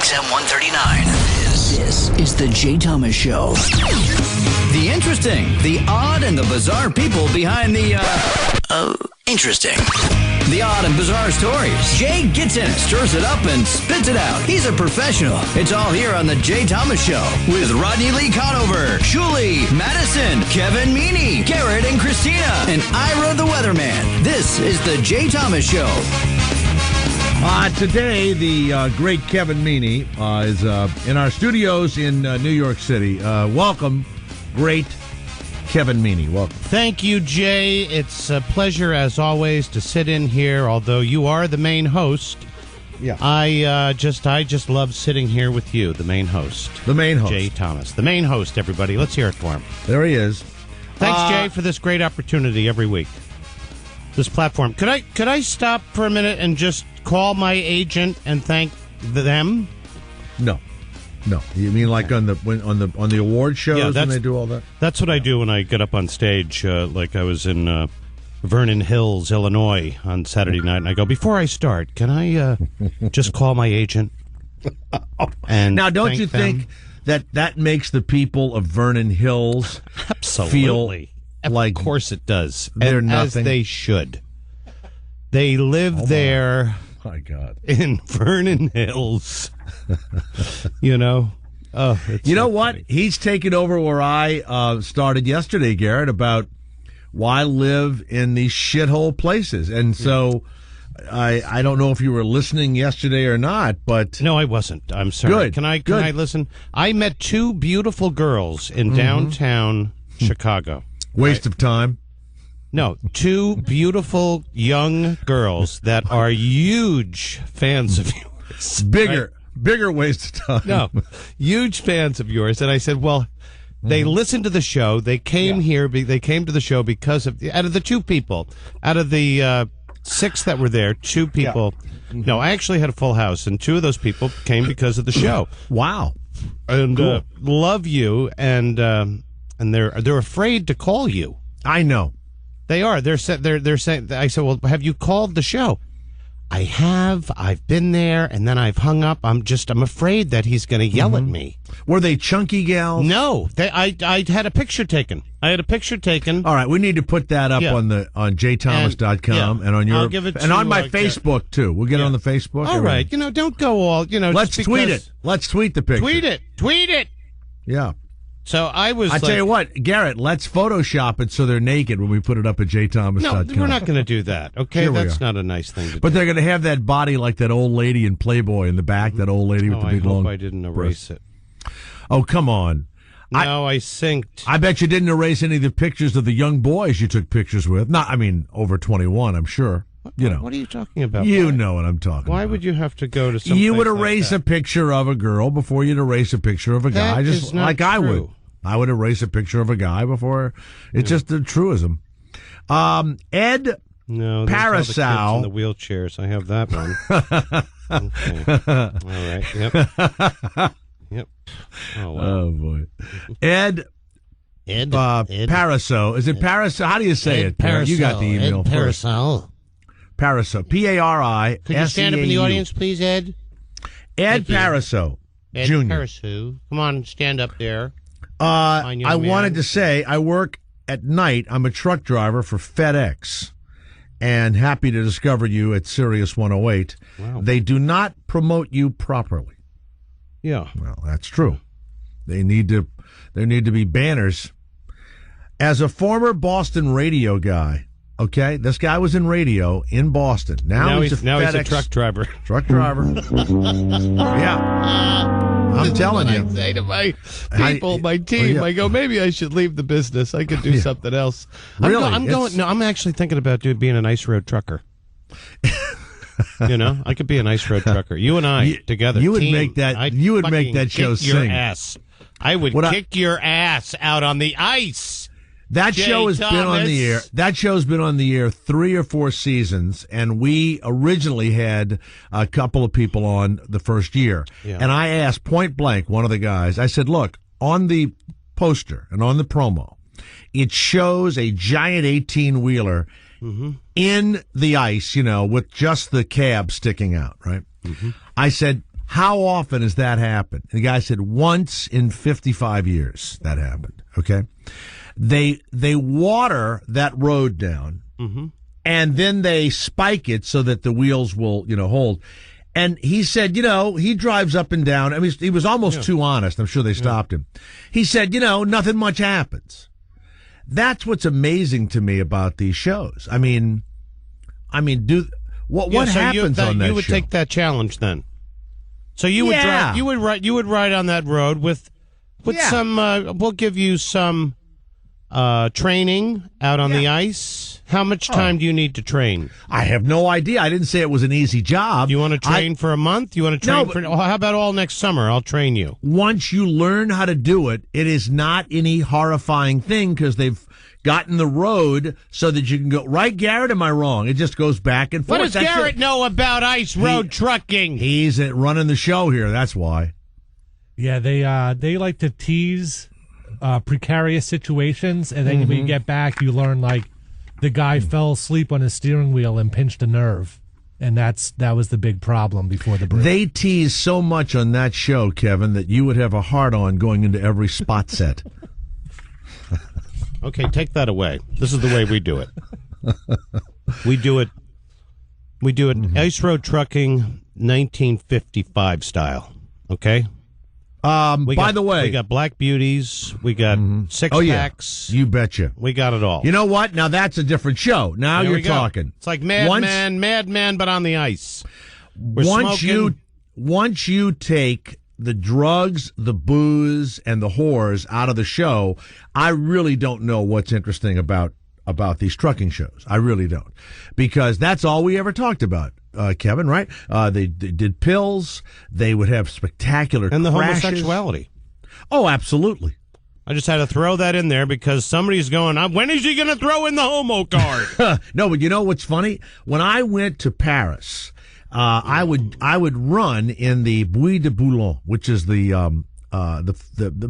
XM 139. This is the Jay Thomas Show. The interesting, the odd, and the bizarre people behind the, interesting. The odd and bizarre stories. Jay gets in it, stirs it up, and spits it out. He's a professional. It's all here on the Jay Thomas Show with Rodney Lee Conover, Shuli, Madison, Kevin Meaney, Garrett and Christina, and Ira the Weatherman. This is the Jay Thomas Show. Today, the great Kevin Meaney is in our studios in New York City. Welcome, great Kevin Meaney. Welcome. Thank you, Jay. It's a pleasure, as always, to sit in here, although you are the main host. Yeah. I just love sitting here with you, the main host. The main host. Jay Thomas. The main host, everybody. Let's hear it for him. There he is. Thanks, Jay, for this great opportunity every week. This platform. Could I stop for a minute and just call my agent and thank them? No. You mean like on the award shows when they do all that? That's what I do when I get up on stage. Like I was in Vernon Hills, Illinois, on Saturday night, and I go, before I start, can I just call my agent? And now, don't you think that makes the people of Vernon Hills absolutely feel like, of course it does, they're nothing, as they should. They live there. My God, in Vernon Hills. You know. Oh, you know what? Funny. He's taken over where I started yesterday, Garrett, about why live in these shithole places. And so I don't know if you were listening yesterday or not, but no, I wasn't. I'm sorry. Good. Can I listen? I met two beautiful girls in downtown Chicago. Waste of time. No, two beautiful young girls that are huge fans of yours. Bigger waste of time. No, huge fans of yours. And I said, well, they listened to the show. They came here. They came to the show because of out of the two people, out of the six that were there, two people. Yeah. No, I actually had a full house, and two of those people came because of the show. Wow. And cool. Love you, and they're afraid to call you. I know. They are. They're saying. I said, well, have you called the show? I have. I've been there, and then I've hung up. I'm afraid that he's going to yell at me. Were they chunky gals? No. I had a picture taken. All right, we need to put that up on jthomas.com and on your I'll give it and on my Facebook too. We'll get it on the Facebook. All right. Don't go all. Let's tweet it. Let's tweet the picture. Tweet it. Yeah. So I tell you what, Garrett, let's Photoshop it so they're naked when we put it up at jthomas.com. No, we're not going to do that, okay? That's not a nice thing to do. But they're going to have that body like that old lady in Playboy in the back, that old lady with the big long... I didn't erase it. Oh, come on. No, I synced. I bet you didn't erase any of the pictures of the young boys you took pictures with. Over 21, I'm sure. What are you talking about? You know what I'm talking about. Why would you have to go to some You would erase a picture of a girl before you'd erase a picture of a guy, just like true. I would. I would erase a picture of a guy before. It's just a truism. Ed Parasow. In the wheelchairs. I have that one. Okay. All right. Yep. Oh, wow. Oh boy. Ed Parasow. Is it Parasow? How do you say it? Parasow. You got the email Ed first. Parasow. Parisow. Could you stand up in the audience, please, Ed? Ed Parasow. Ed Jr. Parasow. Come on, stand up there. I wanted to say I work at night. I'm a truck driver for FedEx, and happy to discover you at Sirius 108. Wow. They do not promote you properly. Yeah. Well, that's true. There need to be banners. As a former Boston radio guy, okay, this guy was in radio in Boston. Now he's a truck driver. Truck driver. Yeah. I'm telling you. I say to my people, my team, I go, maybe I should leave the business. I could do something else. Really? I'm actually thinking about being an ice road trucker. I could be an ice road trucker. You and I together. You would make that. You would make that show sing. Your ass. I would kick your ass out on the ice. That show has been on the air. That show's been on the air 3 or 4 seasons, and we originally had a couple of people on the first year. Yeah. And I asked point blank one of the guys. I said, "Look, on the poster and on the promo, it shows a giant 18-wheeler in the ice, with just the cab sticking out, right?" Mm-hmm. I said, how often has that happened? And the guy said, once in 55 years that happened. Okay. They water that road down, and then they spike it so that the wheels will, hold. And he said, he drives up and down. I mean, he was almost too honest. I'm sure they stopped him. He said, nothing much happens. That's what's amazing to me about these shows. I mean, what happens on that show? You would take that challenge then. So you would drive, you would ride on that road with some. We'll give you some training out on the ice. How much time do you need to train? I have no idea. I didn't say it was an easy job. You want to train for a month? You want to train for? How about all next summer? I'll train you. Once you learn how to do it, it is not any horrifying thing because they've gotten the road so that you can go right. Garrett, am I wrong? It just goes back and forth. What does Garrett know about ice road trucking? He's running the show here. That's why. Yeah, they like to tease precarious situations, and then when you get back, you learn like the guy fell asleep on his steering wheel and pinched a nerve, and that was the big problem before the break. They tease so much on that show, Kevin, that you would have a hard-on going into every spot set. Okay, take that away. This is the way we do it. We do it ice road trucking 1955 style. Okay? By the way, we got Black Beauties, we got six packs. You betcha. We got it all. You know what? Now that's a different show. Now you're talking. It's like Mad Men, but on the ice. Once you take the drugs, the booze, and the whores out of the show, I really don't know what's interesting about these trucking shows. I really don't. Because that's all we ever talked about, Kevin, right? They did pills. They would have spectacular and the crashes. homosexuality. Oh, absolutely. I just had to throw that in there because somebody's going, when is he going to throw in the homo card? No, but you know what's funny? When I went to Paris, I would run in the Bois de Boulogne, which is the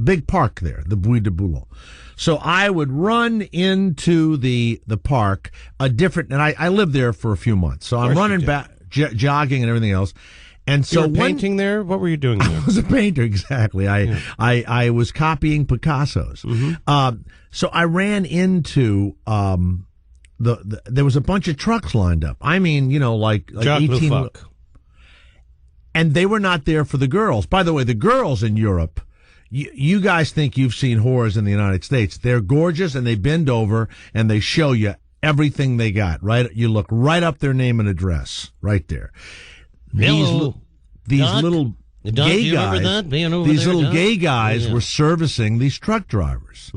big park there, the Bois de Boulogne. So I would run into the park and I lived there for a few months. So I'm running back, jogging and everything else. And so you were painting there? What were you doing there? I was a painter, exactly. I was copying Picasso's. So I ran into there was a bunch of trucks lined up. I mean, like 18. And they were not there for the girls. By the way, the girls in Europe, you guys think you've seen whores in the United States. They're gorgeous and they bend over and they show you everything they got, right? You look right up their name and address right there. These little gay guys were servicing these truck drivers.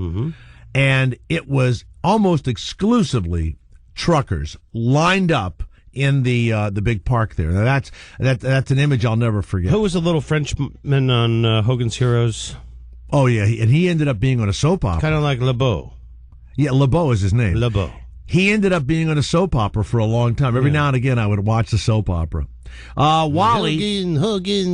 And it was almost exclusively truckers lined up in the big park there. Now that's an image I'll never forget. Who was the little Frenchman on Hogan's Heroes? Oh yeah, and he ended up being on a soap opera. Kind of like LeBeau. Yeah, LeBeau is his name. LeBeau. He ended up being on a soap opera for a long time. Every now and again, I would watch the soap opera. Wally,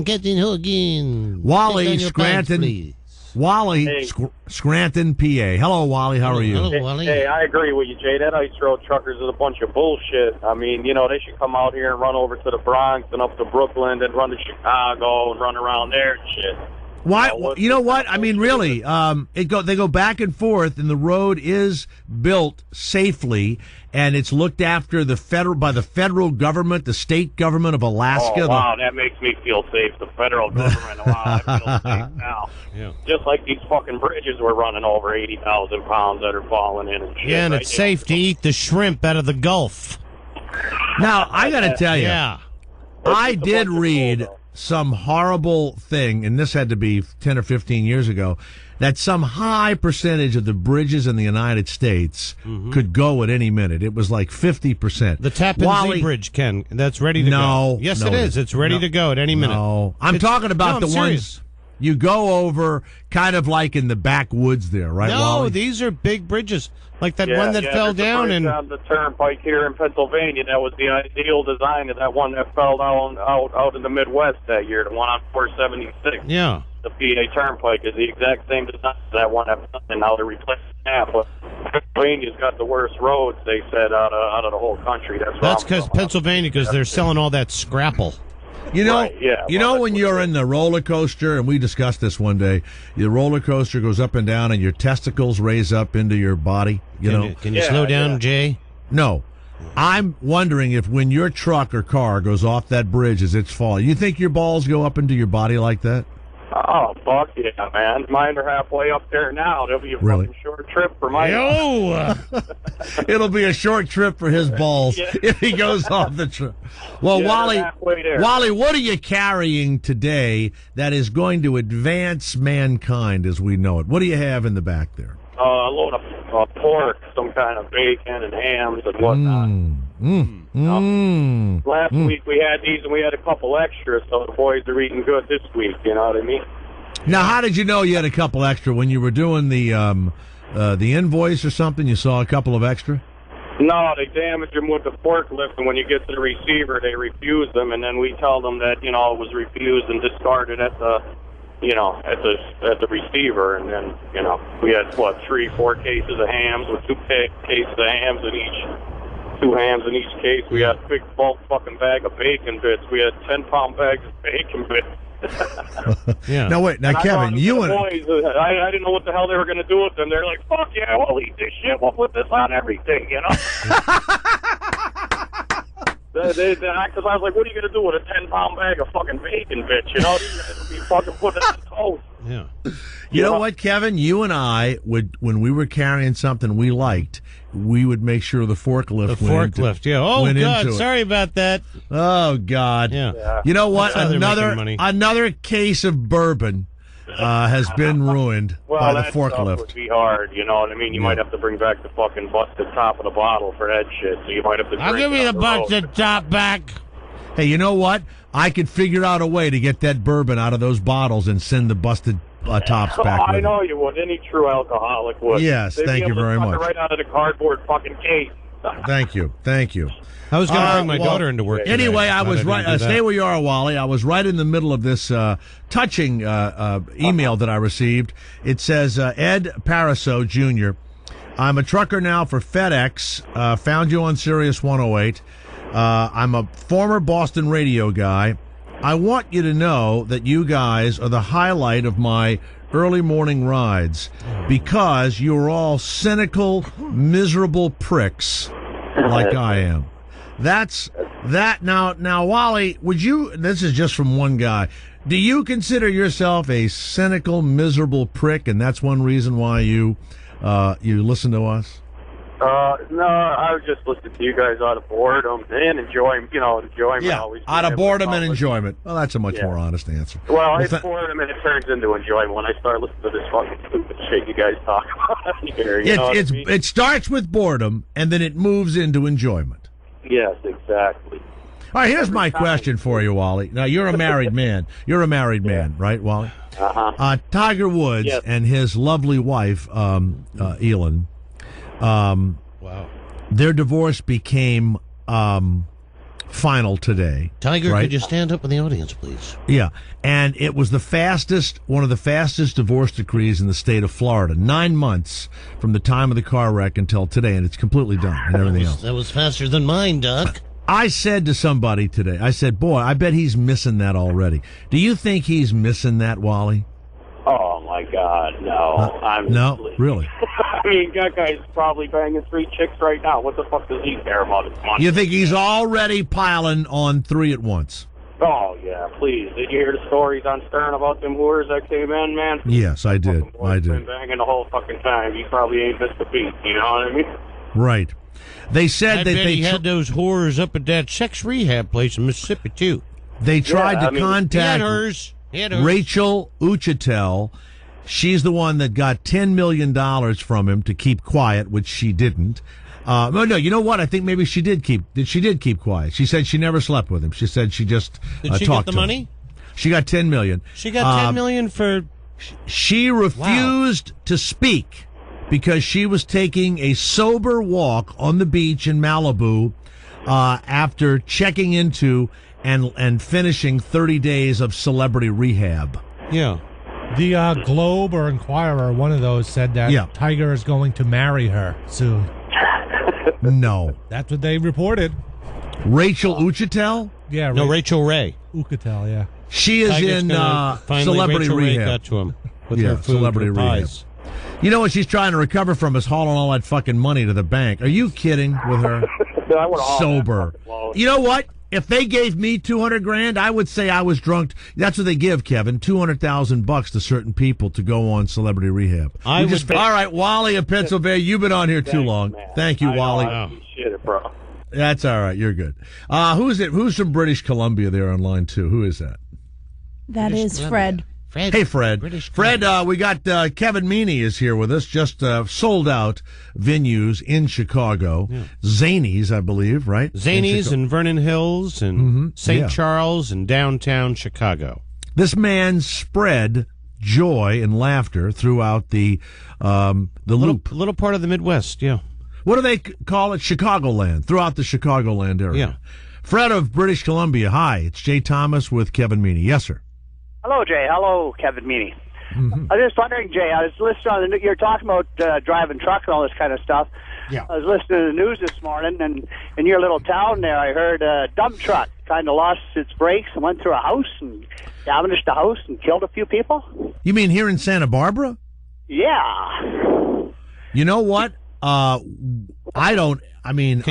Captain Hogan. Wally Scranton. Wally Scranton, PA. Hello, Wally. How are you? Hello, Wally. Hey, I agree with you, Jay. That ice road truckers is a bunch of bullshit. I mean, they should come out here and run over to the Bronx and up to Brooklyn and run to Chicago and run around there and shit. Why? You know what? I mean, really, they go back and forth, and the road is built safely, and it's looked after by the federal government, the state government of Alaska. Oh, wow, that makes me feel safe. The federal government, wow, I feel safe now. Yeah. Just like these fucking bridges we're running over 80,000 pounds that are falling in and shit. Yeah, and it's safe to eat the shrimp out of the Gulf. Now, I got to tell you, I did read some horrible thing, and this had to be 10 or 15 years ago, that some high percentage of the bridges in the United States could go at any minute. It was like 50%. The Tappan Zee Bridge, Ken, that's ready to go. Yes, it is. It's ready to go at any minute. No, I'm talking about the ones you go over kind of like in the backwoods there, right, No, Wally? these are big bridges. Like that one that fell down on the turnpike here in Pennsylvania. That was the ideal design of that one that fell down out in the Midwest that year, the one on 476. Yeah. The PA Turnpike is the exact same design as that one that fell, and now they're replacing that. But Pennsylvania's got the worst roads, they said, out of the whole country. That's because Pennsylvania, because they're selling all that scrapple. You know, Right, yeah, you well, know when you're in the roller coaster, and we discussed this one day, the roller coaster goes up and down, and your testicles raise up into your body. Can you slow down, Jay? No. I'm wondering if when your truck or car goes off that bridge as it's falling, you think your balls go up into your body like that? Oh, fuck yeah, man. Mine are halfway up there now. It'll be a fucking short trip for my... It'll be a short trip for his balls if he goes off the trip. Well, Wally, what are you carrying today that is going to advance mankind as we know it? What do you have in the back there? A load of pork, some kind of bacon and hams and whatnot. Last week we had these and we had a couple extras, so the boys are eating good this week, you know what I mean? Now, how did you know you had a couple extra? When you were doing the invoice or something, you saw a couple of extra? No, they damage them with the forklift, and when you get to the receiver, they refuse them, and then we tell them that, it was refused and discarded at the receiver, and then, we had, 3-4 cases of hams with 2 cases of hams in each, 2 hams in each case. We had a big bulk fucking bag of bacon bits. We had 10-pound bags of bacon bits. Yeah. Now wait, Kevin, you and boys, I didn't know what the hell they were going to do with them. They're like, "Fuck yeah, we'll eat this shit. We'll put this on everything," Because I was like, "What are you going to do with a 10-pound bag of fucking bacon, bitch?" You guys will be fucking putting it on toast. Yeah. You know what, Kevin? You and I would, when we were carrying something we liked, we would make sure the forklift Oh, God, sorry about that. Oh, God. Yeah. You know what? Another case of bourbon has been ruined by the forklift. Stuff would be hard, you know what I mean? You might have to bring back the fucking busted top of the bottle for that shit, so you might have to I'll give you the busted top back. Hey, you know what? I could figure out a way to get that bourbon out of those bottles and send the busted tops back. I know you would. Any true alcoholic would. Yes, thank you very much. Right out of the cardboard fucking case. Thank you. I was going to bring my daughter into work today. Anyway, I was right. Stay where you are, Wally. I was right in the middle of this touching email that I received. It says, Ed Paraso, Jr., I'm a trucker now for FedEx. Found you on Sirius 108. I'm a former Boston radio guy. I want you to know that you guys are the highlight of my early morning rides because you're all cynical, miserable pricks like I am. That's that. Now, Wally, this is just from one guy. Do you consider yourself a cynical, miserable prick, and that's one reason why you listen to us? No, I was just listening to you guys out of boredom and enjoyment. Yeah, always out of boredom and enjoyment. Well, that's a much more honest answer. Well, it's boredom and it turns into enjoyment when I start listening to this fucking stupid shit you guys talk about here. It starts with boredom and then it moves into enjoyment. Yes, exactly. All right, here's my question for you, Wally. Now, you're a married man. You're a married man, right, Wally? Tiger Woods and his lovely wife, Elin. Wow. Their divorce became final today. Tiger, right? could you stand up in the audience, please? Yeah, and it was one of the fastest divorce decrees in the state of Florida. 9 months from the time of the car wreck until today, and it's completely done and everything else. That was faster than mine, Doc. I said to somebody today, I said, boy, I bet he's missing that already. Do you think he's missing that, Wally? Oh, my God, no. No, really? I mean, that guy's probably banging 3 chicks right now. What the fuck does he care about his money? You think he's already piling on 3 at once? Oh, yeah, please. Did you hear the stories on Stern about them whores that came in, man? Yes, I did. Been banging the whole fucking time. He probably ain't missed a beat, you know what I mean? Right. They said that he had those whores up at that sex rehab place in Mississippi, too. They tried to contact Rachel Uchitel. She's the one that got $10 million from him to keep quiet, which she didn't. No, you know what? I think maybe she did keep quiet. She said she never slept with him. She said she just talked to him. Did she get the money? She got $10 million. She got $10 million for... She refused to speak because she was taking a sober walk on the beach in Malibu after checking into and finishing 30 days of celebrity rehab. Yeah. The Globe or Inquirer, one of those, said that Tiger is going to marry her soon. No. That's what they reported. Rachel Uchitel? Yeah. No, Rachel Ray. Ucatel, yeah. She is Tiger's in finally celebrity Rachel Ray rehab. got to him with Yeah, her food, celebrity her rehab. pies. You know what she's trying to recover from is hauling all that fucking money to the bank. Are you kidding with her? I would haul Sober. that fucking load. You know what? If they gave me $200,000, I would say I was drunk. That's what they give, Kevin. $200,000 to certain people to go on celebrity rehab. I would- All right, Wally of Pennsylvania. You've been on here too long. Man. Thank you, I know, Wally. I appreciate it, bro. That's all right. You're good. Who's it? Who's from British Columbia there on line 2? Who is that? That is Fred. Hey, Fred. British Fred, we got Kevin Meaney is here with us. Just sold out venues in Chicago. Zanies, I believe, right? Zanies and Vernon Hills and St. Yeah. Charles and downtown Chicago. This man spread joy and laughter throughout the loop. Little part of the Midwest, yeah. What do they call it? Chicagoland, throughout the Chicagoland area. Yeah. Fred of British Columbia, hi. It's Jay Thomas with Kevin Meaney. Yes, sir. Hello, Jay. Hello, Kevin Meaney. I was just wondering, Jay, I was listening on you're talking about driving truck and all this kind of stuff. Yeah. I was listening to the news this morning, and in your little town there, I heard a dump truck kind of lost its brakes and went through a house and damaged the house and killed a few people. You mean here in Santa Barbara? Yeah. You know what? Can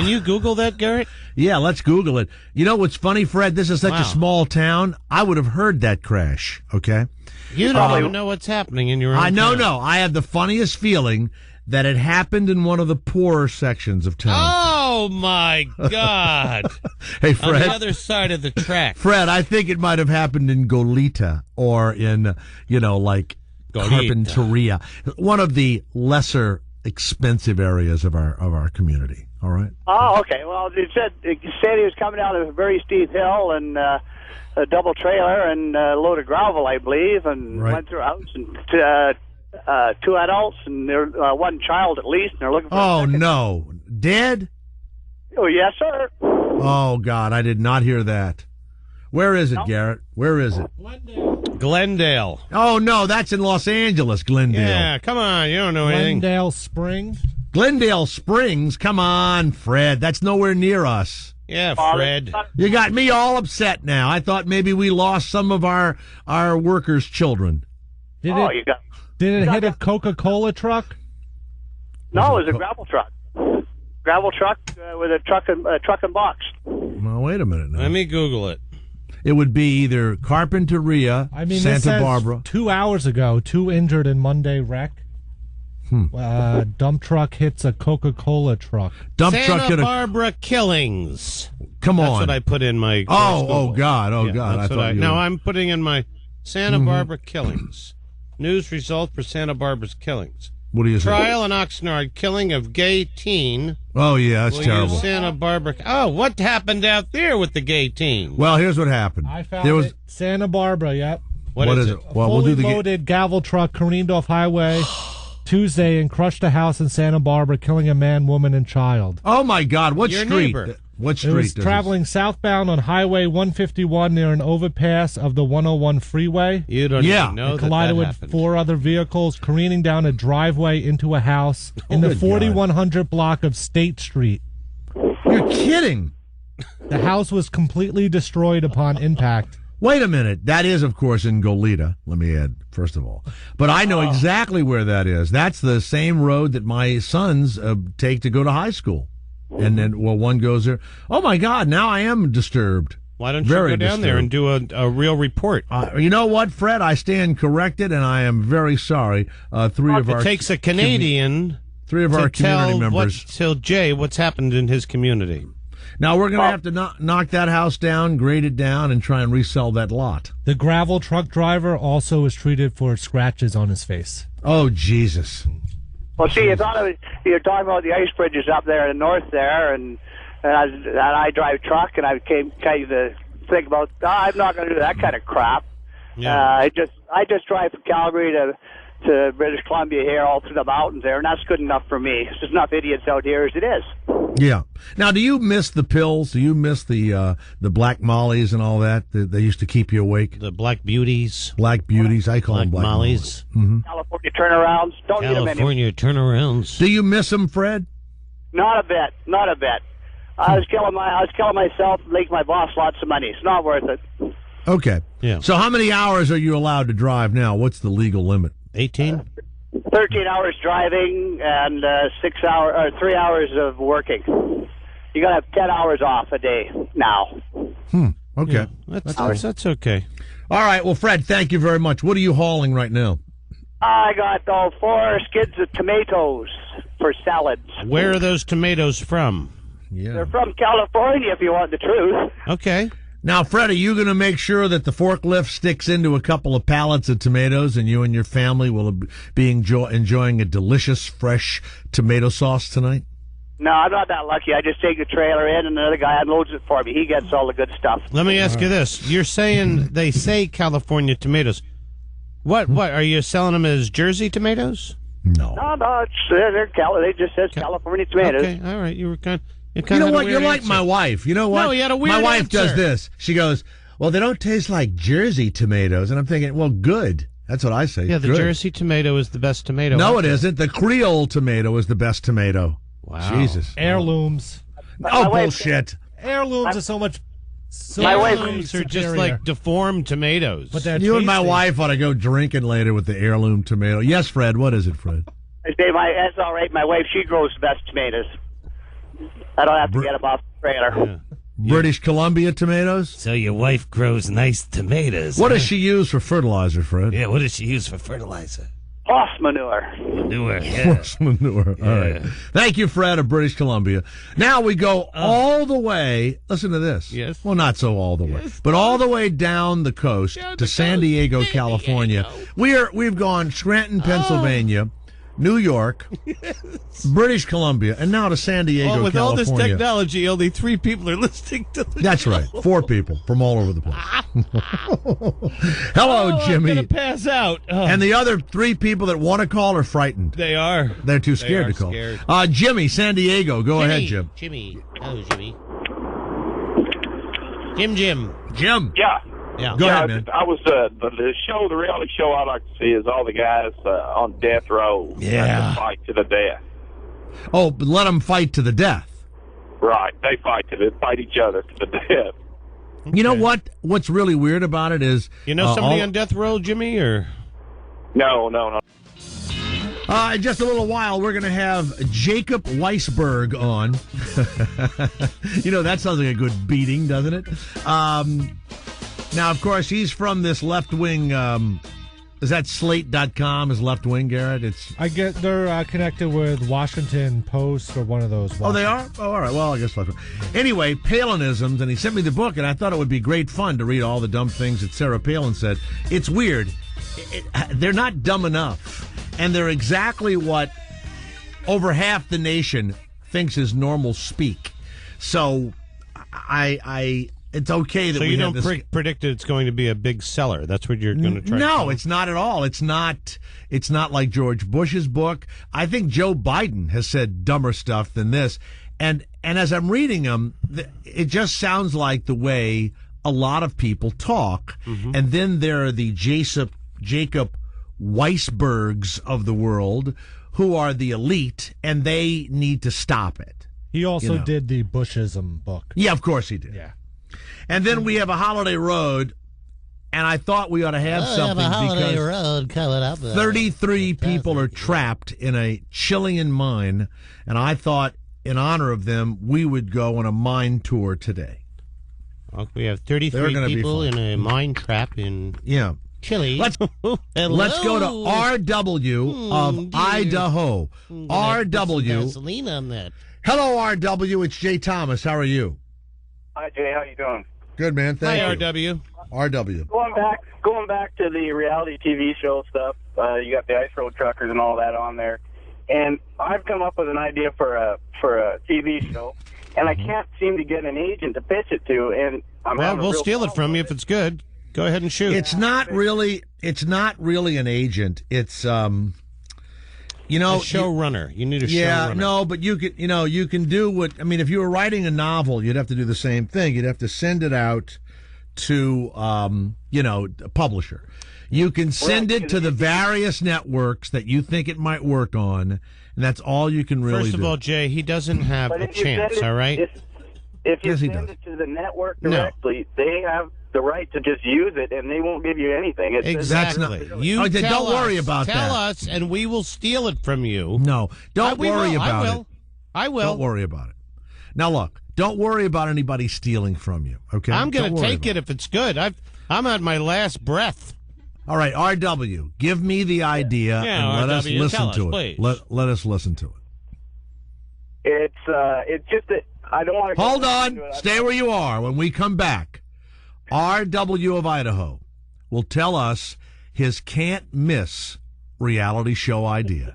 you Google that, Garrett? Yeah, let's Google it. You know what's funny, Fred? This is such a small town. I would have heard that crash, okay? You don't even know what's happening in your own town. No. I have the funniest feeling that it happened in one of the poorer sections of town. Oh, my God. Hey, On Fred. the other side of the track. Fred, I think it might have happened in Goleta or in, like Goleta. Carpinteria, one of the lesser expensive areas of our community. All right. Oh, okay. Well, it said he was coming down a very steep hill and a double trailer and a load of gravel, I believe, and went through a house and two adults and there one child at least, and they're looking for. Oh no, dead? Oh yes, sir. Oh God, I did not hear that. Where is it, Garrett? Where is it? Glendale. Oh no, that's in Los Angeles, Glendale. Yeah, come on. You don't know anything. Glendale Springs. Glendale Springs? Come on, Fred. That's nowhere near us. Yeah, Fred. You got me all upset now. I thought maybe we lost some of our workers' children. Did You got. it hit a Coca-Cola truck? No, it was a gravel truck. Gravel truck with a truck and box. Well, wait a minute now. Let me Google it. It would be either Carpinteria, This Santa says Barbara. 2 hours ago, 2 injured in Monday wreck. Dump truck hits a Coca-Cola truck. Dump truck hit Santa a. Barbara killings. Come That's on. what I put in my. Oh God! Oh Yeah, God! that's I what thought you. No, I'm putting in my Santa Barbara killings. News result for Santa Barbara's killings. What do you say? Trial in Oxnard, killing of gay teen. Oh yeah, that's Will terrible. use Santa Barbara. Oh, what happened out there with the gay teen? Well, here's what happened. I found there was. it. Santa Barbara, yep. What is it? Well, we'll Fully do the. loaded gavel truck careened off highway Tuesday and crushed a house in Santa Barbara, killing a man, woman, and child. Oh my God! What Your street? neighbor. What It street? was does traveling southbound on Highway 151 near an overpass of the 101 freeway. You don't Yeah. even know It that collided with happened. 4 other vehicles, careening down a driveway into a house in the good 4100 block of State Street. You're kidding! The house was completely destroyed upon impact. Wait a minute. That is, of course, in Goleta. Let me add, first of all. But I know exactly where that is. That's the same road that my sons take to go to high school. And then, one goes there. Oh my God! Now I am disturbed. Why don't you Very go down there and disturbed. do a real report? You know what, Fred? I stand corrected, and I am very sorry. Three of our It takes a Canadian three of to our community tell members. tell Jay what's happened in his community. Now we're going to have to knock that house down, grade it down, and try and resell that lot. The gravel truck driver also was treated for scratches on his face. Oh Jesus! Well, see, you were talking about the ice bridges up there in the north there, and I drive truck, and I came kind of think about, I'm not going to do that kind of crap. Yeah. I just drive from Calgary to British Columbia here, all through the mountains there, and that's good enough for me. There's enough idiots out here as it is. Yeah. Now, do you miss the pills? Do you miss the black mollies and all that they used to keep you awake? The Black Beauties, Black beauties, I call them black Mollies, California turnarounds, don't need them anymore. California turnarounds. Do you miss them, Fred? Not a bit, not a bit. I was killing myself, making my boss lots of money. It's not worth it. Okay. Yeah. So how many hours are you allowed to drive now? What's the legal limit? 18? 13 hours driving and 3 hours of working. You got to have 10 hours off a day now. Okay. Yeah, that's okay. All right. Well, Fred, thank you very much. What are you hauling right now? I got 4 skids of tomatoes for salads. Where are those tomatoes from? Yeah. They're from California, if you want the truth. Okay. Now, Fred, are you going to make sure that the forklift sticks into a couple of pallets of tomatoes and you and your family will be enjoying a delicious, fresh tomato sauce tonight? No, I'm not that lucky. I just take the trailer in and another guy unloads it for me. He gets all the good stuff. Let me ask you this. You're saying they say California tomatoes. What are you selling them as Jersey tomatoes? No. No, they just says California tomatoes. Okay, all right. You know what? You're like my wife. You know what? No, he had a weird My wife answer. does this. She goes, well, they don't taste like Jersey tomatoes. And I'm thinking, well, good. That's what I say. Yeah, the Good. Jersey tomato is the best tomato. No, it isn't. The Creole tomato is the best tomato. Wow. Jesus. Heirlooms. Oh, bullshit. Heirlooms are so much. My wife- Heirlooms are just like deformed tomatoes. But they're You and my tasty. wife ought to go drinking later with the heirloom tomato. Yes, Fred. What is it, Fred? I say that's all right. My wife, she grows the best tomatoes. I don't have to get them off the trailer. British Columbia tomatoes? So your wife grows nice tomatoes. What huh? does she use for fertilizer, Fred? Yeah, what does she use for fertilizer? Horse manure. Manure, yeah. Horse manure. All right. Thank you, Fred of British Columbia. Now we go all the way. Listen to this. Yes. Well, not so all the way, but all the way down the coast to San Diego, California. We've gone Scranton, Pennsylvania, New York, British Columbia, and now to San Diego, with California. all this technology, only 3 people are listening to the That's right. 4 people from all over the place. Hello, Jimmy. I'm gonna pass out. Oh, And the other 3 people that want to call are frightened. they are. They're too scared are to call. scared. Jimmy, San Diego. Go ahead, Jim. Jimmy. Oh, Jimmy. Jim. Jim. Yeah. Yeah. Go Yeah, ahead, man. I was the reality show I like to see is all the guys on death row. Yeah. That fight to the death. Oh, but let them fight to the death. Right, they fight each other to the death. You know what? What's really weird about it is You know somebody all- on death row, Jimmy, or No. in just a little while, we're going to have Jacob Weisberg on. You know, that sounds like a good beating, doesn't it? Now, of course, he's from this left-wing, is that Slate.com, is left-wing, Garrett? They're connected with Washington Post or one of those. Oh, they are? Oh, all right. Well, I guess left-wing. Anyway, Palinisms, and he sent me the book, and I thought it would be great fun to read all the dumb things that Sarah Palin said. It's weird. They're not dumb enough, and they're exactly what over half the nation thinks is normal speak. So, it's okay that so we you have don't this. predict it's going to be a big seller. That's what you're going to try. No, it's not at all. It's not like George Bush's book. I think Joe Biden has said dumber stuff than this. And as I'm reading them, it just sounds like the way a lot of people talk. Mm-hmm. And then there are the Jacob Weisbergs of the world who are the elite, and they need to stop it. He also did the Bushism book. Yeah, of course he did. Yeah. And then we have a Holiday Road, and I thought we ought to have something a holiday because road coming up. 33 people are trapped in a Chilean mine, and I thought in honor of them, we would go on a mine tour today. Well, we have They're 33 gonna be people fun. in a mine trap in Yeah. Chile. Let's go to RW of Idaho. RW. Gasoline on that. Hello, RW. It's Jay Thomas. How are you? Hi, Jay. How you doing? Good, man. Thank Hi, you. RW. RW. Going back to the reality TV show stuff. You got the ice road truckers and all that on there, and I've come up with an idea for a TV show, and I can't seem to get an agent to pitch it to. And We'll steal it from you if it's good. Go ahead and shoot. It's not really an agent. It's you know, a showrunner. You need a yeah, showrunner. no, but you can do what, I mean, if you were writing a novel, you'd have to do the same thing. You'd have to send it out to, a publisher. You can send it to the various networks that you think it might work on, and that's all you can really do. First of all, Jay, he doesn't have a chance, all right? If you Yes, he send does. it to the network directly, they have the right to just use it, and they won't give you anything. Exactly. You don't worry about that. Tell us, and we will steal it from you. No, don't worry about it. I will. Don't worry about it. Now, look, don't worry about anybody stealing from you, okay? I'm going to take it if it's good. I'm at my last breath. All right, RW, give me the idea and let us listen to it. Let us listen to it. It's just that I don't want to... Hold on. Stay where you are. When we come back, RW of Idaho will tell us his can't-miss reality show idea.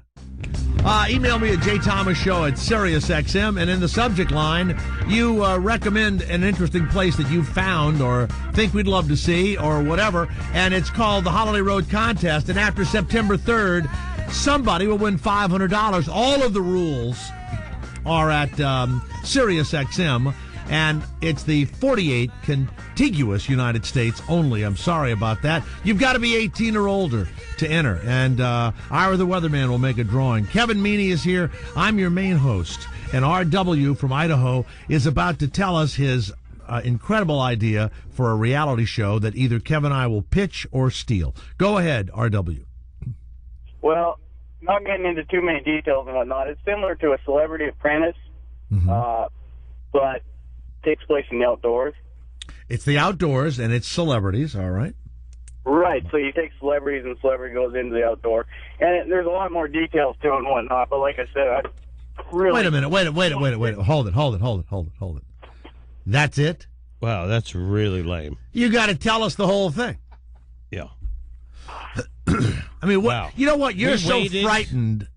Email me at jthomasshow@SiriusXM, and in the subject line, you recommend an interesting place that you've found or think we'd love to see or whatever, and it's called the Holiday Road Contest, and after September 3rd, somebody will win $500. All of the rules are at SiriusXM, and it's the 48 contiguous United States only. I'm sorry about that. You've got to be 18 or older to enter, and Ira the Weatherman will make a drawing. Kevin Meaney is here. I'm your main host, and RW from Idaho is about to tell us his incredible idea for a reality show that either Kevin and I will pitch or steal. Go ahead, RW. Well, not getting into too many details and whatnot, it's similar to a Celebrity Apprentice, but takes place in the outdoors. It's the outdoors, and it's celebrities, all right? Right, so you take celebrities, and celebrity goes into the outdoor. And there's a lot more details to it and whatnot, but like I said, I really... Wait a minute, wait. Hold it. That's it? Wow, that's really lame. You got to tell us the whole thing. Yeah. I mean, wow. You know what? You're so frightened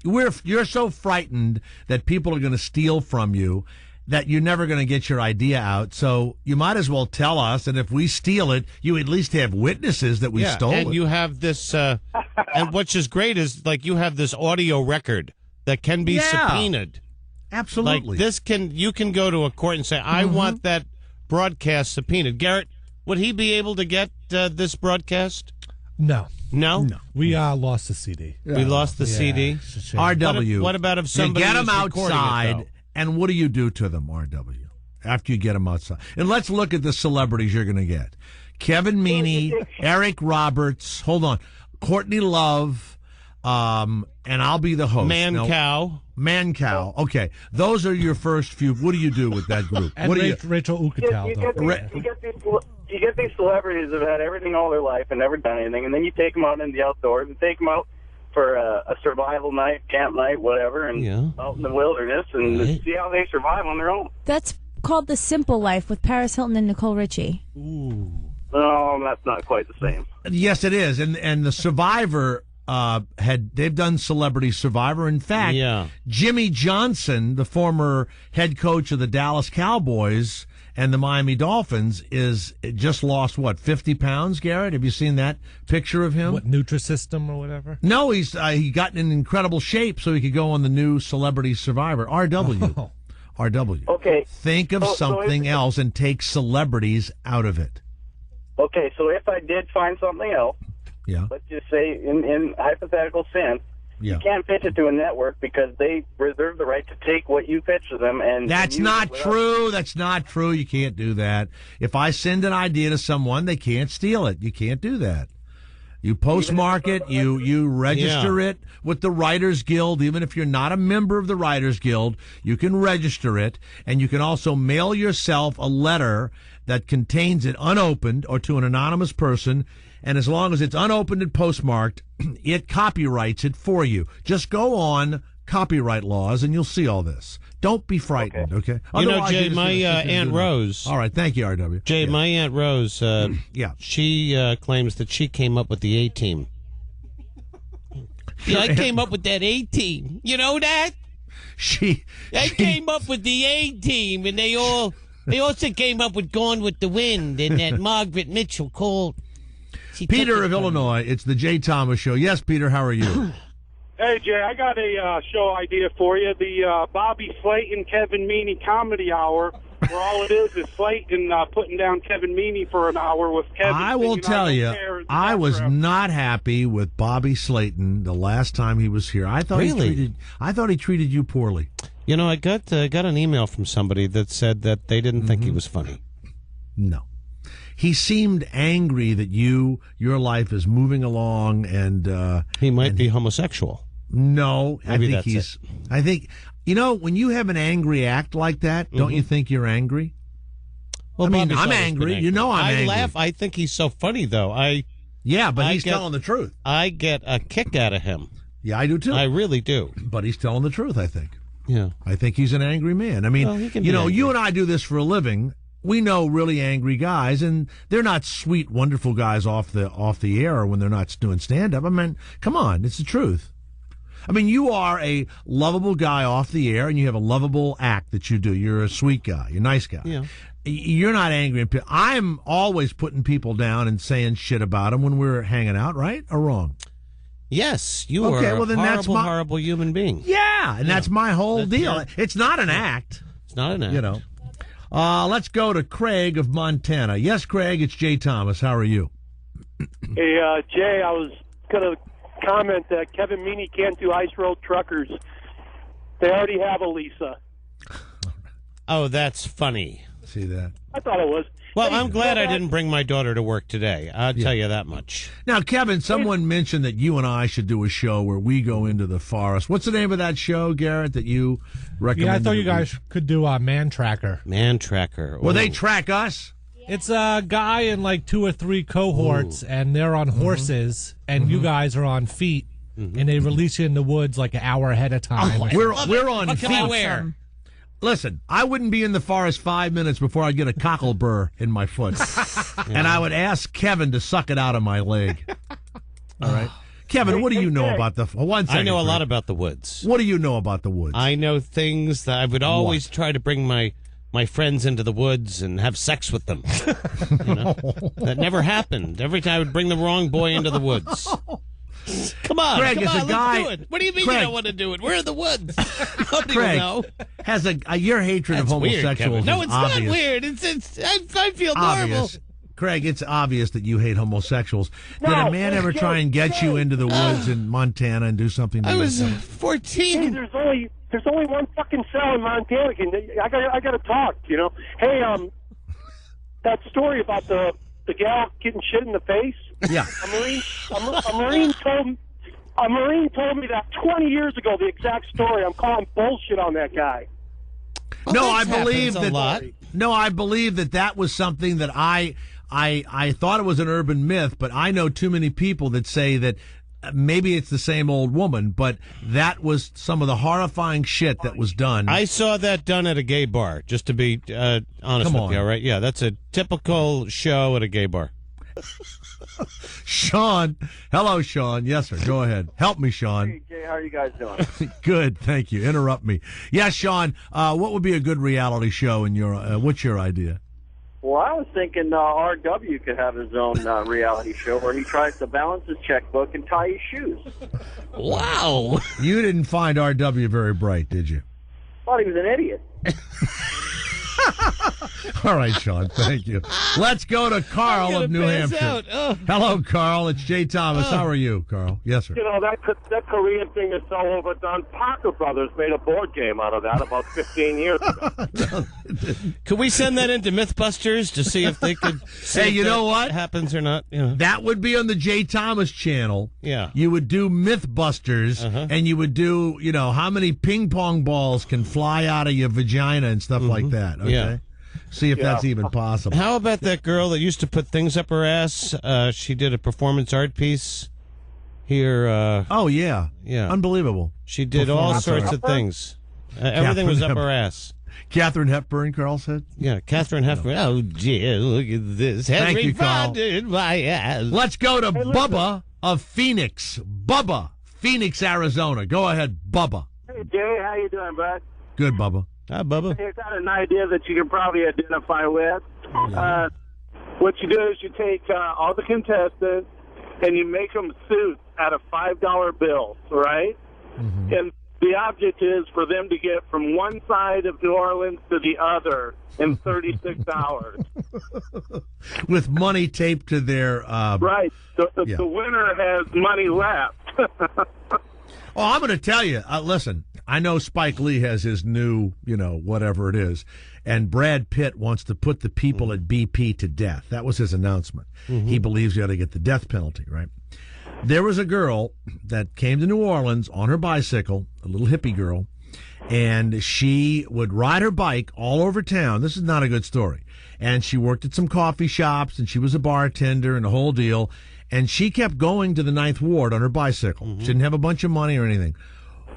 you're so frightened that people are going to steal from you that you're never going to get your idea out. So you might as well tell us, and if we steal it, you at least have witnesses that we stole it. And you have this, and what's just great is, like, you have this audio record that can be subpoenaed. Absolutely. Like, you can go to a court and say, I want that broadcast subpoenaed. Garrett, would he be able to get this broadcast? No. No? We lost the CD. We lost the CD? RW. What about if somebody you get them outside, and what do you do to them, RW, after you get them outside? And let's look at the celebrities you're going to get. Kevin Meaney, Eric Roberts, Courtney Love, and I'll be the host. Mancow. Okay. Those are your first few. What do you do with that group? And Rachel Uchitel. You get these celebrities that have had everything all their life and never done anything, and then you take them out in the outdoors and take them out for a survival night, camp night, whatever, and out in the wilderness and see how they survive on their own. That's called The Simple Life with Paris Hilton and Nicole Richie. Ooh. No, that's not quite the same. Yes, it is. And the Survivor they've done Celebrity Survivor. In fact, Jimmy Johnson, the former head coach of the Dallas Cowboys and the Miami Dolphins, just lost 50 pounds, Garrett? Have you seen that picture of him? What, Nutrisystem or whatever? No, he got in incredible shape so he could go on the new Celebrity Survivor. RW. RW. Okay. Think of something else and take celebrities out of it. Okay, so if I did find something else, let's just say in hypothetical sense, you can't pitch it to a network because they reserve the right to take what you pitch to them. And that's not true. That's not true. You can't do that. If I send an idea to someone, they can't steal it. You can't do that. You postmark it. You register it with the Writers Guild. Even if you're not a member of the Writers Guild, you can register it, and you can also mail yourself a letter that contains it unopened or to an anonymous person. And as long as it's unopened and postmarked, it copyrights it for you. Just go on copyright laws, and you'll see all this. Don't be frightened, okay? Jay, my Aunt Rose... All right, thank you, RW. Jay, my Aunt Rose, she claims that she came up with the A-Team. Yeah, I came up with that A-Team. You know that? I came up with the A-Team, and they also came up with Gone with the Wind, and that Margaret Mitchell called... Peter of Illinois, it's the Jay Thomas Show. Yes, Peter, how are you? Hey, Jay, I got a show idea for you. The Bobby Slayton, Kevin Meaney Comedy Hour, where all it is Slayton putting down Kevin Meaney for an hour with Kevin. I will tell you, I was not happy with Bobby Slayton the last time he was here. I thought he treated you poorly. You know, I got an email from somebody that said that they didn't think he was funny. No. he seemed angry that your life is moving along, and he might be homosexual. No, Maybe I think that's I think when you have an angry act like that, don't you think you're angry? Well, I mean, Bobby's I'm always angry. been angry. You know I'm angry. I laugh. I think he's so funny, though. He's telling the truth. I get a kick out of him. Yeah, I do too. I really do. But he's telling the truth, I think. Yeah. I think he's an angry man. I mean, Well, he can be angry. you and I do this for a living. We know really angry guys, and they're not sweet, wonderful guys off the air when they're not doing stand-up. I mean, come on, it's the truth. I mean, you are a lovable guy off the air, and you have a lovable act that you do. You're a sweet guy. You're a nice guy. Yeah. You're not angry. I'm always putting people down and saying shit about them when we're hanging out, right or wrong? Yes, you are a horrible human being. Yeah, and that's my whole deal. It's not an act. It's not an act. Let's go to Craig of Montana. Yes, Craig, it's Jay Thomas. How are you? Hey, Jay, I was going to comment that Kevin Meaney can't do Ice Road Truckers. They already have a Lisa. Oh, that's funny. See that? I thought it was. Well, I'm glad I didn't bring my daughter to work today. I'll tell you that much. Now, Kevin, someone mentioned that you and I should do a show where we go into the forest. What's the name of that show, Garrett, that you recommend? Yeah, I thought you guys could do a Man Tracker. Man Tracker. Will they track us? It's a guy in like 2 or 3 cohorts, and they're on horses, and you guys are on feet, and they release you in the woods like an hour ahead of time. We're on What feet. can I wear? Listen, I wouldn't be in the forest 5 minutes before I get a cockle burr in my foot. And I would ask Kevin to suck it out of my leg. All right? Kevin, what do you know about the... One second, I know a Craig. lot about the woods. What do you know about the woods? I know things that I would always try to bring my friends into the woods and have sex with them. That never happened. Every time I would bring the wrong boy into the woods. Come on, Craig come is on, a guy. let's do it. What do you mean Craig, you don't want to do it? We're in the woods. How do Craig you know? has your hatred That's of weird, homosexuals Kevin. No, is it's obvious. not weird. I feel normal. Obvious. Craig, it's obvious that you hate homosexuals. Did a man ever try and get you into the woods in Montana and do something? I was you? 14. Hey, there's only one fucking cell in Montana. I got to talk. Hey, that story about the gal getting shit in the face. Yeah. A Marine told me that 20 years ago. The exact story. I'm calling bullshit on that guy. No, I believe happens a lot. No, I believe that was something that I thought it was an urban myth, but I know too many people that say that maybe it's the same old woman, but that was some of the horrifying shit that was done. I saw that done at a gay bar, just to be honest with you, all right? Yeah, that's a typical show at a gay bar. Sean. Hello, Sean. Yes, sir. Go ahead. Help me, Sean. Hey, Jay, how are you guys doing? Good. Thank you. Interrupt me. Yes, Sean. What would be a good reality show in your, what's your idea? Well, I was thinking RW could have his own reality show where he tries to balance his checkbook and tie his shoes. Wow. You didn't find RW very bright, did you? Thought he was an idiot. All right, Sean. Thank you. Let's go to Carl of New Hampshire. Hello, Carl. It's Jay Thomas. How are you, Carl? Yes, sir. That Korean thing is so overdone. Parker Brothers made a board game out of that about 15 years ago. Could we send that into Mythbusters to see if they could see Hey, you know what? happens or not? That would be on the Jay Thomas channel. Yeah. You would do Mythbusters, and you would do, how many ping pong balls can fly out of your vagina and stuff like that. Okay? Yeah. See if that's even possible. How about that girl that used to put things up her ass? She did a performance art piece here. Oh, yeah. Yeah. Unbelievable. She did all sorts of things. Everything was up her ass. Katharine Hepburn, Carl said. Yeah, Katharine Hepburn. Oh, dear, look at this. Thank you, Carl. In my ass. Let's go to Bubba of Phoenix. Bubba, Phoenix, Arizona. Go ahead, Bubba. Hey, Jay, how you doing, bud? Good, Bubba. Hi, Bubba. Here's got an idea that you can probably identify with. What you do is you take all the contestants and you make them suits out of $5 bills, right? Mm-hmm. And the object is for them to get from one side of New Orleans to the other in 36 hours. With money taped to their... right. The winner has money left. Oh, I'm going to tell you. Listen, I know Spike Lee has his new, whatever it is, and Brad Pitt wants to put the people at BP to death. That was his announcement. He believes you ought to get the death penalty, right? There was a girl that came to New Orleans on her bicycle, a little hippie girl, and she would ride her bike all over town. This is not a good story. And she worked at some coffee shops, and she was a bartender and the whole deal. And she kept going to the Ninth Ward on her bicycle. She didn't have a bunch of money or anything.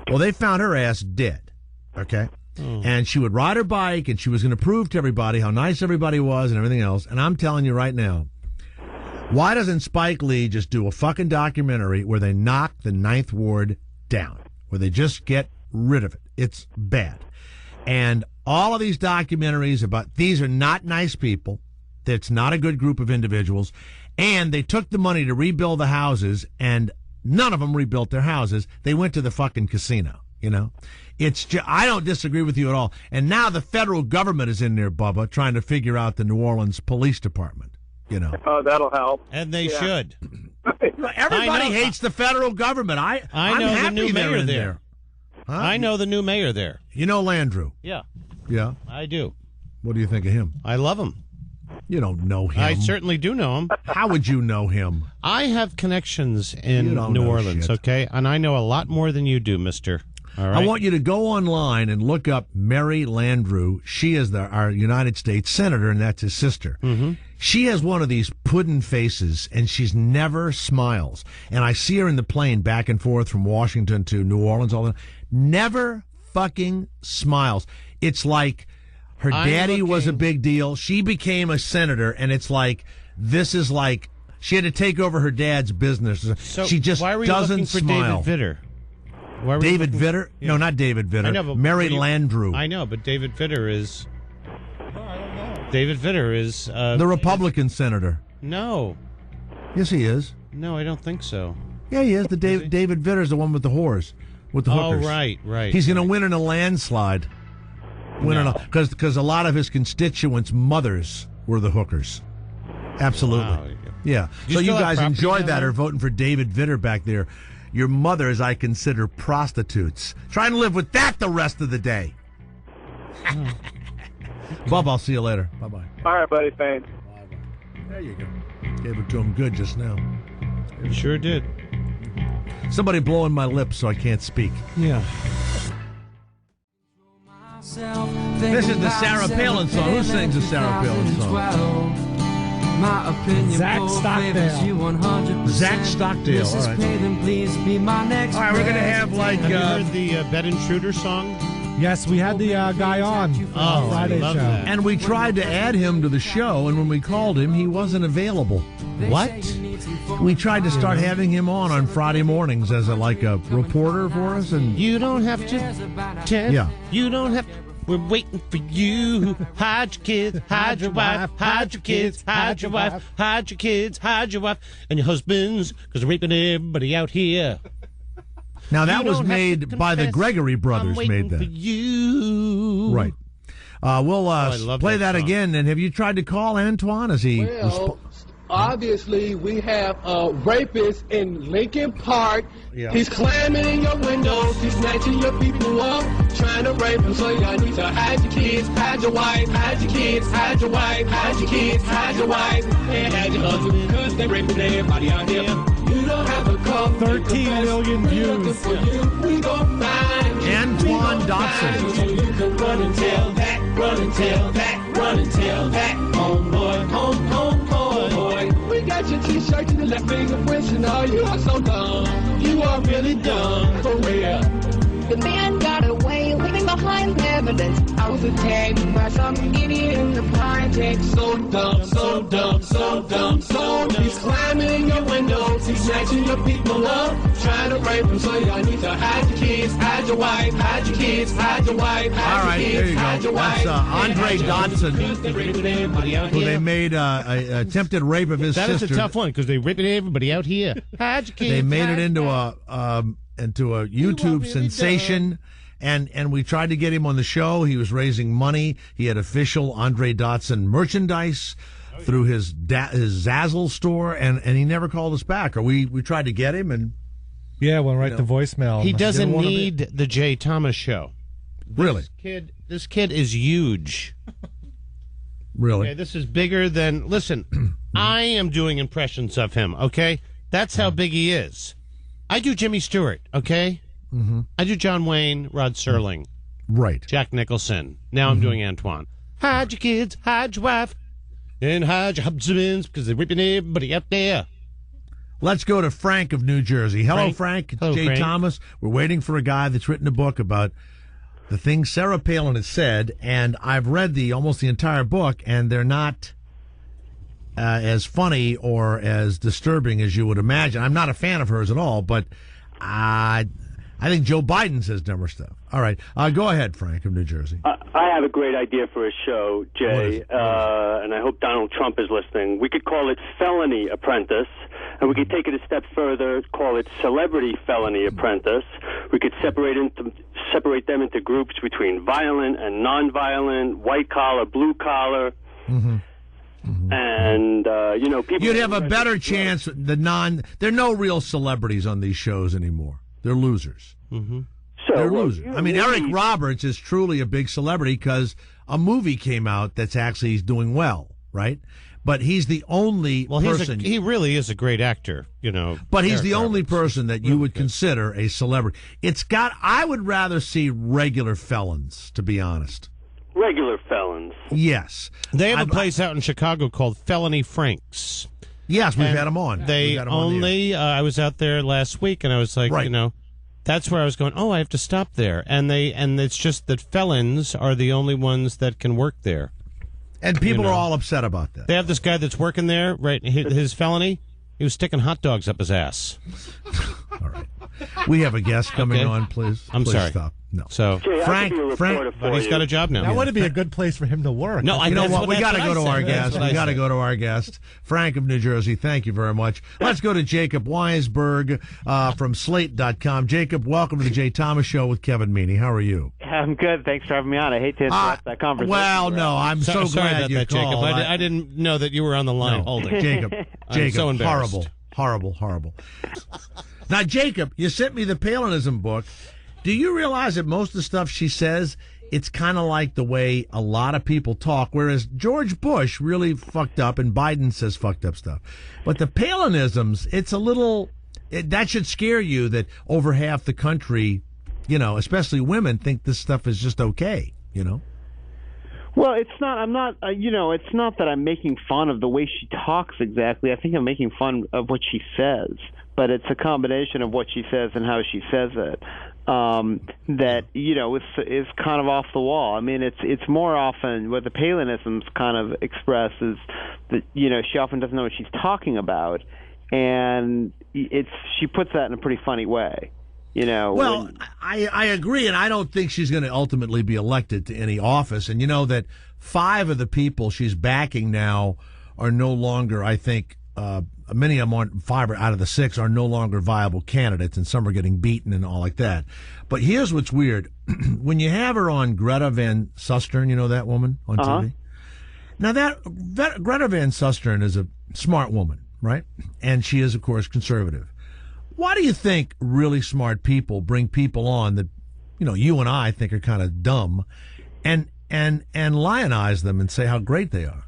Well, they found her ass dead, okay? And she would ride her bike, and she was going to prove to everybody how nice everybody was and everything else. And I'm telling you right now, why doesn't Spike Lee just do a fucking documentary where they knock the Ninth Ward down, where they just get rid of it? It's bad. And all of these documentaries about these are not nice people. That's not a good group of individuals. And they took the money to rebuild the houses, and none of them rebuilt their houses. They went to the fucking casino, It's I don't disagree with you at all. And now the federal government is in there, Bubba, trying to figure out the New Orleans Police Department, Oh, that'll help. And they should. Everybody hates the federal government. I know the new mayor there. Huh? I know the new mayor there. You know Landrew? Yeah. Yeah? I do. What do you think of him? I love him. You don't know him. I certainly do know him. How would you know him? I have connections in New Orleans, okay? And I know a lot more than you do, mister. All right? I want you to go online and look up Mary Landrew. She is our United States Senator, and that's his sister. She has one of these puddin' faces, and she's never smiles. And I see her in the plane back and forth from Washington to New Orleans all the time. Never fucking smiles. It's like her daddy was a big deal. She became a senator, and it's like, this is like, she had to take over her dad's business. So she just why were you doesn't looking for smile. David Vitter? David Vitter? Yeah. No, not David Vitter. I know, but Mary Landrew. I know, but David Vitter is... David Vitter is... the Republican senator. No. Yes, he is. No, I don't think so. Yeah, he is. David Vitter is the one with the whores, with the hookers. Oh, right. He's going to win in a landslide. Because a lot of his constituents' mothers were the hookers. Absolutely. Wow. Yeah. So you guys enjoy that or voting for David Vitter back there. Your mothers, I consider prostitutes. Try and live with that the rest of the day. Bub, I'll see you later. Bye-bye. All right, buddy. Thanks. There you go. Gave it to him good just now. You sure did. Somebody blowing my lips so I can't speak. Yeah. This is the Sarah Palin song. Who sings the Sarah Palin song? Zach Stockdale. Zach Stockdale. All right. All right, we're going to have like... Have you heard the Bet Intruder song? Yes, we had the guy on Friday show. That. And we tried to add him to the show, and when we called him, he wasn't available. What? We tried to start having him on Friday mornings as a reporter for us, and you don't have to. Yeah. You don't have. We're waiting for you. Hide your kids, hide your wife, hide your kids, hide your wife, hide your kids, hide your wife, and your husbands, because they're raping everybody out here. Now that was made by the Gregory brothers. Made that. For you. Right. We'll play that song. again. And have you tried to call Antoine? Is he? Obviously, we have a rapist in Lincoln Park. Yeah. He's climbing in your windows. He's snatching your people up, trying to rape them. So y'all need to hide your kids, hide your wife, hide your kids, hide your wife, hide your kids, hide your wife, and hide your husband, because they're raping everybody out here. You don't have to come. 13 million views. For you. We gon' find you. Antoine Dotson. So you can run and tell that, run and tell that, run and tell that. Homeboy, homeboy. We got your t-shirt and the left fingerprints and all. You are so dumb. You are really dumb, for real. The man got away, leaving behind evidence. I was attacked by some idiot in the project. So dumb, so dumb, so dumb, so dumb. He's climbing in your windows, he's snatching your people up, trying to rape them. So y'all need to hide your kids, hide your wife, hide your kids, hide your wife, hide your kids, hide your wife. That's Andre Dotson, who they made a attempted rape of his sister. That is a tough one because they raping everybody out here. Hide your kids. They made it into a YouTube sensation, and we tried to get him on the show. He was raising money. He had official Andre Dotson merchandise through his Zazzle store, and he never called us back. Or we tried to get him, and Yeah, went right to voicemail. He doesn't need the Jay Thomas show. Really? This kid is huge. Really? Okay, this is bigger than... Listen, I am doing impressions of him, okay? That's how big he is. I do Jimmy Stewart, okay? Mm-hmm. I do John Wayne, Rod Serling. Right. Jack Nicholson. Now I'm doing Antoine. Hide your kids, hide your wife, and hide your husbands, because they're ripping everybody up there. Let's go to Frank of New Jersey. Hello, Frank. Hello, Jay Frank. Thomas. We're waiting for a guy that's written a book about the things Sarah Palin has said, and I've read almost the entire book, and they're not as funny or as disturbing as you would imagine. I'm not a fan of hers at all, but I think Joe Biden says dumber stuff. All right. Go ahead, Frank of New Jersey. I have a great idea for a show, Jay, and I hope Donald Trump is listening. We could call it Felony Apprentice, and we could take it a step further, call it Celebrity Felony Apprentice. We could separate them into groups between violent and nonviolent, white collar, blue collar. Mm-hmm. And, people... You'd have a better chance. There are no real celebrities on these shows anymore. They're losers. Mm-hmm. They're losers. I mean, Eric Roberts is truly a big celebrity because a movie came out that's actually doing well, right? But he's the only person. He really is a great actor, But he's the only person that you would consider a celebrity. I would rather see regular felons, to be honest. Regular felons. Yes. They have a place out in Chicago called Felony Franks. Yes, we've had them on. They I was out there last week, and I was like, right. That's where I was going, I have to stop there. And it's just that felons are the only ones that can work there. And people are all upset about that. They have this guy that's working there, right? His felony, he was sticking hot dogs up his ass. All right. We have a guest coming on, please. I'm Please sorry. Stop. No. So, Frank, but he's got a job now. That wouldn't be a good place for him to work. No, you know what? We got to go to our guest. We got to go to our guest, Frank of New Jersey. Thank you very much. Let's go to Jacob Weisberg from Slate.com. Jacob, welcome to the Jay Thomas Show with Kevin Meaney. How are you? I'm good. Thanks for having me on. I hate to interrupt that conversation. Well, no, I'm so sorry glad about you that, called. Jacob. I didn't know that you were on the line. No. Hold it. Jacob, I'm so embarrassed. horrible. Now, Jacob, you sent me the Palinism book. Do you realize that most of the stuff she says, it's kind of like the way a lot of people talk, whereas George Bush really fucked up and Biden says fucked up stuff. But the Palinisms, it's a little... that should scare you that over half the country, especially women, think this stuff is just okay, Well, it's not. I'm not. It's not that I'm making fun of the way she talks exactly. I think I'm making fun of what she says, but it's a combination of what she says and how she says it that is kind of off the wall. I mean, it's more often what the Palinisms kind of express is that she often doesn't know what she's talking about, and she puts that in a pretty funny way. Well, I agree, and I don't think she's going to ultimately be elected to any office. And that 5 of the people she's backing now are no longer, I think, many of them aren't, 5 out of the 6 are no longer viable candidates, and some are getting beaten and all like that. But here's what's weird. When you have her on Greta Van Susteren, that woman on TV? Now, that Greta Van Susteren is a smart woman, right? And she is, of course, conservative. Why do you think really smart people bring people on that, you and I think are kind of dumb and lionize them and say how great they are?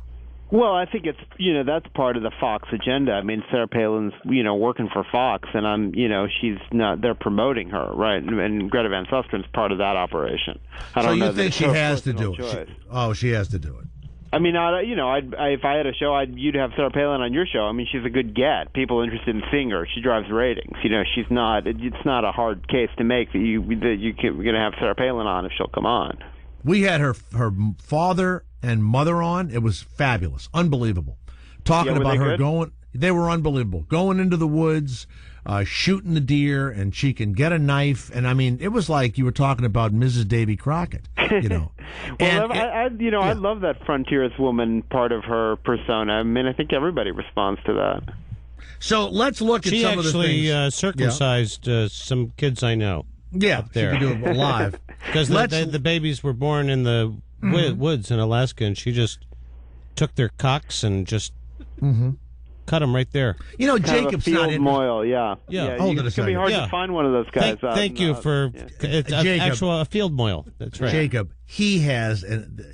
Well, I think it's that's part of the Fox agenda. I mean, Sarah Palin's working for Fox, and she's not. They're promoting her, right? And Greta Van Susteren's part of that operation. I don't know. So you think she has to do it? She has to do it. I mean, if I had a show, you'd have Sarah Palin on your show. I mean, she's a good get. People interested in seeing her. She drives ratings. She's not. It's not a hard case to make that you're going to have Sarah Palin on if she'll come on. We had her father and mother on. It was fabulous, unbelievable. Talking about her going. They were unbelievable. Going into the woods, shooting the deer, and she can get a knife. And I mean, it was like you were talking about Mrs. Davy Crockett. Well, I love that frontierswoman part of her persona. I mean, I think everybody responds to that. So let's look at some of the things. She actually circumcised some kids I know. Yeah, up there. she could do it live. Because the babies were born in the woods in Alaska, and she just took their cocks and just cut him right there. You know, Kind Jacob's of a not field moil, yeah. Hold it a It's going to be second. hard Yeah. to find one of those guys. Thank you for it's Jacob. a field moil. That's right. Jacob, he has,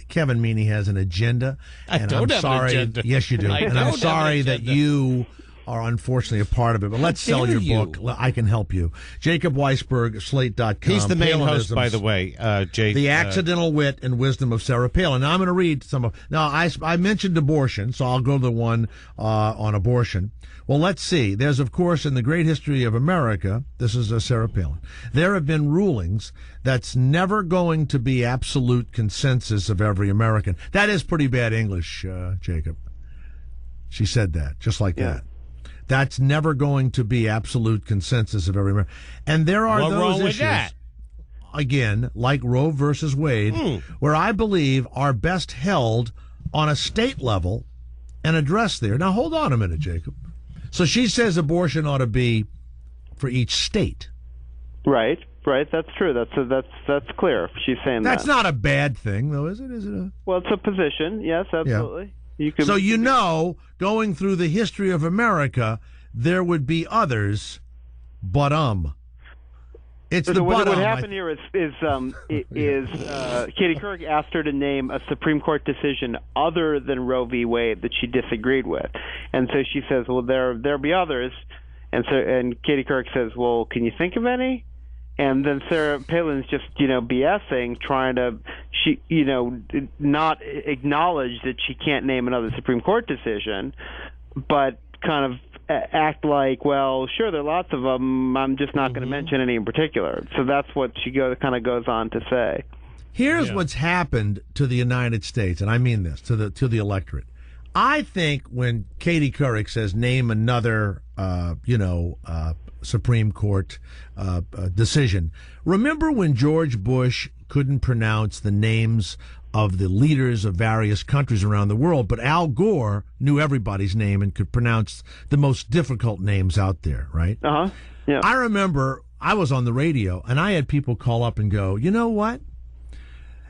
Kevin Meaney has an agenda. I and don't I'm have an sorry, agenda. Yes, you do. I And don't I'm have an sorry that agenda. you are unfortunately a part of it. But let's sell dare your you? book. I can help you. Jacob Weisberg, Slate.com. He's the main host, Palinisms. by the way, Jake. The Accidental Wit and Wisdom of Sarah Palin. Now, I'm going to read some of... Now, I mentioned abortion, so I'll go to the one on abortion. Well, let's see. There's, of course, in the great history of America, this is Sarah Palin, there have been rulings that's never going to be absolute consensus of every American. That is pretty bad English, Jacob. She said that, just like that. That's never going to be absolute consensus of every American. And there are What's those wrong with issues, that? again, like Roe versus Wade, where I believe are best held on a state level and addressed there. Now, hold on a minute, Jacob. So she says abortion ought to be for each state. Right. That's true. That's clear. She's saying That's that. not a bad thing, though, is it? Is it a... Well, it's a position. Yes, absolutely. You could. So going through the history of America, there would be others, but it's So the what but happened here is Katie Couric asked her to name a Supreme Court decision other than Roe v. Wade that she disagreed with, and so she says, "Well, there'll be others," and Katie Couric says, "Well, can you think of any?" And then Sarah Palin's just, BSing, trying to, not acknowledge that she can't name another Supreme Court decision, but kind of act like, well, sure, there are lots of them. I'm just not going to mention any in particular. So that's what she kind of goes on to say. Here's what's happened to the United States, and I mean this, to the electorate. I think when Katie Couric says name another, Supreme Court decision. Remember when George Bush couldn't pronounce the names of the leaders of various countries around the world, but Al Gore knew everybody's name and could pronounce the most difficult names out there, right? Uh-huh. Yeah. I remember I was on the radio, and I had people call up and go, you know what?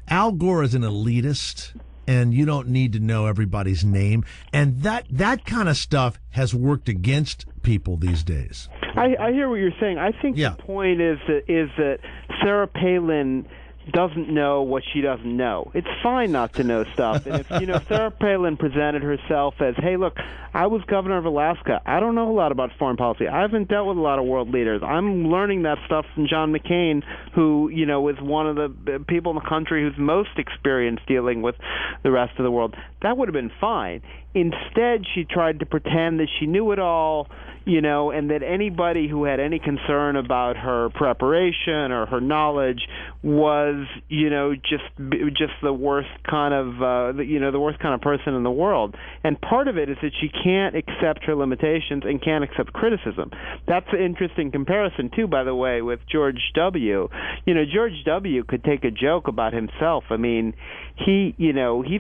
Al Gore is an elitist, and you don't need to know everybody's name. And that kind of stuff has worked against people these days. I hear what you're saying. I think the point is that Sarah Palin doesn't know what she doesn't know. It's fine not to know stuff. And if Sarah Palin presented herself as, hey, look, I was governor of Alaska. I don't know a lot about foreign policy. I haven't dealt with a lot of world leaders. I'm learning that stuff from John McCain, who, is one of the people in the country who's most experienced dealing with the rest of the world. That would have been fine. Instead, she tried to pretend that she knew it all, and that anybody who had any concern about her preparation or her knowledge was, just the worst kind of, the worst kind of person in the world. And part of it is that she can't accept her limitations and can't accept criticism. That's an interesting comparison, too, by the way, with George W. George W. could take a joke about himself. I mean, he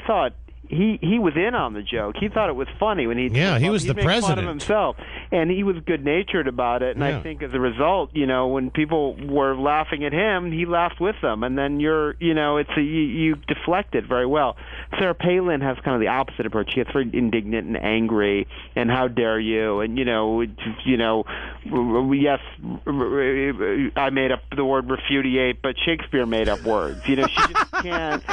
thought he was in on the joke. He thought it was funny when he was the made president fun of himself, and he was good-natured about it. And I think as a result, when people were laughing at him, he laughed with them. And then you deflect it very well. Sarah Palin has kind of the opposite approach. She gets very indignant and angry, and how dare you? And yes, I made up the word repudiate, but Shakespeare made up words. She just can't.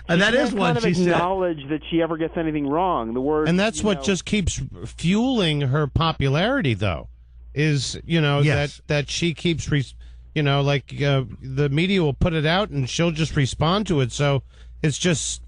And that is one she said. Acknowledge that she ever gets anything wrong. The word, and that's what just keeps fueling her popularity, though, is that she keeps, the media will put it out and she'll just respond to it. So it's just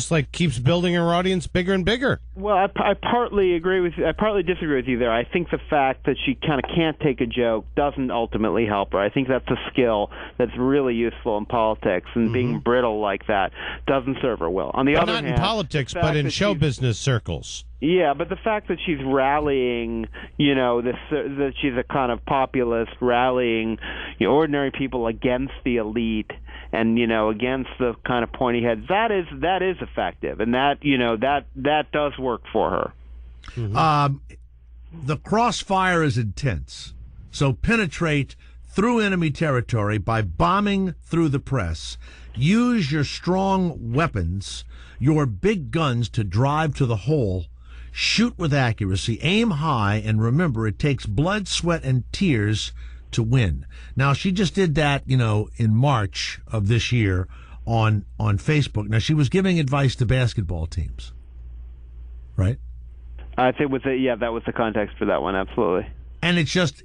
like keeps building her audience bigger and bigger. Well, I partly agree with you. I partly disagree with you there. I think the fact that she kind of can't take a joke doesn't ultimately help her. I think that's a skill that's really useful in politics, and being brittle like that doesn't serve her well. On the other hand, not in politics, but in show business circles. Yeah, but the fact that she's rallying, that she's a kind of populist rallying ordinary people against the elite and against the kind of pointy heads, that is effective, and that does work for her. The crossfire is intense, so penetrate through enemy territory by bombing through the press. Use your strong weapons, your big guns, to drive to the hole. Shoot with accuracy, aim high, and remember it takes blood, sweat, and tears to win. Now, she just did that, in March of this year on Facebook. Now, she was giving advice to basketball teams, right? I think that was the context for that one, absolutely. And it's just,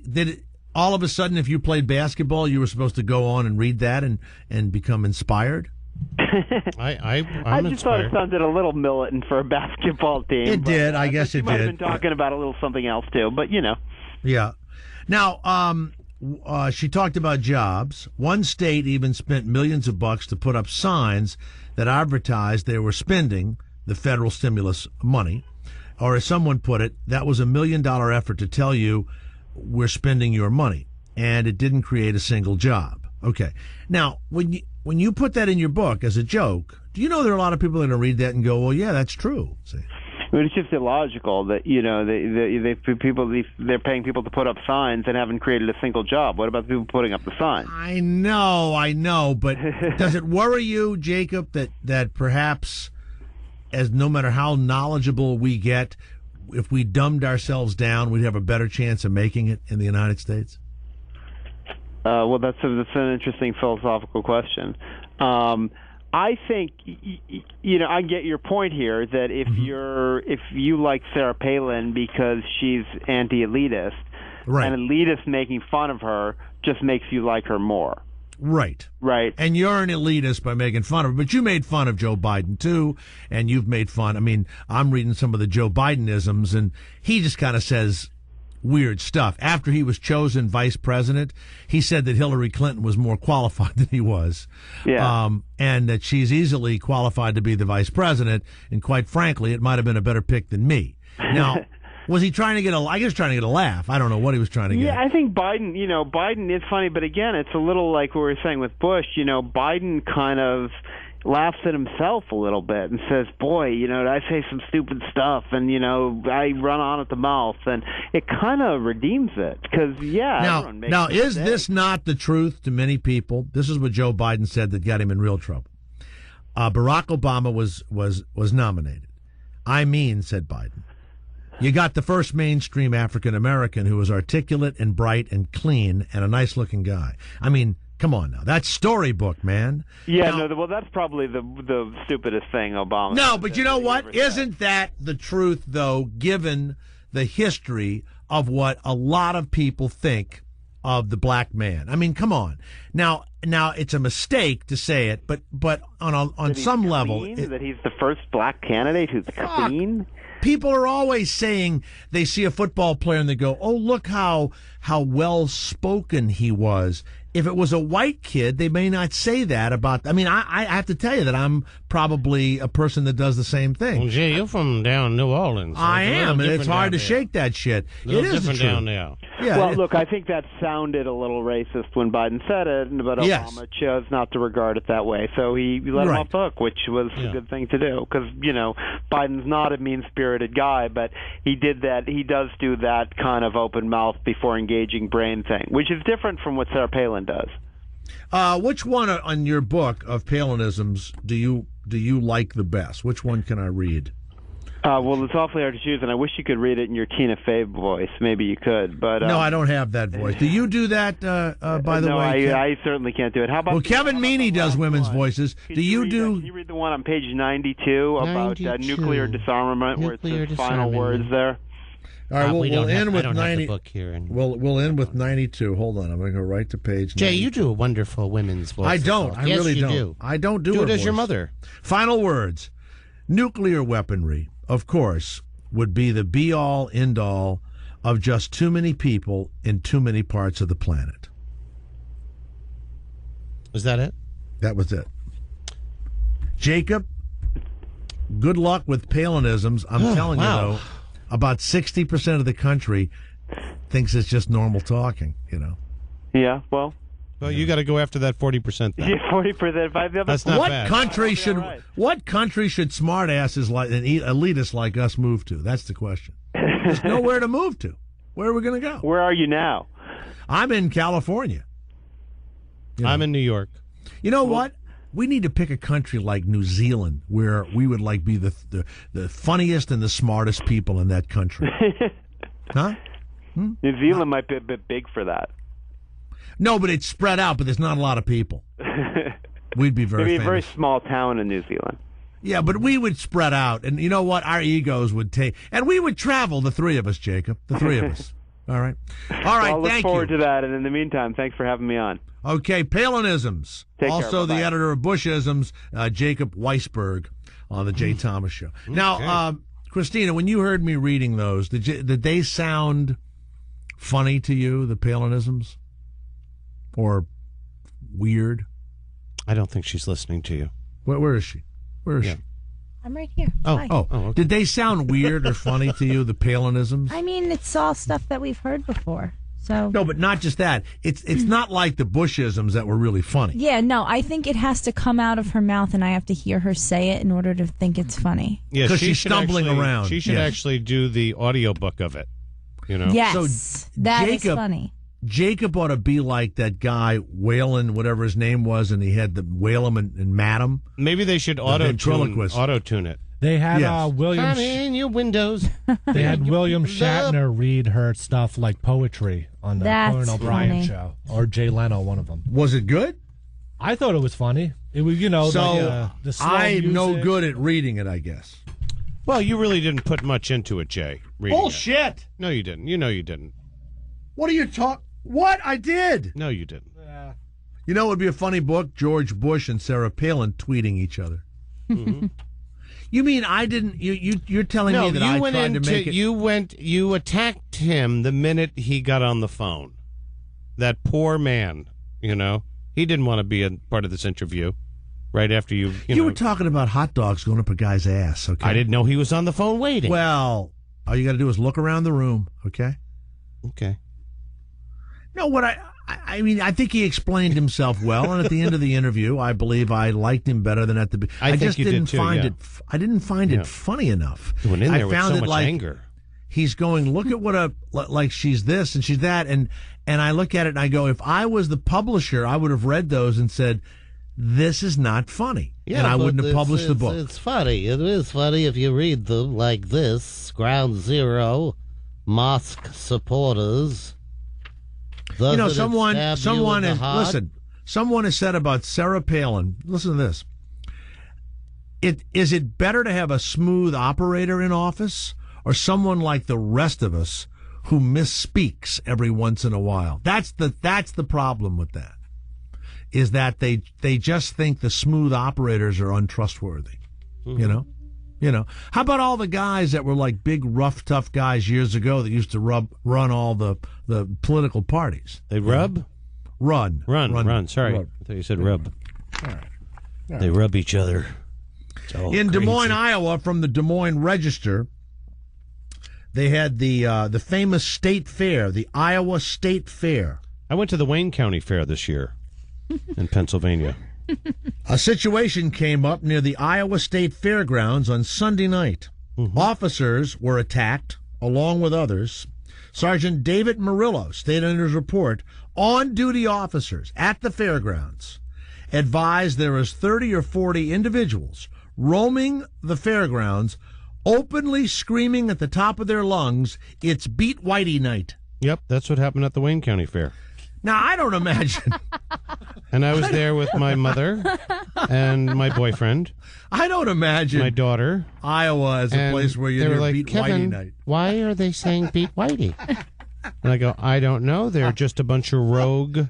all of a sudden, if you played basketball, you were supposed to go on and read that and become inspired? I just thought it sounded a little militant for a basketball team. It did. I guess it did. Might have been talking about a little something else too, but Yeah. Now, she talked about jobs. One state even spent millions of bucks to put up signs that advertised they were spending the federal stimulus money. Or as someone put it, that was $1 million effort to tell you we're spending your money, and it didn't create a single job. Okay. Now, when you put that in your book as a joke, do you know there are a lot of people that are going to read that and go, well, yeah, that's true. See? I mean, it's just illogical that they're paying people to put up signs and haven't created a single job. What about the people putting up the signs? I know, but does it worry you, Jacob, that perhaps, as no matter how knowledgeable we get, if we dumbed ourselves down, we'd have a better chance of making it in the United States? Well, that's an interesting philosophical question. I think, I get your point here that if you like Sarah Palin because she's anti-elitist, right, and elitists making fun of her just makes you like her more. Right. Right. And you're an elitist by making fun of her, but you made fun of Joe Biden too, and you've made fun. I mean, I'm reading some of the Joe Bidenisms, and he just kind of says weird stuff. After he was chosen vice president, he said that Hillary Clinton was more qualified than he was. Yeah. And that she's easily qualified to be the vice president, and quite frankly, it might have been a better pick than me. Now, was he trying to get I guess trying to get a laugh. I don't know what he was trying to get. Yeah, I think Biden is funny, but again, it's a little like what we were saying with Bush. Biden kind of laughs at himself a little bit and says, boy, I say some stupid stuff and, I run on at the mouth, and it kind of redeems it because, everyone makes Now, is mistakes. this not the truth to many people? This is what Joe Biden said that got him in real trouble. Barack Obama was nominated. Said Biden, you got the first mainstream African American who was articulate and bright and clean and a nice looking guy. I mean, come on now. That's storybook, man. Yeah, now, well, that's probably the stupidest thing Obama. No, but you know what? Isn't that the truth, though, given the history of what a lot of people think of the black man? I mean, come on. Now it's a mistake to say it, but on some level, that he's the first black candidate who's clean. People are always saying they see a football player and they go, "Oh, look how well spoken he was." If it was a white kid, they may not say that about. I mean, I have to tell you that I'm probably a person that does the same thing. Well, Jay, you're from down New Orleans. So I am, and it's hard to shake that shit. It is different down there. Yeah. Well, look, I think that sounded a little racist when Biden said it, but Obama chose not to regard it that way. So he let him off the hook, which was a good thing to do because Biden's not a mean-spirited guy, but he did that. He does do that kind of open mouth before engaging brain thing, which is different from what Sarah Palin does. Which one on your book of Palinisms do you like the best? Which one can I read? Well, it's awfully hard to choose, and I wish you could read it in your Tina Fey voice. Maybe you could, but no, I don't have that voice. Do you do that? By the way, no, I certainly can't do it. How about? Well, Kevin Meaney does women's voices. Can you do? Can you read the one on page 92 about nuclear disarmament, where it says final words there? All right, we'll end with 90. Book here We'll end with 92. Hold on, I'm going to go right to page 90. Jay, you do a wonderful women's voice. I don't. I yes, really you don't. Do. I don't do it as voice. Your mother. Final words. Nuclear weaponry, of course, would be the be-all, end-all of just too many people in too many parts of the planet. Was that it? That was it. Jacob, good luck with Palinisms. I'm telling you, though, about 60% of the country thinks it's just normal talking, Yeah, well, you got to go after that 40%. Then. Yeah, 40%. That's not bad. What country should smartasses like and elitists like us move to? That's the question. There's nowhere to move to. Where are we going to go? Where are you now? I'm in California. I'm in New York. You know what? We need to pick a country like New Zealand where we would like be the funniest and the smartest people in that country. Huh? New Zealand might be a bit big for that. No, but it's spread out, but there's not a lot of people. We'd be very Maybe famous. a very small town in New Zealand. Yeah, but we would spread out, and you know what? Our egos would take, and we would travel, the three of us, Jacob. The three of us. All right. All right, well, I'll look thank forward you. to that, and in the meantime, thanks for having me on. Okay, Palinisms. Take care, Also the bye-bye. editor of Bushisms, Jacob Weisberg, on the Jay Thomas Show. Now, Christina, when you heard me reading those, did they sound funny to you, the Palinisms? Or weird? I don't think she's listening to you. Where is she? Where is she? I'm right here. Oh, Hi. okay. Did they sound weird or funny to you, the Palinisms? I mean, it's all stuff that we've heard before. So No, but not just that. It's not like the Bushisms that were really funny. yeah, no, I think it has to come out of her mouth, and I have to hear her say it in order to think it's funny. Yeah, 'Cause she she's should stumbling actually- around. She should Yes. actually do the audiobook of it. You know? Yes, So that is Jacob- funny. Jacob ought to be like that guy Whalen, whatever his name was, and he had the Whalem and Madam. Maybe they should auto-tune it. They had Yes. William. Turn in your windows. They had William Love. Shatner read her stuff like poetry on the That's Conan O'Brien funny. show, or Jay Leno, one of them. Was it good? I thought it was funny. It was, So the slow I'm no music. good at reading it, I guess. Well, you really didn't put much into it, Jay. reading it. Bullshit! No, you didn't. You know you didn't. What are you talking? What? I did. No, you didn't. You know, it would be a funny book: George Bush and Sarah Palin tweeting each other. Mm-hmm. You mean I didn't? You're telling No, me that you I went tried to make it? You attacked him the minute he got on the phone. That poor man, you know, he didn't want to be a part of this interview. Right after you know, were talking about hot dogs going up a guy's ass. Okay, I didn't know he was on the phone waiting. Well, all you got to do is look around the room. Okay. Okay. No, what I mean, I think he explained himself well, and at the end of the interview, I believe I liked him better than at the. I think just you didn't did too, find yeah. it. I didn't find Yeah. it funny enough. You went in there I with found so it much like anger. he's going, look at what like she's this and she's that, and I look at it and I go, if I was the publisher, I would have read those and said, this is not funny, and I wouldn't have published the book. It's funny. It is funny if you read them like this. Ground Zero, mosque supporters. You know, Doesn't it stab you in the heart? listen. Someone has said about Sarah Palin. Listen to this. Is it better to have a smooth operator in office or someone like the rest of us who misspeaks every once in a while? That's the problem with that. Is that they just think the smooth operators are untrustworthy. Mm-hmm. You know, how about all the guys that were like big, rough, tough guys years ago that used to run all the political parties? They rub? Run. Sorry. Run. I thought you said rub. All right. They rub each other. It's all In Des crazy. Moines, Iowa, from the Des Moines Register, they had the famous state fair, the Iowa State Fair. I went to the Wayne County Fair this year in Pennsylvania. A situation came up near the Iowa State Fairgrounds on Sunday night. Mm-hmm. Officers were attacked, along with others. Sergeant David Murillo stated in his report, on-duty officers at the fairgrounds advised there was 30 or 40 individuals roaming the fairgrounds, openly screaming at the top of their lungs, "It's Beat Whitey night." Yep, that's what happened at the Wayne County Fair. Now, I don't imagine... And I was there with my mother and my boyfriend. I don't imagine my daughter. Iowa as a And place where you they were hear like, Beat Kevin, Whitey night. Why are they saying beat Whitey? And I go, I don't know. They're just a bunch of rogue,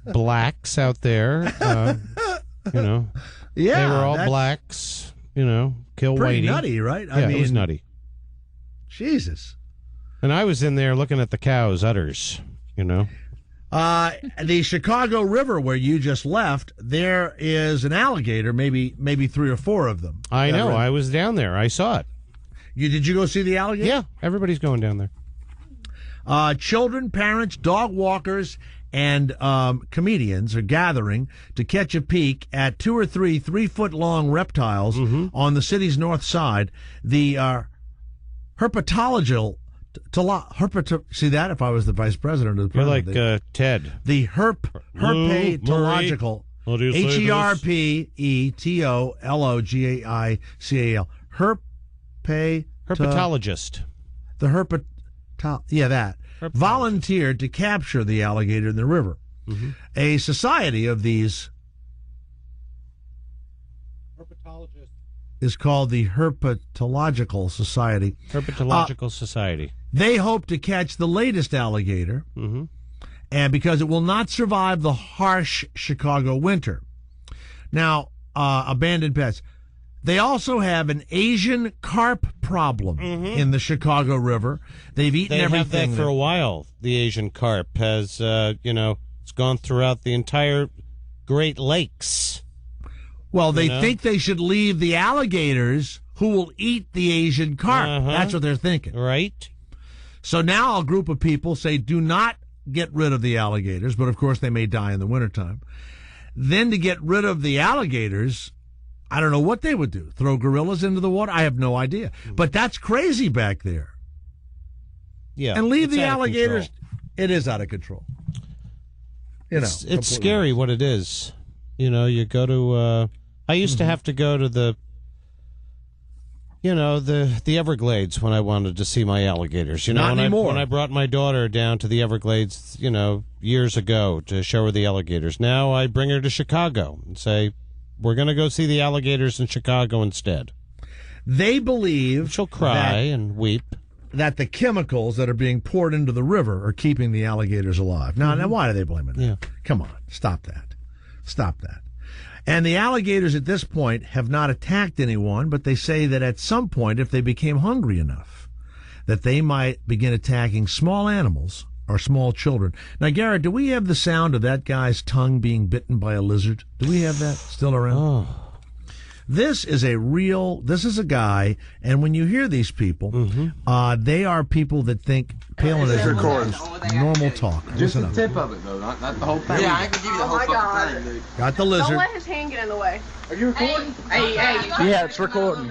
blacks out there. Yeah, they were all that's blacks. Kill pretty Whitey. nutty, right? Yeah, it was nutty. Jesus. And I was in there looking at the cows' udders. The Chicago River, where you just left, there is an alligator, maybe 3 or 4 of them. I know. I was down there. I saw it. Did you go see the alligator? Yeah, everybody's going down there. Children, parents, dog walkers, and comedians are gathering to catch a peek at 2 or 3 3-foot-long reptiles on the city's north side. The herpetological... see that? If I was the vice president of the You're president, like Ted. the herpetological How do you say Herpetological. Herpetologist. The that. Volunteered to capture the alligator in the river. Mm-hmm. A society of these herpetologists is called the Herpetological Society. Herpetological Society. They hope to catch the latest alligator, and because it will not survive the harsh Chicago winter. Now, abandoned pets. They also have an Asian carp problem in the Chicago River. They've eaten everything. They have that for a while. The Asian carp has, it's gone throughout the entire Great Lakes. Well, they think they should leave the alligators who will eat the Asian carp. That's what they're thinking. Right. So now a group of people say do not get rid of the alligators, but of course they may die in the wintertime. Then to get rid of the alligators, I don't know what they would do. Throw gorillas into the water? I have no idea. But that's crazy back there. Yeah. And leave the alligators. It is out of control. It's scary what it is. You go to, I used to have to go to the Everglades when I wanted to see my alligators. Not anymore. When I brought my daughter down to the Everglades, years ago to show her the alligators. Now I bring her to Chicago and say, we're going to go see the alligators in Chicago instead. They believe she'll cry and weep that the chemicals that are being poured into the river are keeping the alligators alive. Now why do they blame it? Yeah. Come on, stop that. Stop that. And the alligators at this point have not attacked anyone, but they say that at some point, if they became hungry enough, that they might begin attacking small animals or small children. Now, Garrett, do we have the sound of that guy's tongue being bitten by a lizard? Do we have that still around? Oh. This is a guy, and when you hear these people, they are people that think Palinism is normal talk. Just the tip of it, though, not the whole thing. Yeah, I can give you the whole fucking thing, dude. Got the lizard. Don't let his hand get in the way. Are you recording? Hey. Yeah, it's recording.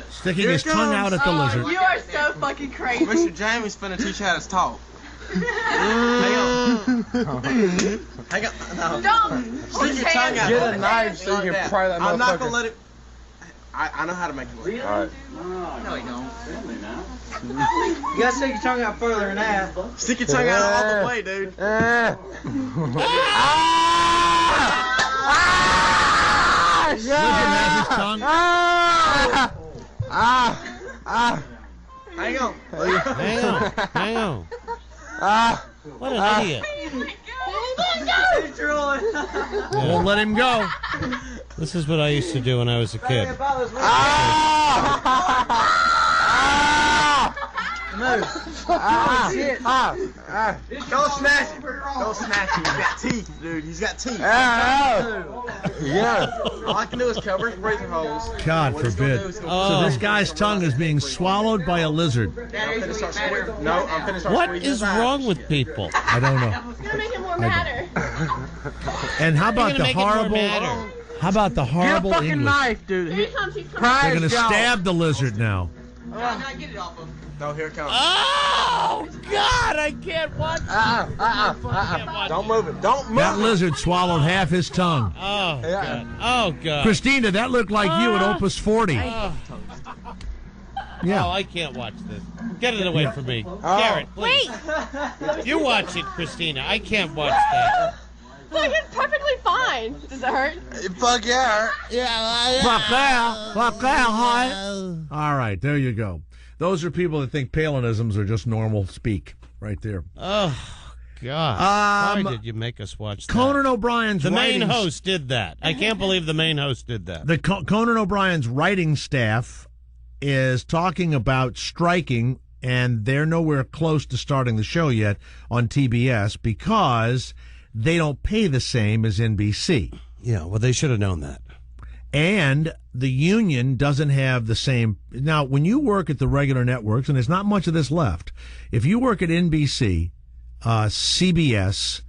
Sticking his tongue out at the lizard. You are so fucking crazy. Mr. Jamie's finna teach you how to talk. Hang on. Don't. Stick your tongue out. Get a knife so you can pry that motherfucker. I'm not gonna let it. I know how to make it work. All right. No, you don't. You gotta stick your tongue out further than that. Stick your tongue out all the way, dude. Lizard has his tongue. Hang on. Hang on. What an idiot. Won't let him go. This is what I used to do when I was a kid. Move. Don't smash him. Don't smash him. He's got teeth, dude. He's got teeth. Yeah. All I can do is cover his breathing holes. God forbid. So this guy's tongue is being swallowed by a lizard. I'm finna start squeezing. No, I'm finna start What squeezing is his eyes. wrong with people? I don't know. It's gonna make him more madder. And how about the horrible? How about the horrible Get a fucking English? knife, dude. Here he comes. He's coming. They're going to stab the lizard now. Now get it off him. No, here it comes. Oh, God, I can't watch this. Don't move it. Don't move That it. lizard swallowed half his tongue. Oh, God. Oh, God. Christina, that looked like you at Opus 40. Oh, Yeah. I can't watch this. Get it away from me. Garrett, please. You watch it, Christina. I can't watch that. Look, it's perfectly fine. Does it hurt? Fuck yeah. Fuck that, hi. All right, there you go. Those are people that think Palinisms are just normal speak right there. Oh, God. Why did you make us watch that? Conan O'Brien's The main writings- host did that. I can't believe the main host did that. The Conan O'Brien's writing staff is talking about striking, and they're nowhere close to starting the show yet on TBS because they don't pay the same as NBC. Yeah, well, they should have known that. And the union doesn't have the same. Now, when you work at the regular networks, and there's not much of this left, if you work at NBC, CBS,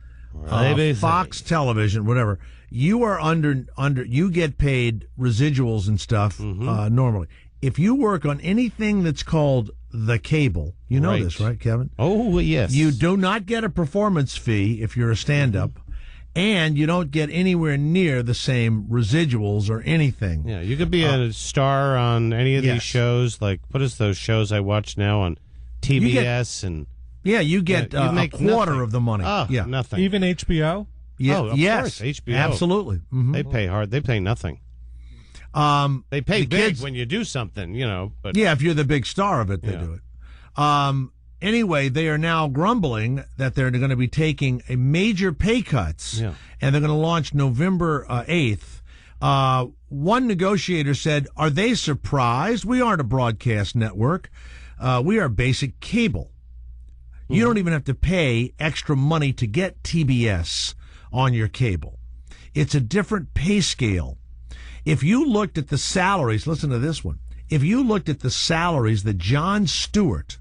Fox Television, whatever, you are under, you get paid residuals and stuff normally. If you work on anything that's called the cable, you know this, right, Kevin? Oh, yes. You do not get a performance fee if you're a stand-up. and you don't get anywhere near the same residuals or anything. Yeah, you could be a star on any of these shows. Like, what is those shows I watch now on TBS you get you a make quarter nothing. of the money. Oh, yeah, nothing. Even HBO? Yeah, of yes, course, HBO. absolutely. Mm-hmm. They pay hard. They pay nothing. They pay big when you do something, But yeah, if you're the big star of it, they do it. Anyway, they are now grumbling that they're going to be taking a major pay cuts, and they're going to launch November 8th. One negotiator said, "Are they surprised? We aren't a broadcast network. We are basic cable. You don't even have to pay extra money to get TBS on your cable. It's a different pay scale. If you looked at the salaries, listen to this one. If you looked at the salaries that Jon Stewart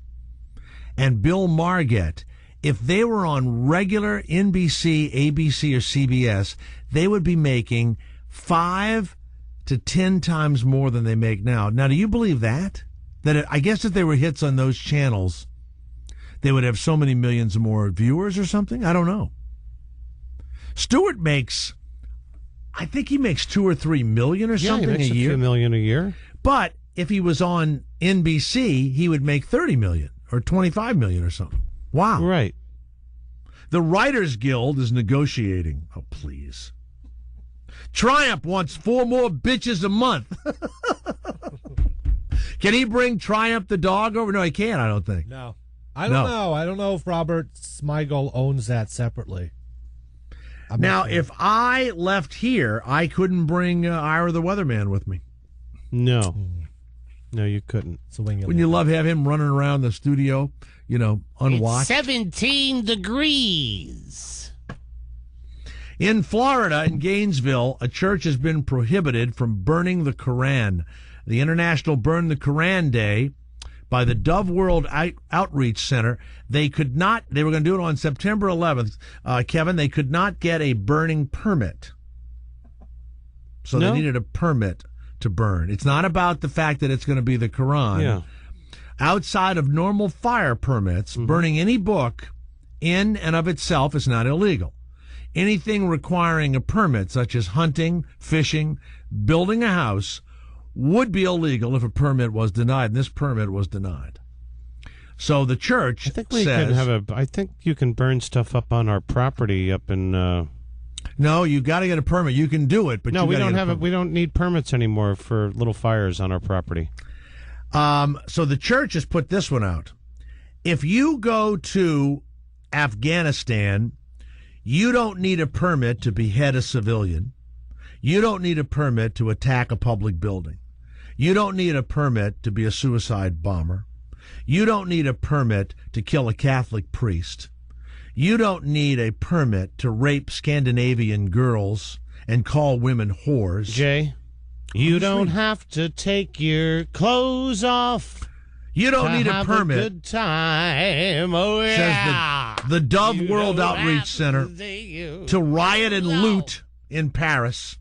and Bill Maher get, if they were on regular NBC, ABC, or CBS, they would be making 5 to 10 times more than they make now. Now, do you believe that? I guess if they were hits on those channels, they would have so many millions more viewers or something? I don't know. Stewart makes, I think he makes 2 or 3 million or something he makes a year. $2 million a year. But if he was on NBC, he would make 30 million or 25 million or something. Wow. Right. The Writers Guild is negotiating. Oh, please. Triumph wants 4 more bitches a month. Can he bring Triumph the dog over? No, he can't, I don't think. No. I don't know. I don't know if Robert Smigel owns that separately. Now, if I left here, I couldn't bring Ira the Weatherman with me. No. No, you couldn't. So when you love have him running around the studio, unwatched. It's 17 degrees. In Florida, in Gainesville, a church has been prohibited from burning the Koran. The International Burn the Koran Day by the Dove World Outreach Center. They were going to do it on September 11th. Kevin, they could not get a burning permit. So they needed a permit to burn. It's not about the fact that it's going to be the Quran. Yeah. Outside of normal fire permits, burning any book in and of itself is not illegal. Anything requiring a permit, such as hunting, fishing, building a house, would be illegal if a permit was denied, and this permit was denied. So the church I think you can burn stuff up on our property up in. No, you got to get a permit. You can do it, but no, we don't have it. We don't need permits anymore for little fires on our property. So the church has put this one out. If you go to Afghanistan, you don't need a permit to behead a civilian. You don't need a permit to attack a public building. You don't need a permit to be a suicide bomber. You don't need a permit to kill a Catholic priest. You don't need a permit to rape Scandinavian girls and call women whores. Jay, you don't have to take your clothes off. You don't need a permit. A good time. Oh, yeah. Says the Dove World Outreach Center to riot and loot in Paris.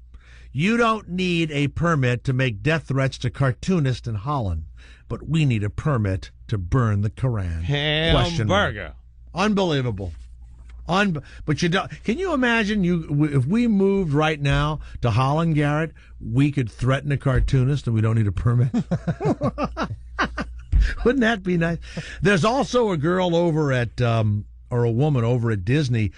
You don't need a permit to make death threats to cartoonists in Holland, but we need a permit to burn the Koran. Hamburger. Unbelievable. But you don't. Can you imagine if we moved right now to Holland, Garrett, we could threaten a cartoonist and we don't need a permit? Wouldn't that be nice? There's also a girl over at, or a woman over at Disney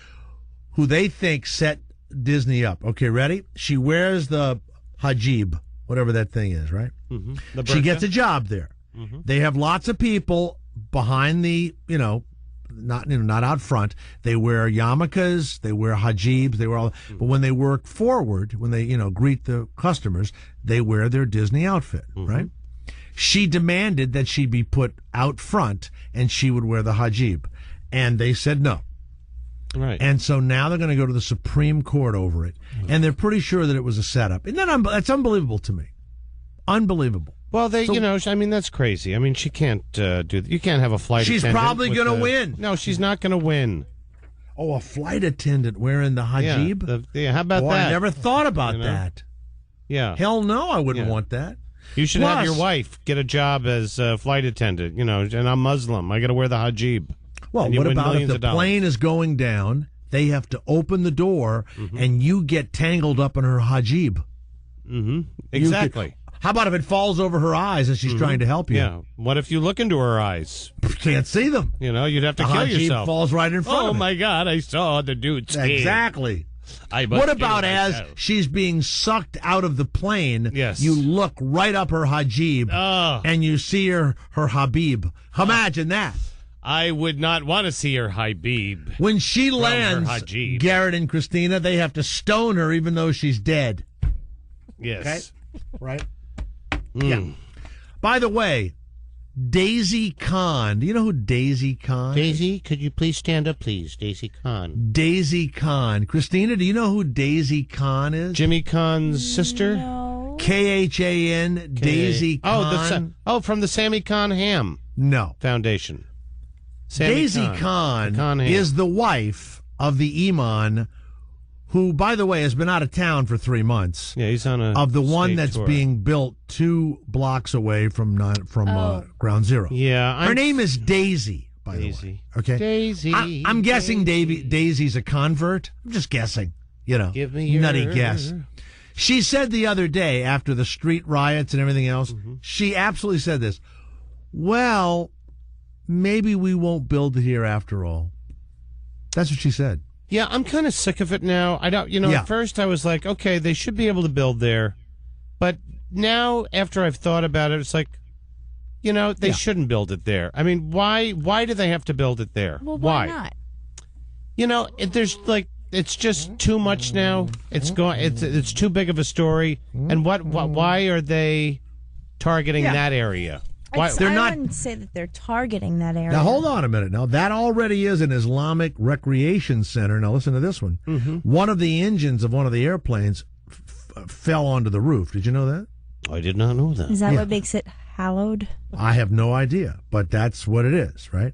who they think set Disney up. Okay, ready? She wears the hijab, whatever that thing is, right? Mm-hmm. She gets a job there. Mm-hmm. They have lots of people behind the, not out front. They wear yarmulkes, they wear hijabs, they wear all. But when they work forward, when they greet the customers, they wear their Disney outfit, right? She demanded that she be put out front and she would wear the hijab, and they said no. Right. And so now they're going to go to the Supreme Court over it, and they're pretty sure that it was a setup. And that's unbelievable to me. Unbelievable. Well, that's crazy. I mean, she can't do that. You can't have a flight attendant. She's probably going to win. No, she's not going to win. Oh, a flight attendant wearing the hijab? Yeah, how about that? I never thought about that. Yeah. Hell no, I wouldn't want that. You should have your wife get a job as a flight attendant, and I'm Muslim. I got to wear the hijab. Well, what about if the plane is going down, they have to open the door, and you get tangled up in her hijab. Mm-hmm. Exactly. How about if it falls over her eyes as she's trying to help you? Yeah. What if you look into her eyes? Can't see them. You know, you'd have to the kill hijab yourself. Falls right in front of Oh it. my God! I saw the dude's skin. Exactly. I must What kill about as myself. she's being sucked out of the plane? Yes. You look right up her hijab, and you see her habib. Imagine that. I would not want to see her Habib. When she from her lands, hijab. Garrett and Christina, they have to stone her even though she's dead. Yes. Okay? Right? Yeah. By the way, Daisy Kahn. Do you know who Daisy Kahn is? Daisy, could you please stand up, please? Daisy Kahn. Daisy Kahn. Christina, do you know who Daisy Kahn is? Jimmy Kahn's sister? K-H-A-N, Daisy Kahn. From the Sammy Kahn Ham No. Foundation. Sammy Daisy Kahn. Kahn is the wife of the Imam, who, by the way, has been out of town for 3 months. Yeah, he's on a of the one state that's tour. being built 2 blocks away from Ground Zero. Yeah, her name is Daisy. By the way, okay. Daisy. I'm guessing Daisy's a convert. I'm just guessing. You know, Give me your nutty guess. She said the other day after the street riots and everything else, she absolutely said this. Well, maybe we won't build it here after all. That's what she said. Yeah, I'm kind of sick of it now. I don't, Yeah. At first I was like, okay, they should be able to build there. But now, after I've thought about it, it's like, they shouldn't build it there. I mean, why do they have to build it there? Well, why not? There's like, it's just too much now. It's too big of a story. And why are they targeting that area? Why, I wouldn't say that they're targeting that area. Now, hold on a minute. Now, that already is an Islamic recreation center. Now, listen to this one. One of the engines of one of the airplanes fell onto the roof. Did you know that? I did not know that. Is that what makes it hallowed? I have no idea, but that's what it is, right?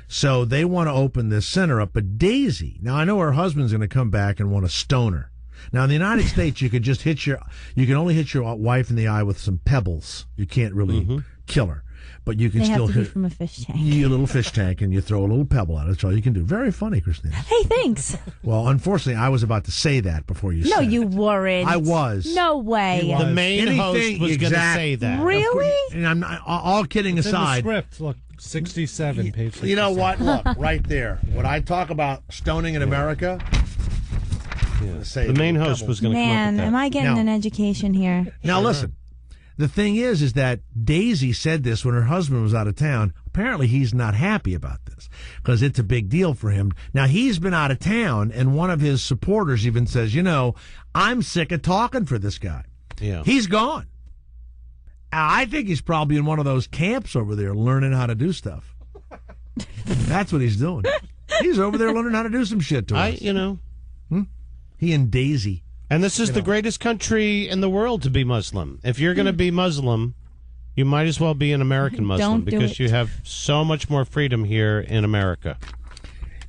So they want to open this center up. But Daisy, now I know her husband's going to come back and want to stone her. Now, in the United States, you can only hit your wife in the eye with some pebbles. You can't really kill her. But you can They still have to be hit from a fish tank. a little fish tank, and you throw a little pebble at it. That's all you can do. Very funny, Christina. Hey, thanks. Well, unfortunately, I was about to say that before you No, said you it. weren't. I was. No way. The main host was going to say that. Really? And I'm not, all kidding It's in the aside. script. Look, 67, page 67. You know what? Look, right there. When I talk about stoning in America, The main host was going to come up Man, with that. am I getting Now- an education here? Now listen, the thing is that Daisy said this when her husband was out of town. Apparently he's not happy about this because it's a big deal for him. Now he's been out of town, and one of his supporters even says, I'm sick of talking for this guy. Yeah. He's gone. I think he's probably in one of those camps over there learning how to do stuff. That's what he's doing. He's over there learning how to do some shit to us. He and Daisy. And this is the greatest country in the world to be Muslim. If you're going to be Muslim, you might as well be an American Muslim Don't do because it. you have so much more freedom here in America.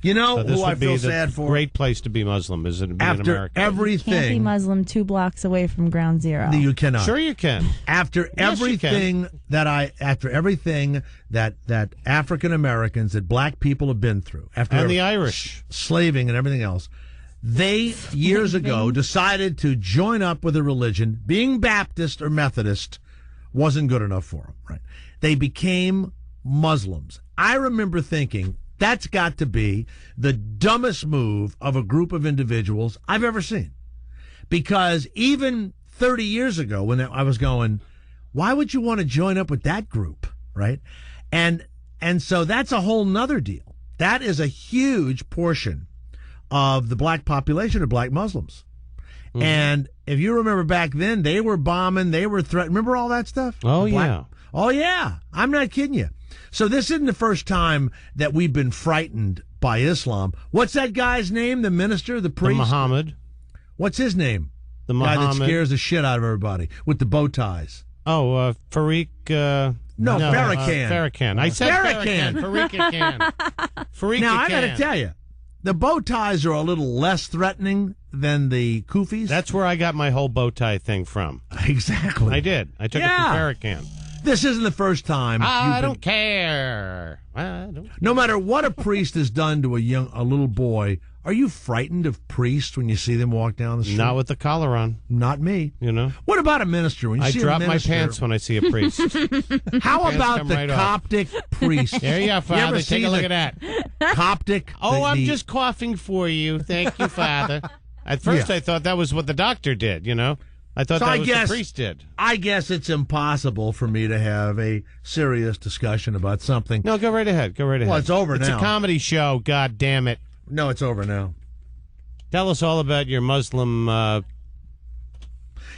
You know So this who I would be feel the sad for? great place to be Muslim is to be an After American. Can't be everything, Muslim 2 blocks away from Ground Zero. you cannot. Sure you can. After Yes, you everything that African Americans, that black people have been through, after And the Irish. slaving and everything else, they years ago decided to join up with a religion. Being Baptist or Methodist wasn't good enough for them, right? They became Muslims. I remember thinking that's got to be the dumbest move of a group of individuals I've ever seen. Because even 30 years ago when I was going, why would you want to join up with that group, right? And so that's a whole nother deal. That is a huge portion of the black population of black Muslims. And if you remember back then, they were bombing, they were threatening. Remember all that stuff? Oh, yeah. Oh, yeah. I'm not kidding you. So this isn't the first time that we've been frightened by Islam. What's that guy's name? The minister, the priest? Muhammad. What's his name? The guy that Muhammad. scares the shit out of everybody with the bow ties. Oh, Farik. No, Farrakhan. Farrakhan. I said Farrakhan. Farrakhan. Farrakhan. Now, I got to tell you, the bow ties are a little less threatening than the kufis. That's where I got my whole bow tie thing from. Exactly. I did. I took it from Farrakhan. This isn't the first time. I don't care. I don't. No matter what a priest has done to a little boy Are you frightened of priests when you see them walk down the street? Not with the collar on. Not me. You know. What about a minister? When you I see drop a my minister, pants when I see a priest. How Pants about come the right off. Coptic priest? There you go, Father. ever Take see a look the at that. Coptic. Oh, I'm the- just coughing for you. Thank you, Father. At first, Yeah. I thought that was what the doctor did, you know? I thought So that I was guess- the priest did. I guess it's impossible for me to have a serious discussion about something. No, go right ahead. Go right ahead. Well, it's over It's now. a comedy show, God damn it. No, it's over now. Tell us all about your Muslim...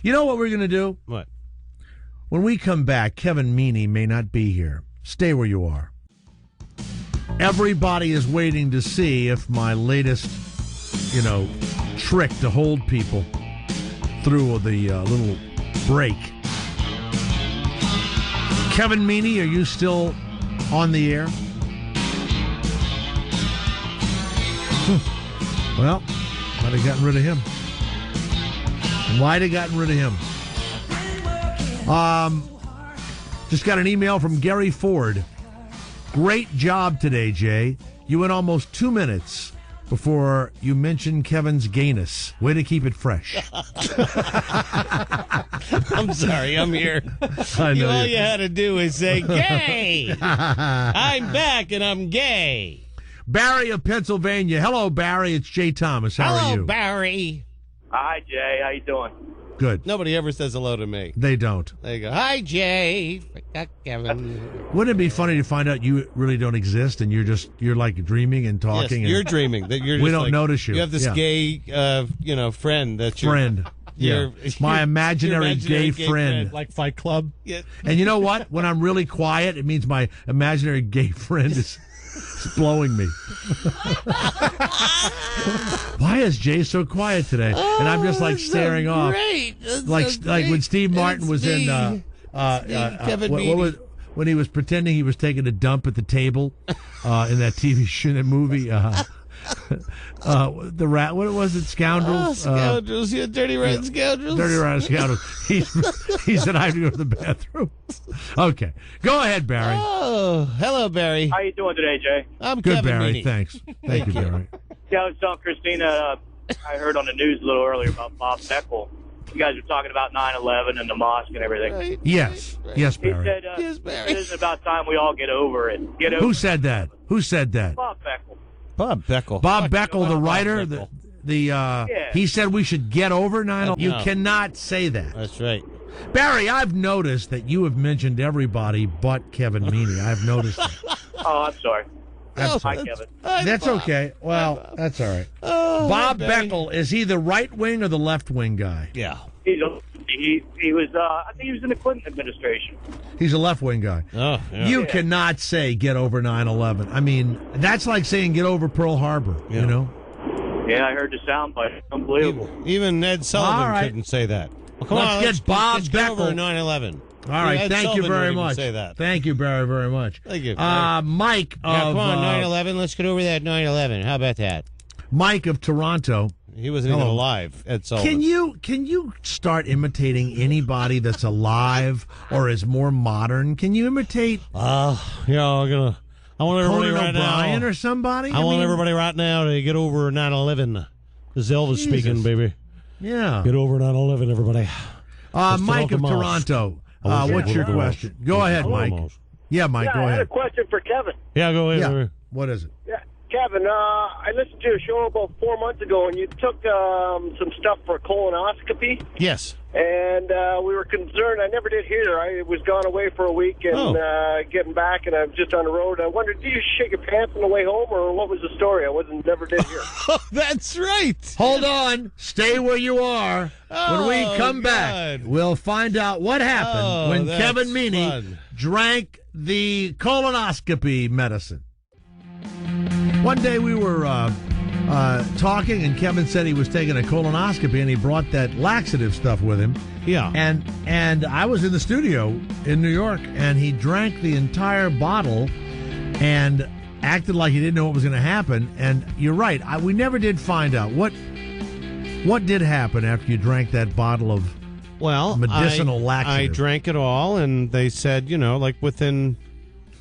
You know what we're going to do? What? When we come back, Kevin Meaney may not be here. Stay where you are. Everybody is waiting to see if my latest, trick to hold people through the little break. Kevin Meaney, are you still on the air? Well, might have gotten rid of him. Might have gotten rid of him. Just got an email from Gary Ford. Great job today, Jay. You went almost 2 minutes before you mentioned Kevin's gayness. Way to keep it fresh. I'm sorry, I'm here. I know All you- you had to do is say, gay! I'm back and I'm gay. Barry of Pennsylvania. Hello, Barry. It's Jay Thomas. How are you? Barry. Hi, Jay. How you doing? Good. Nobody ever says hello to me. They don't. They go, hi, Jay. Kevin. Wouldn't it be funny to find out you really don't exist and you're like dreaming and talking? Yes, you're and dreaming. That you're we just don't like- notice you. You have this Yeah. gay, friend that's your friend. Yeah. My imaginary, gay friend. Like Fight Club. Yeah. And you know what? When I'm really quiet, it means my imaginary gay friend is blowing me. Why is Jay so quiet today? And I'm just like staring off. Great. That's Like so like when great. Steve Martin It's was me. in Kevin what Meaney. was when he was pretending he was taking a dump at the table in that TV show, that movie the rat, what was it, Scoundrels? Scoundrels, dirty rat scoundrels. Dirty rat scoundrels. He said I have to go to the bathroom. Okay, go ahead, Barry. Oh, hello, Barry. How you doing today, Jay? I'm Good, Kevin Barry. Meaney. Thanks. Thank you, Barry. Yeah, I was telling Christina, I heard on the news a little earlier about Bob Beckel. You guys were talking about 9/11 and the mosque and everything. Yes, yes, He Barry. said, it isn't about time we all get over it. Get over Who said that? Who said that? Bob Beckel. Bob Beckel. Bob Beckel, the Bob writer. Beckel. He said we should get over 9/11. You No. cannot say that. That's right. Barry, I've noticed that you have mentioned everybody but Kevin Meaney. I've noticed that. Oh, I'm sorry. I'm Hi, sorry. Kevin. That's okay. Well, that's all right. Oh, Bob Barry. Beckel, is he the right wing or the left wing guy? Yeah. He was I think he was in the Clinton administration. He's a left wing guy. Oh, yeah. You cannot say get over 9/11. I mean, that's like saying get over Pearl Harbor, Yeah. you know? Yeah, I heard the soundbite. Unbelievable. Even Ed Sullivan All right. couldn't say that. Well, come Let's on, get Bob let's get over Beckel. 9/11. All right, Ed thank you Sullivan very wouldn't even much. Say that. Thank you, Barry, very much. Thank you. Mike Yeah, of come on, 9/11. Let's get over that 9/11. How about that? Mike of Toronto. He wasn't even Hello. alive. Ed Sullivan. Can you start imitating anybody that's alive or is more modern? Can you imitate I'm gonna. I want everybody Conan right O'Brien now. or somebody? I want mean, everybody right now to get over 9/11. This is Elvis speaking, baby. Yeah. Get over 9/11, everybody. Mike of Toronto. What's your question? Go ahead, Mike. Yeah, Mike, go I had a ahead. question for Kevin. Yeah, go ahead. Yeah. What is it? Yeah, Kevin, I listened to your show about 4 months ago, and you took some stuff for colonoscopy, Yes. and we were concerned. I never did hear. I was gone away for a week and getting back, and I'm just on the road. I wondered, did you shake your pants on the way home, or what was the story? I never did hear. Oh, that's right. Hold on. Stay where you are. When we come back, we'll find out what happened when that's Kevin Meaney fun. drank the colonoscopy medicine. One day we were talking, and Kevin said he was taking a colonoscopy, and he brought that laxative stuff with him. Yeah. And I was in the studio in New York, and he drank the entire bottle and acted like he didn't know what was going to happen. And you're right. We never did find out what did happen after you drank that bottle of medicinal laxative. I drank it all, and they said, like within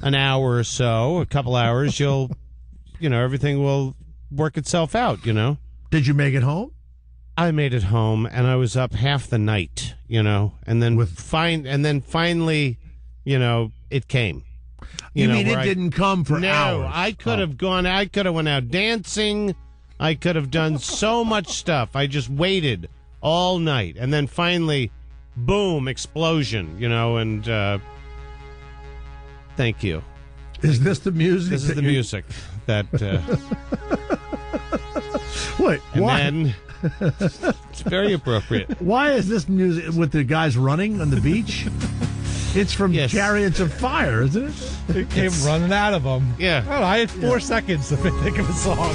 an hour or so, a couple hours, everything will work itself out, Did you make it home? I made it home, and I was up half the night, and then finally, it came. You mean it didn't come for hours? No, I could have gone. I could have went out dancing. I could have done so much stuff. I just waited all night, and then finally, boom, explosion. And thank you. Is this the music? This is the music that. Wait, why? And then, it's very appropriate. Why is this music with the guys running on the beach? It's from Chariots of Fire, isn't it? It came running out of them. Yeah. Oh, I had 4 seconds to think of a song.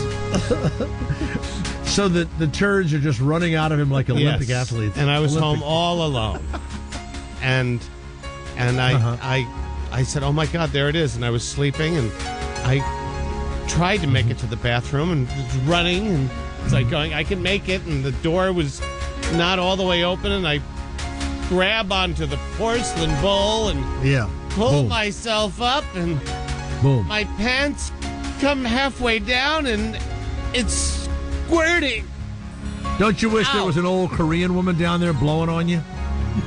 So the turds are just running out of him like Olympic athletes. And I was home all alone. And I said, oh my God, there it is. And I was sleeping, and I tried to make it to the bathroom and was running, and it's like going, I can make it, and the door was not all the way open, and I grab onto the porcelain bowl and pull myself up, and my pants come halfway down, and it's squirting. Don't you wish there was an old Korean woman down there blowing on you?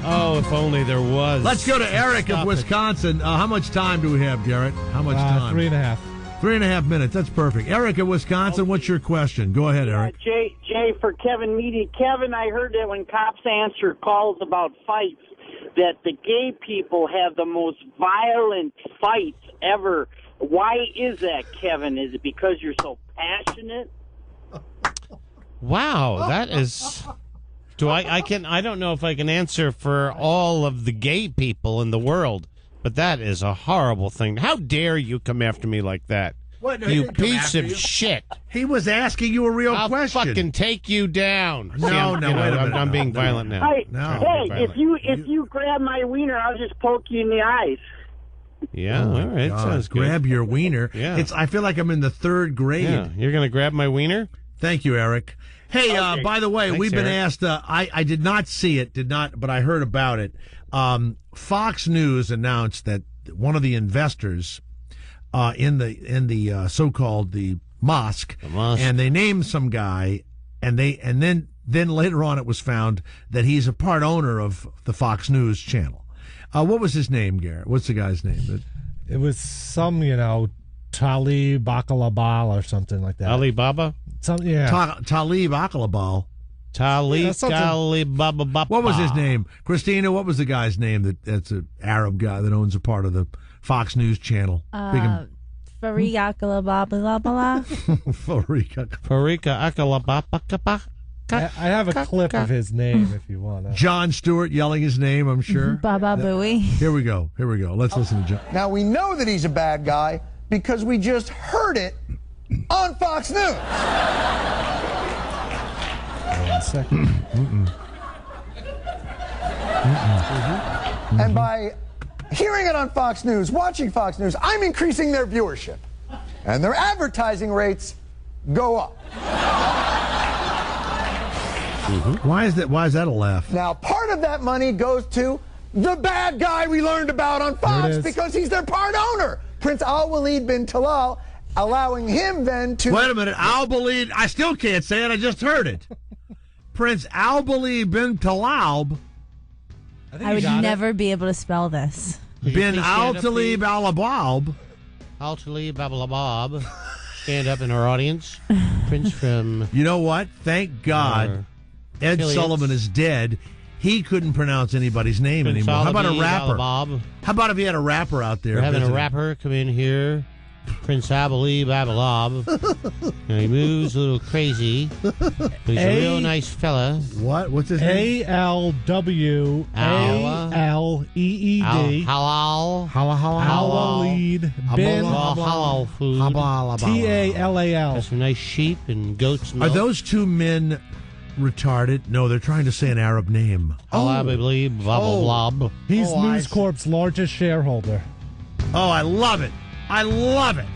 Oh, if only there was. Let's go to Eric of Wisconsin. How much time do we have, Garrett? How much time? 3.5. 3.5 minutes. That's perfect. Eric of Wisconsin, what's your question? Go ahead, Eric. Jay for Kevin Meaney. Kevin, I heard that when cops answer calls about fights, that the gay people have the most violent fights ever. Why is that, Kevin? Is it because you're so passionate? Wow, that is... I don't know if I can answer for all of the gay people in the world, but that is a horrible thing. How dare you come after me like that? What? No, you piece of shit. He was asking you a real question. I'll fucking take you down. No, wait a minute. I'm being violent now. Hey, if you grab my wiener, I'll just poke you in the eyes. Yeah, all right. Sounds good. Grab your wiener. Yeah. I feel like I'm in the 3rd grade. Yeah. You're going to grab my wiener? Thank you, Eric. Hey, by the way, we've been asked, I did not see it, but I heard about it. Fox News announced that one of the investors in the so-called the mosque, and they named some guy, and then later on it was found that he's a part owner of the Fox News channel. What was his name, Garrett? What's the guy's name? It was some, Talib Bakalabal or something like that. Alibaba? Talib Akalabal. Talib. What was his name? Christina, what was the guy's name that's an Arab guy that owns a part of the Fox News channel? Farik Akalabala. Farik Akalabala. I have a clip of his name if you want. John Stewart yelling his name, I'm sure. Baba Booey. Here we go. Let's listen to John. Now, we know that he's a bad guy because we just heard it on Fox News. 1 second. And by hearing it on Fox News, watching Fox News, I'm increasing their viewership. And their advertising rates go up. Why is that a laugh? Now, part of that money goes to the bad guy we learned about on Fox because he's their part owner, Prince Al-Walid bin Talal, allowing him then to... Wait a minute, Al-Walid, I still can't say it, I just heard it. Prince Al-Walid bin Talal. I would never be able to spell this. Bin Al-Talib Al-Abab. Al-Talib Al-Abab. Stand up in our audience. Prince from... You know what? Thank God Ed Sullivan is dead. He couldn't pronounce anybody's name anymore. How about a rapper? How about if he had a rapper out there? We're having a rapper come in here. Prince Abalib Abalab. He moves a little crazy. He's a real nice fella. What? What's his name? ALWALEED. Halal. Al-Walid bin halal food. TALAL. Got some nice sheep and goat's milk. Are those two men retarded? No, they're trying to say an Arab name. Alababli, blah. He's News Corp's largest shareholder. Oh, I love it. I love it.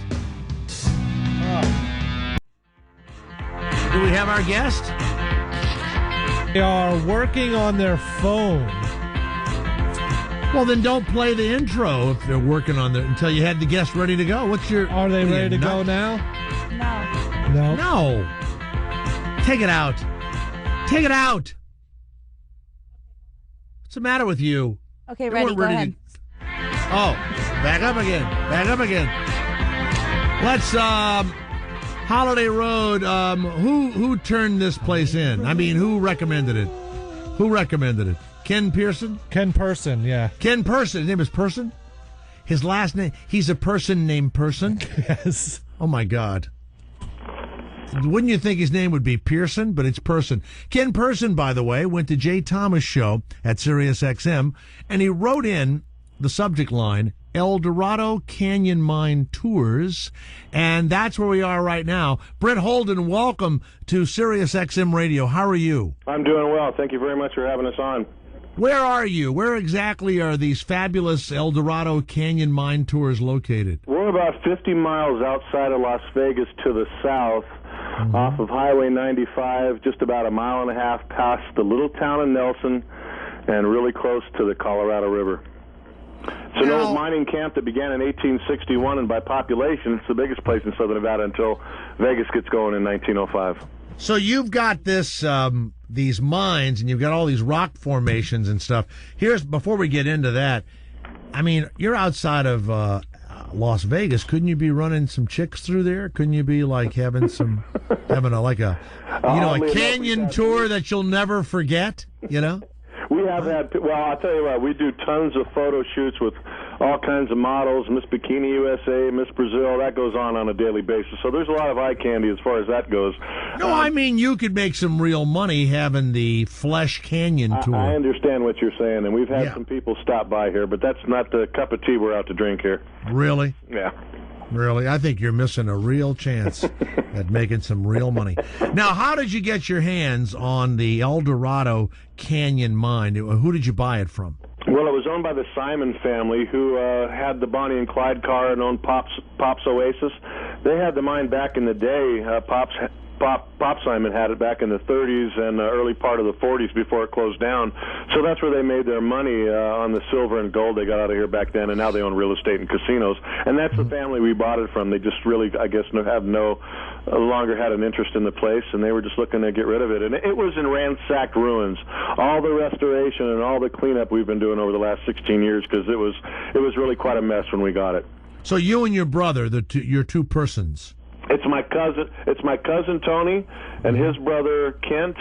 Do we have our guest? They are working on their phone. Well, then don't play the intro if they're working on until you had the guest ready to go. Are they ready to go now? No. No. Take it out. Take it out. What's the matter with you? Okay, You ready. weren't Go ready ahead. Oh, back up again. Back up again. Let's Holiday Road. Who turned this place in? I mean, who recommended it? Who recommended it? Ken Pearson? Ken Person, yeah. Ken Person. His name is Person? His last name, he's a person named Person? Yes. Oh, my God. Wouldn't you think his name would be Pearson? But it's Person. Ken Person, by the way, went to Jay Thomas' show at SiriusXM, and he wrote in the subject line, El Dorado Canyon Mine Tours, and that's where we are right now. Brett Holden, welcome to SiriusXM Radio. How are you? I'm doing well. Thank you very much for having us on. Where are you? Where exactly are these fabulous El Dorado Canyon Mine Tours located? We're about 50 miles outside of Las Vegas to the south, off of Highway 95, just about a mile and a half past the little town of Nelson, and really close to the Colorado River. It's an old mining camp that began in 1861, and by population, it's the biggest place in southern Nevada until Vegas gets going in 1905. So you've got this, these mines, and you've got all these rock formations and stuff. Before we get into that, I mean, you're outside of Las Vegas. Couldn't you be running some chicks through there? Couldn't you be like having a canyon tour that you'll never forget? You know. We have had, well, I'll tell you what, we do tons of photo shoots with all kinds of models, Miss Bikini USA, Miss Brazil, that goes on a daily basis. So there's a lot of eye candy as far as that goes. No, I mean, you could make some real money having the Flesh Canyon tour. I understand what you're saying, and we've had some people stop by here, but that's not the cup of tea we're out to drink here. Really? Yeah. Really? I think you're missing a real chance at making some real money. Now, how did you get your hands on the El Dorado Canyon mine? Who did you buy it from? Well, it was owned by the Simon family, who had the Bonnie and Clyde car and owned Pop's Oasis. They had the mine back in the day. Pop Simon had it back in the 30s and early part of the 40s before it closed down. So that's where they made their money on the silver and gold they got out of here back then, and now they own real estate and casinos. And that's the family we bought it from. They just really, I guess, no longer had an interest in the place, and they were just looking to get rid of it. And it was in ransacked ruins. All the restoration and all the cleanup we've been doing over the last 16 years, because it was really quite a mess when we got it. So you and your brother, your two persons. It's my cousin Tony and his brother Kent,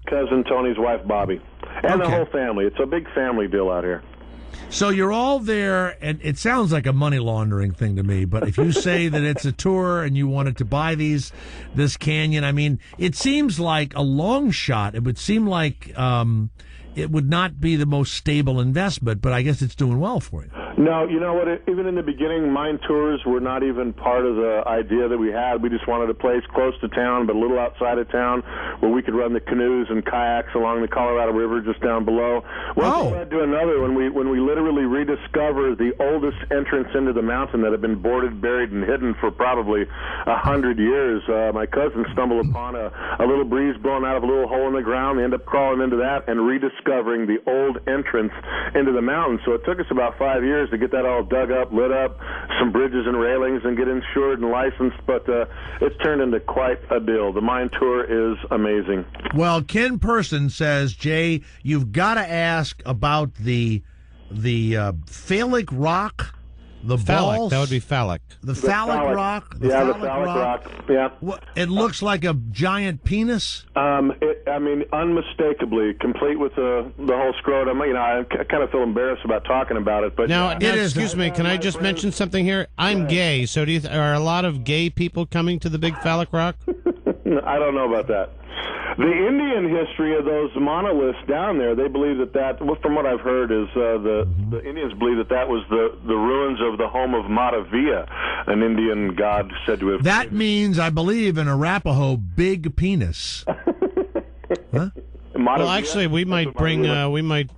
cousin Tony's wife Bobby, and the whole family. It's a big family deal out here. So you're all there, and it sounds like a money laundering thing to me, but if you say that it's a tour and you wanted to buy this canyon, I mean, it seems like a long shot. It would seem like it would not be the most stable investment, but I guess it's doing well for you. No, you know what? Even in the beginning, mine tours were not even part of the idea that we had. We just wanted a place close to town, but a little outside of town, where we could run the canoes and kayaks along the Colorado River just down below. One thing led to another. When we literally rediscovered the oldest entrance into the mountain that had been boarded, buried, and hidden for probably 100 years, my cousin stumbled upon a little breeze blowing out of a little hole in the ground. They ended up crawling into that and rediscovering the old entrance into the mountain. So it took us about 5 years to get that all dug up, lit up, some bridges and railings, and get insured and licensed, but it's turned into quite a deal. The mine tour is amazing. Well, Ken Person says, Jay, you've got to ask about the phallic rock, the phallic, balls. that would be phallic. The phallic rock? The phallic rock. Yeah. It looks like a giant penis? Unmistakably, complete with the whole scrotum. You know, I kind of feel embarrassed about talking about it. But now excuse me, can I just mention something here? I'm gay, so are a lot of gay people coming to the big phallic rock? I don't know about that. The Indian history of those monoliths down there, they believe that from what I've heard, is the Indians believe that was the ruins of the home of Matavia, an Indian god said to have... That means, I believe, in Arapaho, big penis. Huh? Matavia? Well, actually, we might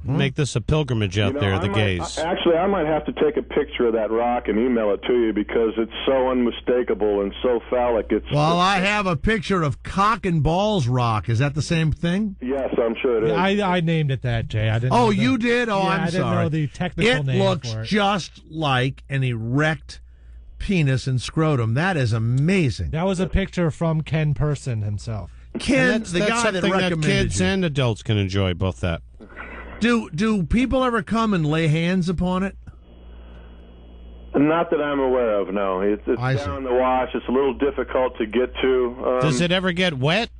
make this a pilgrimage out there, the gays. Actually, I might have to take a picture of that rock and email it to you because it's so unmistakable and so phallic. I have a picture of Cock and Balls Rock. Is that the same thing? Yes, I'm sure it is. I named it that, Jay. I didn't. Oh, you did? Oh, yeah, I'm sorry. I didn't know the technical name It looks for it. just like an erect penis and scrotum. That is amazing. That was a picture from Ken Person himself. Ken, That's the guy that something that recommended kids you. and adults can enjoy, both that. Do people ever come and lay hands upon it? Not that I'm aware of, no. It's down in the wash. It's a little difficult to get to. Does it ever get wet?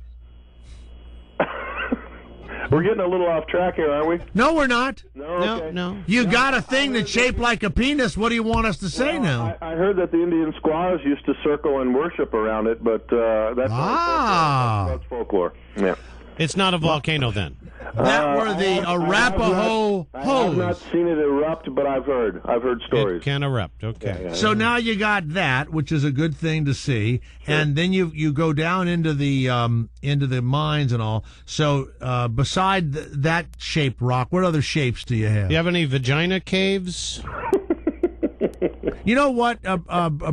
We're getting a little off track here, aren't we? No, we're not. No, okay. No. You got a thing that's shaped like a penis. What do you want us to say now? I heard that the Indian squaws used to circle and worship around it, but that's that's folklore. Yeah. It's not a volcano then. That were the Arapaho I have not hose. seen it erupt, but I've heard stories. It can erupt. Okay. So now you got that, which is a good thing to see, and then you go down into the mines and all. So beside that shaped rock, what other shapes do you have? Do you have any vagina caves? You know what,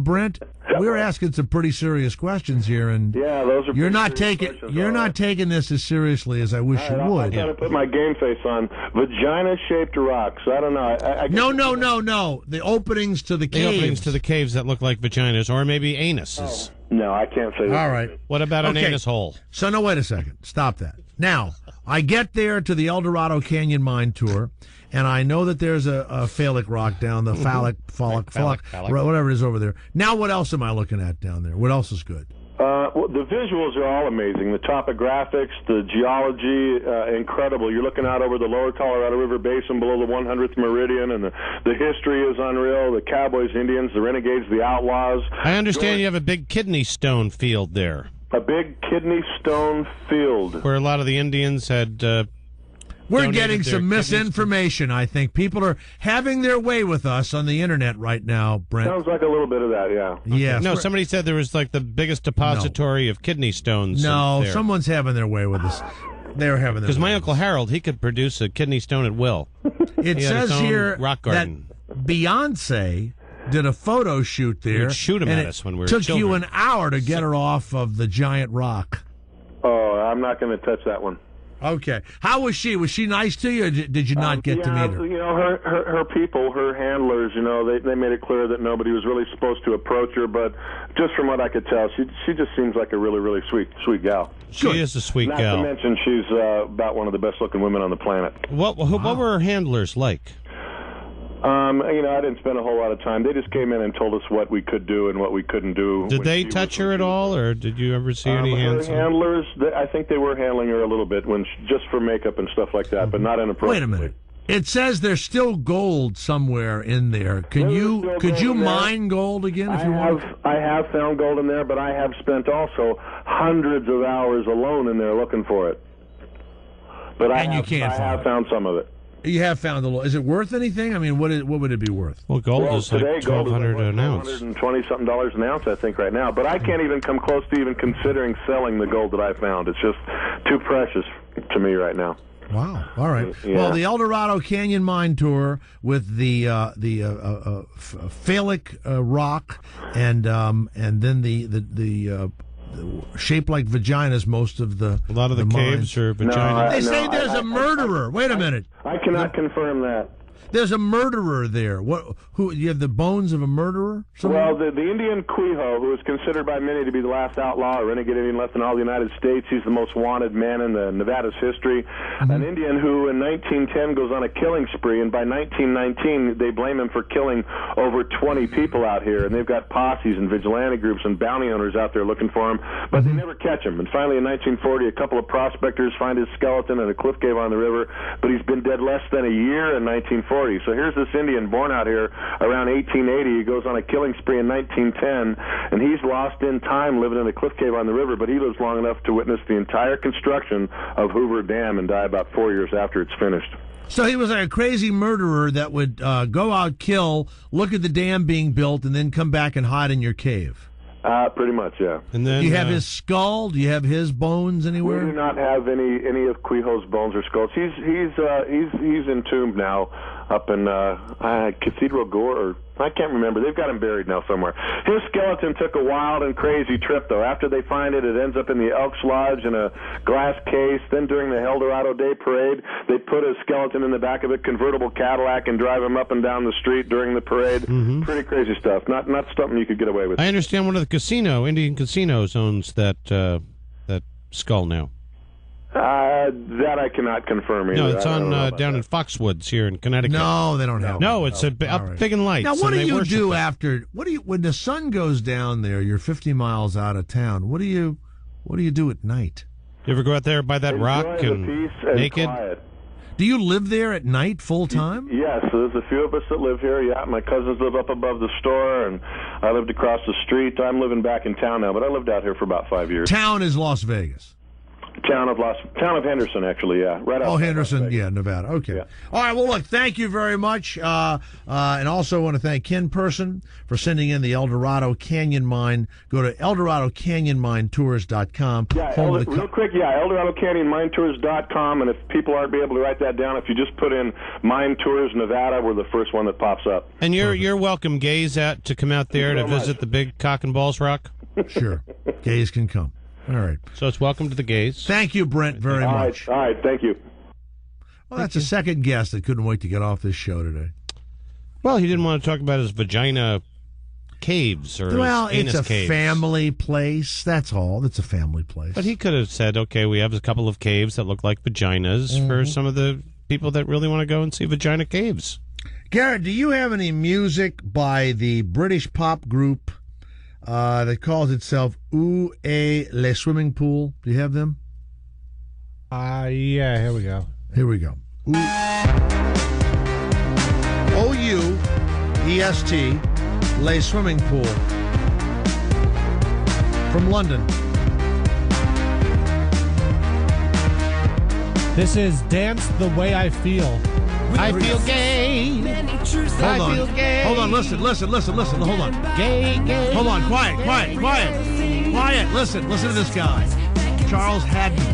Brent? We're asking some pretty serious questions here, and yeah, those are. You're not taking this as seriously as I wish you would. I got to put my game face on. Vagina-shaped rocks. I don't know. No. The openings to the caves. The openings to the caves that look like vaginas, or maybe anuses. No, I can't say that. All right. What about an anus hole? So, no, wait a second. Stop that. Now, I get there to the El Dorado Canyon Mine Tour, and I know that there's a phallic rock down, the phallic, whatever it is over there. Now, what else am I looking at down there? What else is good? Well, the visuals are all amazing. The topographics, the geology, incredible. You're looking out over the lower Colorado River Basin below the 100th meridian, and the history is unreal. The cowboys, Indians, the renegades, the outlaws. I understand you have a big kidney stone field there. A big kidney stone field. Where a lot of the Indians had... We're getting some misinformation, I think. People are having their way with us on the internet right now, Brent. Sounds like a little bit of that, yeah. Yes. No, somebody said there was like the biggest depository of kidney stones. No, there. someone's having their way with us. They're having their Because way my Uncle Harold, he could produce a kidney stone at will. It says here rock garden. that Beyonce did a photo shoot there. We'd shoot him and at us when we were took children. you an hour to get her off of the giant rock. Oh, I'm not going to touch that one. Okay. How was she? Was she nice to you, or did you not get to meet her? You know, her people, her handlers, you know, they made it clear that nobody was really supposed to approach her, but just from what I could tell, she just seems like a really, really sweet gal. She is a sweet gal. Not to mention she's about one of the best-looking women on the planet. What were her handlers like? You know, I didn't spend a whole lot of time. They just came in and told us what we could do and what we couldn't do. Did they touch her at all, or did you ever see any hands? Her handlers, I think they were handling her a little bit just for makeup and stuff like that, but not inappropriately. Wait a minute. It says there's still gold somewhere in there. Could you mine gold again if you want? I have found gold in there, but I have spent also hundreds of hours alone in there looking for it. But I have found some of it. You have found the. Is it worth anything? I mean, what would it be worth? Well, gold is like $1,200 an ounce. $120-something an ounce, I think, right now. But I can't even come close to even considering selling the gold that I found. It's just too precious to me right now. Wow. All right. Yeah. Well, the El Dorado Canyon Mine Tour with the phallic rock and then the shaped like vaginas. Most of a lot of the caves are vaginas. They say there's a murderer. Wait a minute. I cannot confirm that. There's a murderer there. Who? You have the bones of a murderer? Somewhere? Well, the Indian Quijo, who is considered by many to be the last outlaw or renegade Indian left in all the United States, he's the most wanted man in Nevada's history. Mm-hmm. An Indian who in 1910 goes on a killing spree, and by 1919 they blame him for killing over 20 people out here, and they've got posses and vigilante groups and bounty owners out there looking for him, but they never catch him. And finally in 1940 a couple of prospectors find his skeleton in a cliff cave on the river, but he's been dead less than a year in 1940. So here's this Indian born out here around 1880. He goes on a killing spree in 1910, and he's lost in time living in a cliff cave on the river, but he lives long enough to witness the entire construction of Hoover Dam and die about 4 years after it's finished. So he was like a crazy murderer that would go out, kill, look at the dam being built, and then come back and hide in your cave. Pretty much, yeah. And then do you have his skull? Do you have his bones anywhere? We do not have any of Quijo's bones or skulls. He's entombed now up in Cathedral Gorge, or I can't remember. They've got him buried now somewhere. His skeleton took a wild and crazy trip, though. After they find it, it ends up in the Elks Lodge in a glass case. Then during the El Dorado Day Parade, they put his skeleton in the back of a convertible Cadillac and drive him up and down the street during the parade. Mm-hmm. Pretty crazy stuff. Not something you could get away with. I understand one of the Indian casinos owns that skull now. That I cannot confirm either. No, it's on down in Foxwoods here in Connecticut. No, they don't have. No, it's up big in lights. Now, what do you do it. after? When the sun goes down there? You're 50 miles out of town. What do you do at night? You ever go out there by that rock and naked? Quiet. Do you live there at night full time? Yes, there's a few of us that live here. Yeah, my cousins live up above the store, and I lived across the street. I'm living back in town now, but I lived out here for about 5 years. Town is Las Vegas. Town of Henderson, actually, yeah. Right outside Henderson, yeah, Nevada. Okay. Yeah. All right, well, look, thank you very much. And also want to thank Ken Person for sending in the El Dorado Canyon Mine. Go to ElDoradoCanyonMineTours.com. Yeah, real quick, ElDoradoCanyonMineTours.com, and if people aren't able to write that down, if you just put in Mine Tours Nevada, we're the first one that pops up. And you're welcome, gays, to come out there to visit the big Cock and Balls Rock. Sure. Gays can come. All right. So it's welcome to the gays. Thank you, Brent, very much. All right, thank you. Well, that's a second guest that couldn't wait to get off this show today. Well, he didn't want to talk about his vagina caves or his anus it's a caves. Family place. That's all. It's a family place. But he could have said, okay, we have a couple of caves that look like vaginas for some of the people that really want to go and see vagina caves. Garrett, do you have any music by the British pop group that calls itself Où est le swimming pool? Do you have them? Yeah, here we go. Here we go. OUEST, Le Swimming Pool. From London. This is Dance the Way I Feel. I feel gay. Hold on. Listen. Hold on. Gay. Hold on. Quiet. Listen to this guy. Charles Haddon.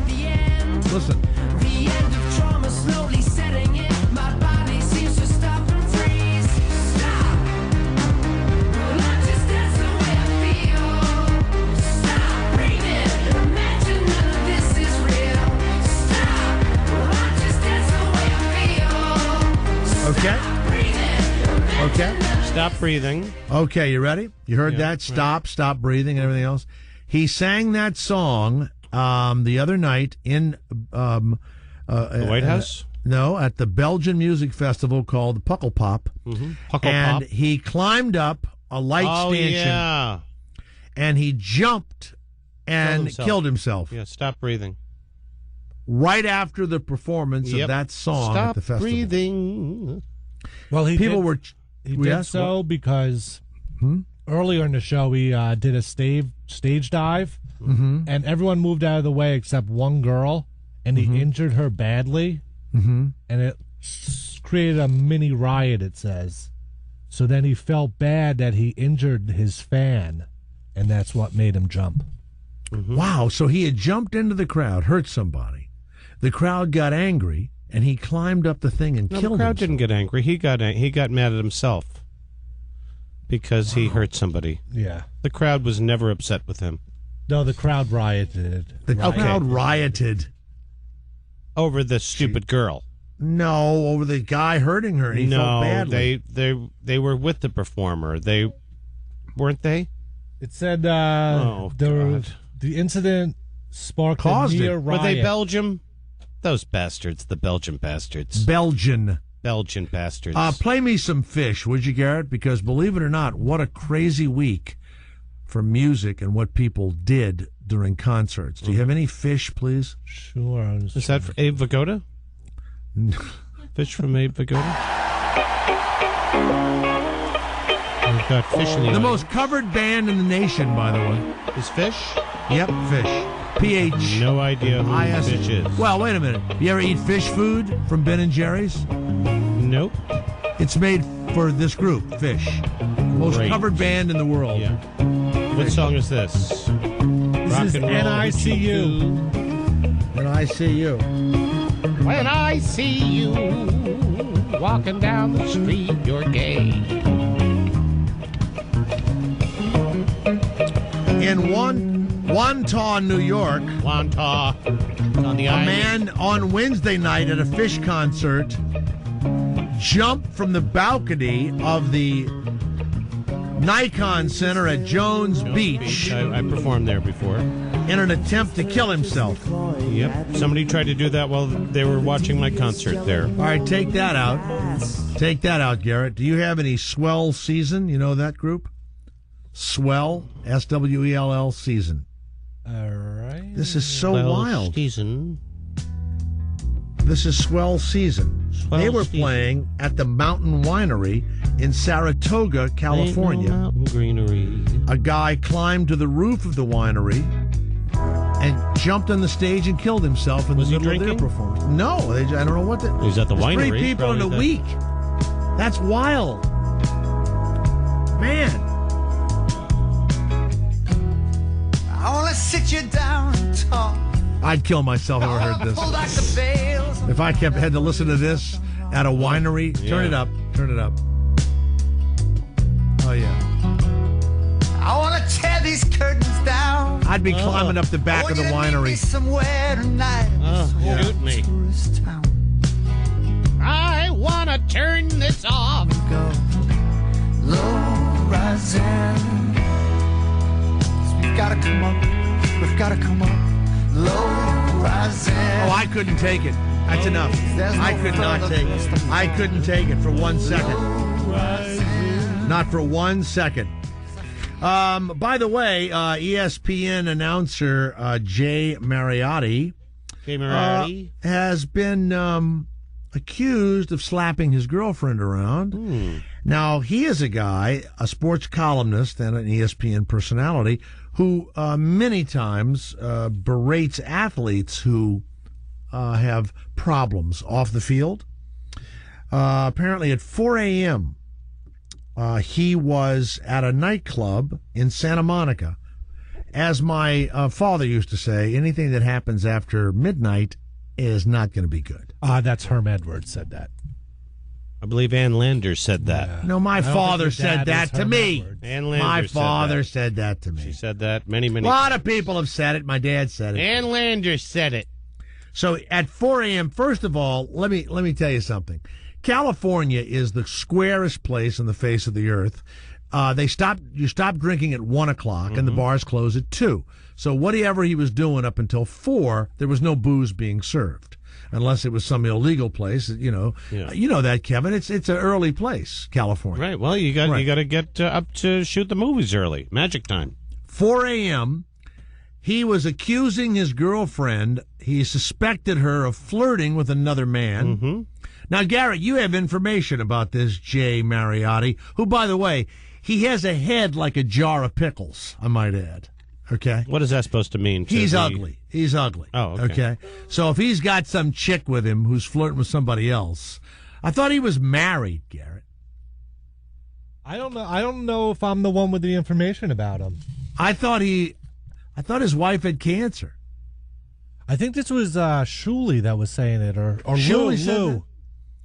Listen. The end of trauma slowly setting in. My body seems to stop and freeze. Stop. Well, I just dance the way I feel. Stop breathing. Imagine none of this is real. Stop. Well, I just dance the way I feel. Okay. Okay. Stop breathing. Okay, you ready? You heard that? Stop breathing, and everything else. He sang that song the other night in the White House? No, at the Belgian music festival called the Puckle Pop. Mm-hmm. And he climbed up a light stanchion. Yeah. And he jumped and killed himself. Yeah, stop breathing. Right after the performance of that song at the festival. Stop breathing. Well, he did yes, so because earlier in the show we did a stage dive, and everyone moved out of the way except one girl, and he injured her badly, and it created a mini riot, it says. So then he felt bad that he injured his fan, and that's what made him jump. Wow, so he had jumped into the crowd, hurt somebody. The crowd got angry, and he climbed up the thing and killed himself. The crowd didn't get angry. He got mad at himself because he hurt somebody. Yeah. The crowd was never upset with him. No, the crowd rioted. The crowd rioted. Over the stupid girl. No, over the guy hurting her. And he felt badly. They were with the performer. Weren't they? It said the incident sparked a near riot. Were they Belgium? Those bastards, the Belgian bastards. Belgian bastards. Play me some Fish, would you, Garrett? Because believe it or not, what a crazy week for music and what people did during concerts. Do you have any Fish, please? Sure. Is that for Abe Vigoda? Fish from Abe Vigoda? We've got Fish in the most covered band in the nation, by the way. Is Fish? Yep, Fish. PH. No idea who Fish is. Well, wait a minute. You ever eat fish food from Ben & Jerry's? Nope. It's made for this group, Fish. Most covered band in the world. Yeah. What song is this? This is NICU. NICU. When I see you walking down the street, you're gay. In Wantagh, New York, Wantagh, on the a man on Wednesday night at a Fish concert jumped from the balcony of the Nikon Center at Jones Beach. I performed there before. In an attempt to kill himself. Yep. Somebody tried to do that while they were watching my concert there. All right, take that out. Take that out, Garrett. Do you have any Swell Season? You know that group? Swell, SWELL Season. All right. This is so Swell wild. Season. This is Swell Season. Swell they were Season. playing at the Mountain Winery in Saratoga, California. Ain't no mountain greenery. A guy climbed to the roof of the winery and jumped on the stage and killed himself in Was the he middle of drinking? their performance. No, I don't know what the... He's at the winery. 3 people in a probably week. That's wild. Man. I want to sit you down and talk. I'd kill myself if I heard this. Pull back the veils. If I had to listen to this at a winery, turn it up. Turn it up. Oh, yeah. I want to tear these curtains down. I'd be climbing up the back of the winery. Somewhere tonight. Shoot me. I want to turn this off. Low rising. We've got to come up. We've got to come up. Low rising. Oh, I couldn't take it. That's enough. I could not take it. I couldn't take it for 1 second. Not for 1 second. By the way, ESPN announcer Jay Mariotti has been accused of slapping his girlfriend around. Now, he is a guy, a sports columnist and an ESPN personality, who many times berates athletes who have problems off the field. Apparently at 4 a.m., he was at a nightclub in Santa Monica. As my father used to say, anything that happens after midnight is not going to be good. That's Herm Edwards said that. I believe Ann Landers said that. No, my father said that to me. Ann Landers My said father that. said that to me. She said that many A lot of people have said it. My dad said it. Ann Landers said it. So at 4 a.m., first of all, let me tell you something. California is the squarest place on the face of the earth. You stop drinking at 1 o'clock and the bars close at 2. So whatever he was doing up until 4, there was no booze being served. Unless it was some illegal place, you know that, Kevin. It's an early place, California. Right. Well, you got to get up to shoot the movies early. Magic time. 4 a.m. He was accusing his girlfriend. He suspected her of flirting with another man. Mm-hmm. Now, Garrett, you have information about this Jay Mariotti, who, by the way, he has a head like a jar of pickles, I might add. Okay? What is that supposed to mean? He's ugly. He's ugly. Oh, okay. So if he's got some chick with him who's flirting with somebody else, I thought he was married, Garrett. I don't know. I don't know if I'm the one with the information about him. I thought his wife had cancer. I think this was Shuley that was saying it, or Shuley said Lou. that?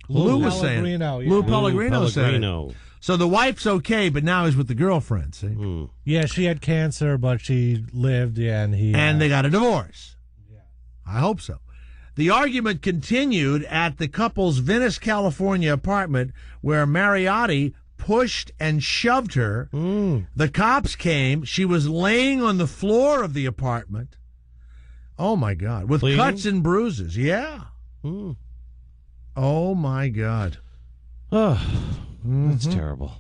Lou was saying it. Yeah. Lou Pellegrino said it. So the wife's okay, but now he's with the girlfriend, see? Yeah, she had cancer, but she lived, and they got a divorce. Yeah. I hope so. The argument continued at the couple's Venice, California apartment where Mariotti pushed and shoved her. The cops came. She was laying on the floor of the apartment. Oh, my God. With Bleeding? cuts and bruises. Yeah. Oh, my God. Oh, that's terrible.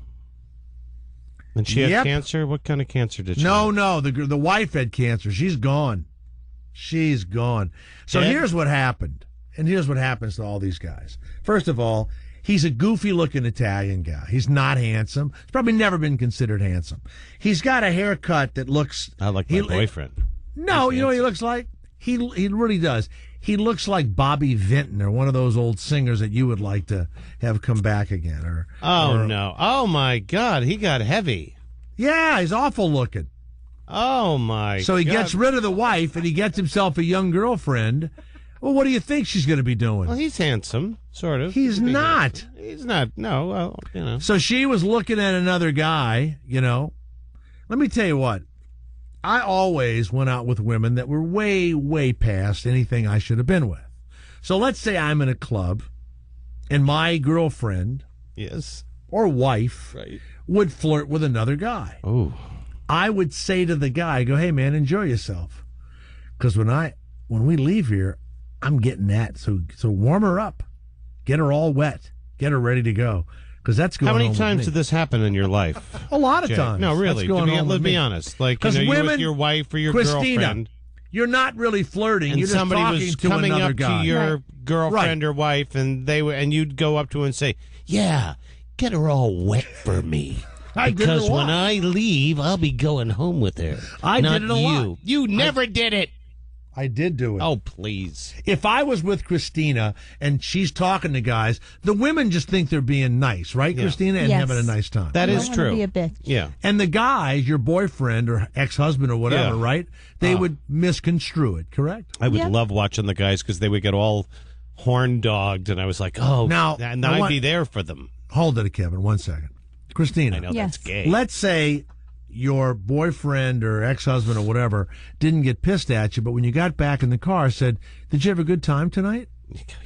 And she had cancer? What kind of cancer did she have? No. The wife had cancer. She's gone. She's gone. So here's what happened. And here's what happens to all these guys. First of all, he's a goofy-looking Italian guy. He's not handsome. He's probably never been considered handsome. He's got a haircut that looks... I like my boyfriend. No, you know what he looks like? He really does. He looks like Bobby Vinton or one of those old singers that you would like to have come back again. No. Oh, my God. He got heavy. Yeah, he's awful looking. Oh, my God. So he gets rid of the wife and he gets himself a young girlfriend. Well, what do you think she's going to be doing? Well, he's handsome, sort of. He's not. He's not. No, well, you know. So she was looking at another guy, you know. Let me tell you what. I always went out with women that were way, way past anything I should have been with. So let's say I'm in a club and my girlfriend or wife would flirt with another guy. Oh. I would say to the guy, I go, hey, man, enjoy yourself. Because when we leave here, I'm getting that. So warm her up. Get her all wet. Get her ready to go. Because that's going on. How many times did this happen in your life? A lot of Jay? times. No, really. Let's be honest. Like, you women, know, with your wife or your Christina, girlfriend. You're not really flirting. And You're just somebody talking was to coming another up guy. to your girlfriend or wife, and you'd go up to her and say, "Yeah, get her all wet for me." Because when I leave, I'll be going home with her. I not did it a you. lot. You never did it. I did do it. Oh, please. If I was with Christina and she's talking to guys, the women just think they're being nice, right, Christina, and having a nice time. That is true. Be a bitch. Yeah. And the guys, your boyfriend or ex-husband or whatever, right? They would misconstrue it, correct? I would love watching the guys because they would get all horn-dogged, and I was like, oh, and I'd be there for them. Hold it, Kevin, 1 second. Christina. I know that's gay. Let's say your boyfriend or ex-husband or whatever didn't get pissed at you, but when you got back in the car said, did you have a good time tonight?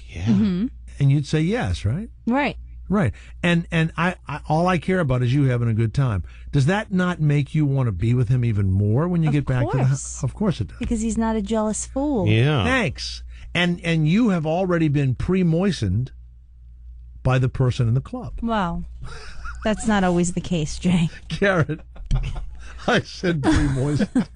Yeah. Mm-hmm. And you'd say yes, right? Right. Right. And I all I care about is you having a good time. Does that not make you want to be with him even more when you get back to the house? Of course it does. Because he's not a jealous fool. Yeah. Thanks. And you have already been pre-moistened by the person in the club. Well, that's not always the case, Jay. Garrett, I said pre-moistened.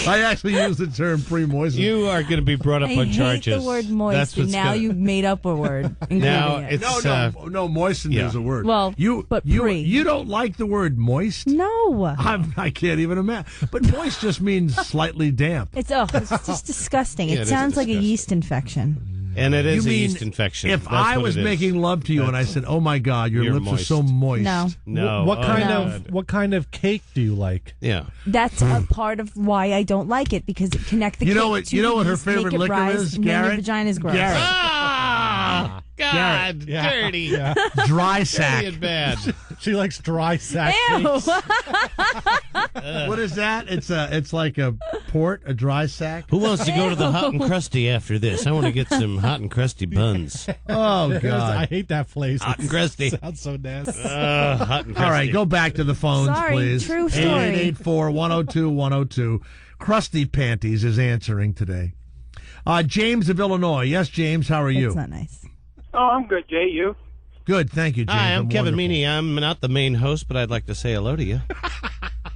I actually used the term pre-moistened. You are going to be brought up on charges. I hate the word moist, and now you've made up a word. Now it. it's no, moistened is a word. Well, you don't like the word moist? No. I can't even imagine. But moist just means slightly damp. It's just disgusting. Yeah, it sounds like a yeast infection. And it is You a mean yeast infection. If That's I what was it is. making love to you and I said, "Oh my God, your You're lips moist. are so moist," No. What kind of cake do you like? Yeah. That's a part of why I don't like it, because it connects the You know cake what? to You know what her yeast, make favorite it liquor rise, is, and then Garrett? your vagina's gross. Garrett. Ah, God, dirty. Dry sack. Dirty and bad. She likes dry sack Ew. cakes. What is that? It's like a port, a dry sack. Who wants to go to the Hot and Crusty after this? I want to get some Hot and Crusty buns. Oh God, I hate that place. Hot and crusty. Sounds so nasty. Hot and crusty. All right, go back to the phones, Sorry, please. true story. 884-102-102. Krusty Panties is answering today. James of Illinois. Yes, James, how are you? That's not nice. Oh, I'm good, Jay. You? Good, thank you, James. Hi, I'm Kevin wonderful. Meaney. I'm not the main host, but I'd like to say hello to you.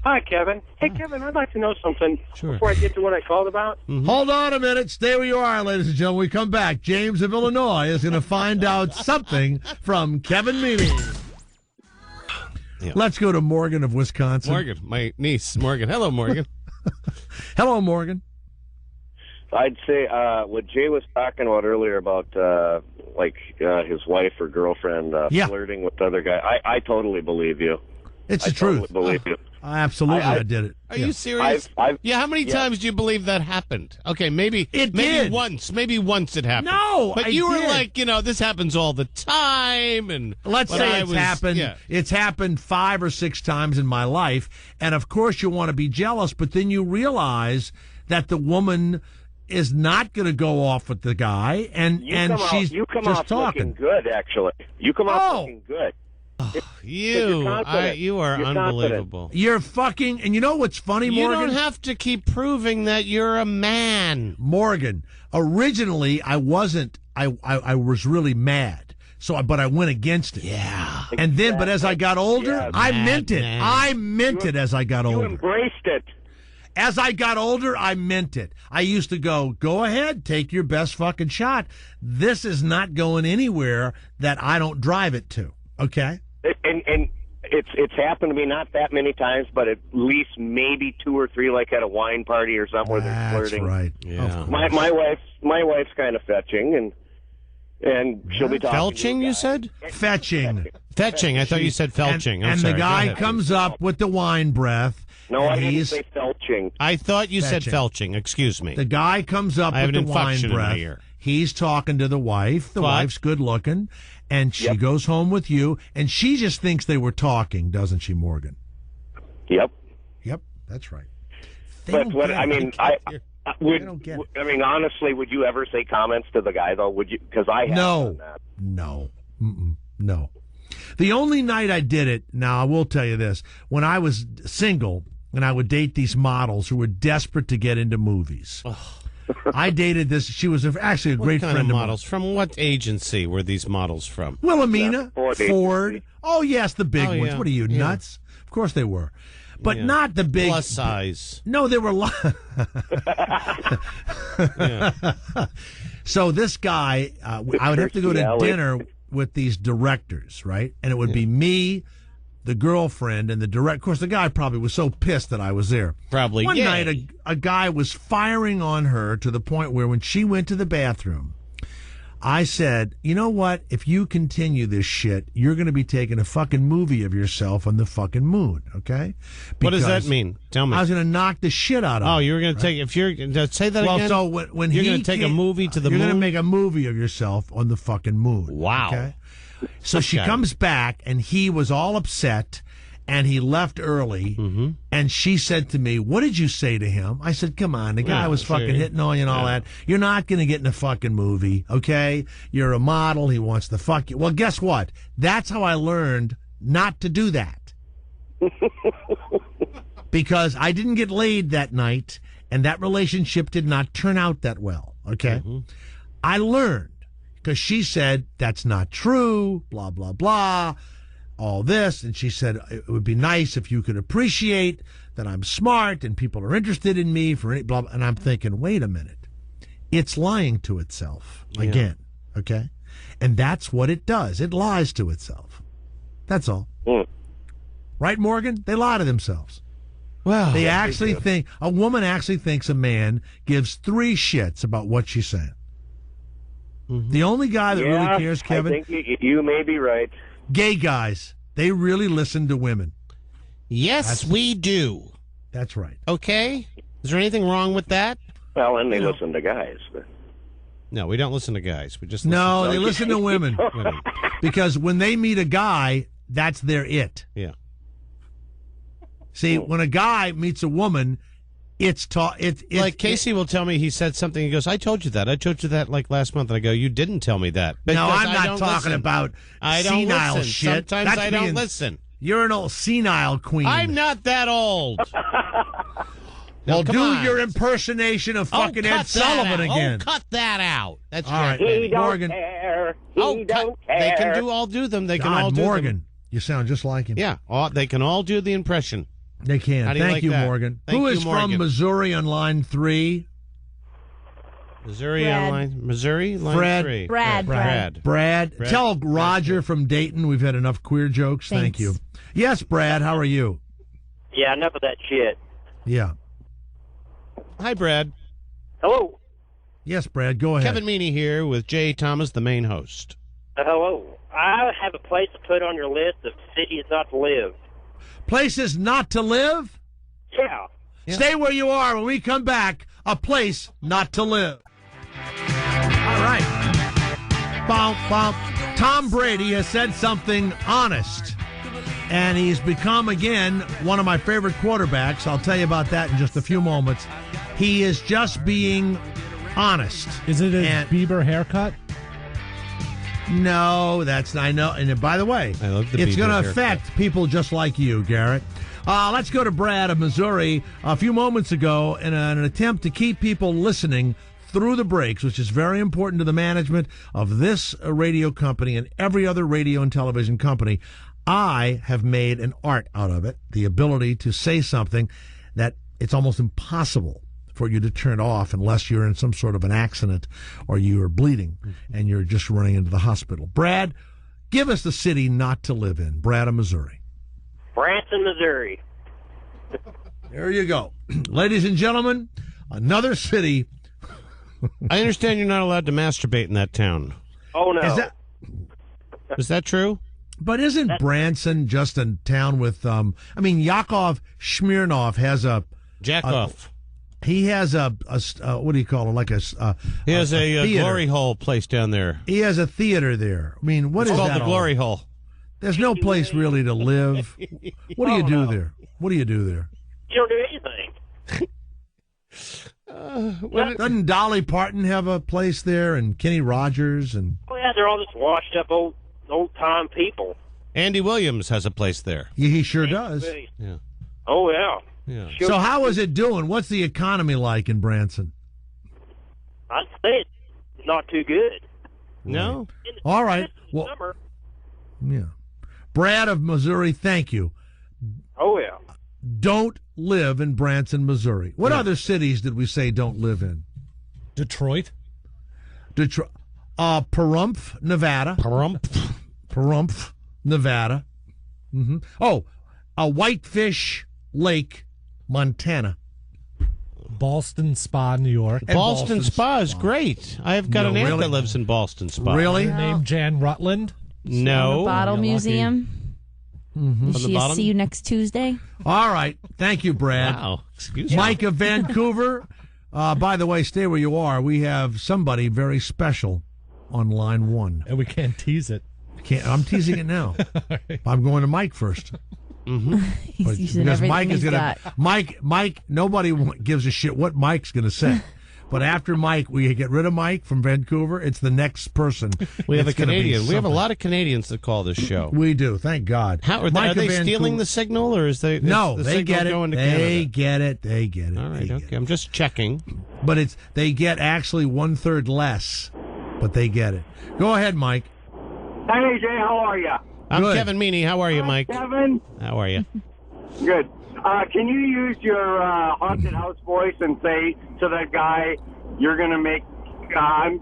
Hi, Kevin. Hey, Kevin, I'd like to know something Sure. before I get to what I called about. Hold on a minute. Stay where you are, ladies and gentlemen. We come back. James of Illinois is going to find out something from Kevin Meaney. Yeah. Let's go to Morgan of Wisconsin. Morgan, my niece, Morgan. Hello, Morgan. Hello, Morgan. I'd say what Jay was talking about earlier about his wife or girlfriend flirting with other guy. I totally believe you. It's the totally truth. believe you. Absolutely, I did it. Are you serious? How many times do you believe that happened? Okay, maybe did. once. Maybe once it happened. No, but I you were did. like, this happens all the time. And Let's say it's happened. Yeah. It's happened 5 or 6 times in my life, and of course you want to be jealous, but then you realize that the woman is not going to go off with the guy, and she's you come just off talking. looking good, actually. You come off looking good. You are unbelievable. You're fucking, and you know what's funny, You Morgan? don't have to keep proving that you're a man. Morgan, originally I wasn't. I was really mad. But I went against it. Yeah. And then, but as I got older, I meant it. man. I meant it as I got older. You embraced it. As I got older, I meant it. I used to go ahead, take your best fucking shot. This is not going anywhere that I don't drive it to. Okay? And it's happened to me not that many times, but at least maybe 2 or 3, like at a wine party or something where they're flirting. That's right. Yeah. My wife's kind of fetching, and she'll be talking. Felching, you said? Fetching. Fetching. I thought you said felching. I'm and sorry. the Go guy ahead. comes up with the wine breath. No, I and didn't he's- say felching. I thought you said Fetching. felching. Excuse me. The guy comes up I have with an the wine infection in my breath. ear. He's talking to the wife. The But- wife's good looking, and she goes home with you, and she just thinks they were talking, doesn't she, Morgan? Yep. Yep, that's right. But what I mean, I mean, honestly, would you ever say comments to the guy though? Would you? Because I have done that. No. The only night I did it, now I will tell you this, when I was single and I would date these models who were desperate to get into movies. I dated this. She was actually a great friend of mine. Models? From what agency were these models from? Wilhelmina, Ford. Oh, yes, the big ones. What are you, nuts? Of course they were. But not the big... Plus size. No, they were... So this guy, I would have to go to dinner with these directors, right? And it would be me, the girlfriend, and the director. Of course, the guy probably was so pissed that I was there. Probably. One night, a guy was firing on her to the point where when she went to the bathroom, I said, you know what? If you continue this shit, you're going to be taking a fucking movie of yourself on the fucking moon, okay? What does that mean? Tell me. I was going to knock the shit out of her. Oh, you were going to take, if you're, say that again? Well, so when you're going to take a movie to the moon? You're going to make a movie of yourself on the fucking moon. Wow. Okay? So she comes back, and he was all upset, and he left early, and she said to me, what did you say to him? I said, come on, the guy was fucking hitting on you and all that. You're not going to get in a fucking movie, okay? You're a model. He wants to fuck you. Well, guess what? That's how I learned not to do that. Because I didn't get laid that night, and that relationship did not turn out that well, okay? I learned, because she said, that's not true, blah, blah, blah. All this, and she said it would be nice if you could appreciate that I'm smart and people are interested in me for any blah, blah. And I'm thinking, wait a minute, it's lying to itself again, okay? And that's what it does. It lies to itself. That's all. Right, Morgan? They lie to themselves. Well, they actually think a woman actually thinks a man gives 3 shits about what she's saying. The only guy that really cares, Kevin, I think you may be right. Gay guys, they really listen to women. Yes, we do. That's right. Okay? Is there anything wrong with that? Well, and they listen to guys. But... No, we don't listen to guys. We just they listen to women. Because when they meet a guy, that's their it. Yeah. See, when a guy meets a woman, it's like Casey will tell me he said something. He goes, I told you that like last month. And I go, you didn't tell me that. No, I'm not talking about senile shit. Sometimes I don't listen. You're an old senile queen. I'm not that old. Well, do your impersonation of fucking Ed Sullivan again. Oh, cut that out. That's all right. He don't Morgan. care. He don't care. They can all do them. They can all do Morgan. them. You sound just like him. Yeah, they can all do the impression. They can. Thank you, Morgan. Who is from Missouri on line 3? Missouri line 3. Brad. Tell Roger from Dayton we've had enough queer jokes. Thank you. Yes, Brad. How are you? Yeah, enough of that shit. Yeah. Hi, Brad. Hello. Yes, Brad. Go ahead. Kevin Meaney here with Jay Thomas, the main host. Hello. I have a place to put on your list of cities not to live. Places not to live? Yeah. Stay where you are. When we come back, a place not to live. All right. Tom Brady has said something honest, and he's become, again, one of my favorite quarterbacks. I'll tell you about that in just a few moments. He is just being honest. Is it a Bieber haircut? No, that's I know. And by the way, it's going to affect people just like you, Garrett. Let's go to Brad of Missouri. A few moments ago, in an attempt to keep people listening through the breaks, which is very important to the management of this radio company and every other radio and television company, I have made an art out of it, the ability to say something that it's almost impossible for you to turn off unless you're in some sort of an accident or you are bleeding and you're just running into the hospital. Brad, give us the city not to live in. Brad of Missouri. Branson, Missouri. There you go. Ladies and gentlemen, another city. I understand you're not allowed to masturbate in that town. Oh, no. Is that true? But isn't Branson just a town with, Yakov Smirnov has a... Jackoff. He has a what do you call it? Like he has a glory hole place down there. He has a theater there. I mean, it's called the glory hole? There's no place really to live. What do you do there? What do you do there? You don't do anything. Doesn't Dolly Parton have a place there, and Kenny Rogers? And Oh, yeah, they're all just washed up old-time people. Andy Williams has a place there. Yeah, he sure does. Yeah. Oh, yeah. Yeah. So how is it doing? What's the economy like in Branson? I'd say it's not too good. No? All right. Well, Summer. yeah. Brad of Missouri, thank you. Oh, yeah. Don't live in Branson, Missouri. What other cities did we say don't live in? Detroit. Pahrump, Nevada. Pahrump, Nevada. Mm-hmm. Oh, Whitefish Lake, Montana. Ballston Spa, New York. Ballston Spa is great. I've got an aunt that lives in Ballston Spa. Really? Named Jan Rutland. No. Bottle Museum. Mm-hmm. Is she see you next Tuesday? All right. Thank you, Brad. Wow. Excuse me. Mike of Vancouver. By the way, stay where you are. We have somebody very special on line 1. And we can't tease it. I'm teasing it now. I'm going to Mike first. Mm-hmm. Because Mike is going to Mike. Nobody gives a shit what Mike's going to say. But after Mike, we get rid of Mike from Vancouver. It's the next person. We have a Canadian. We have a lot of Canadians that call this show. We do. Thank God. How are they stealing the signal, or is they? No, the they get it. Going to They Canada? get it. They get it. All right. Okay. I'm just checking. But they get actually 1/3 less, but they get it. Go ahead, Mike. Hey, Jay, how are you? I'm Good. Kevin Meaney. How are you, Mike? Kevin. How are you? Good. Can you use your haunted house voice and say to that guy, "You're gonna make,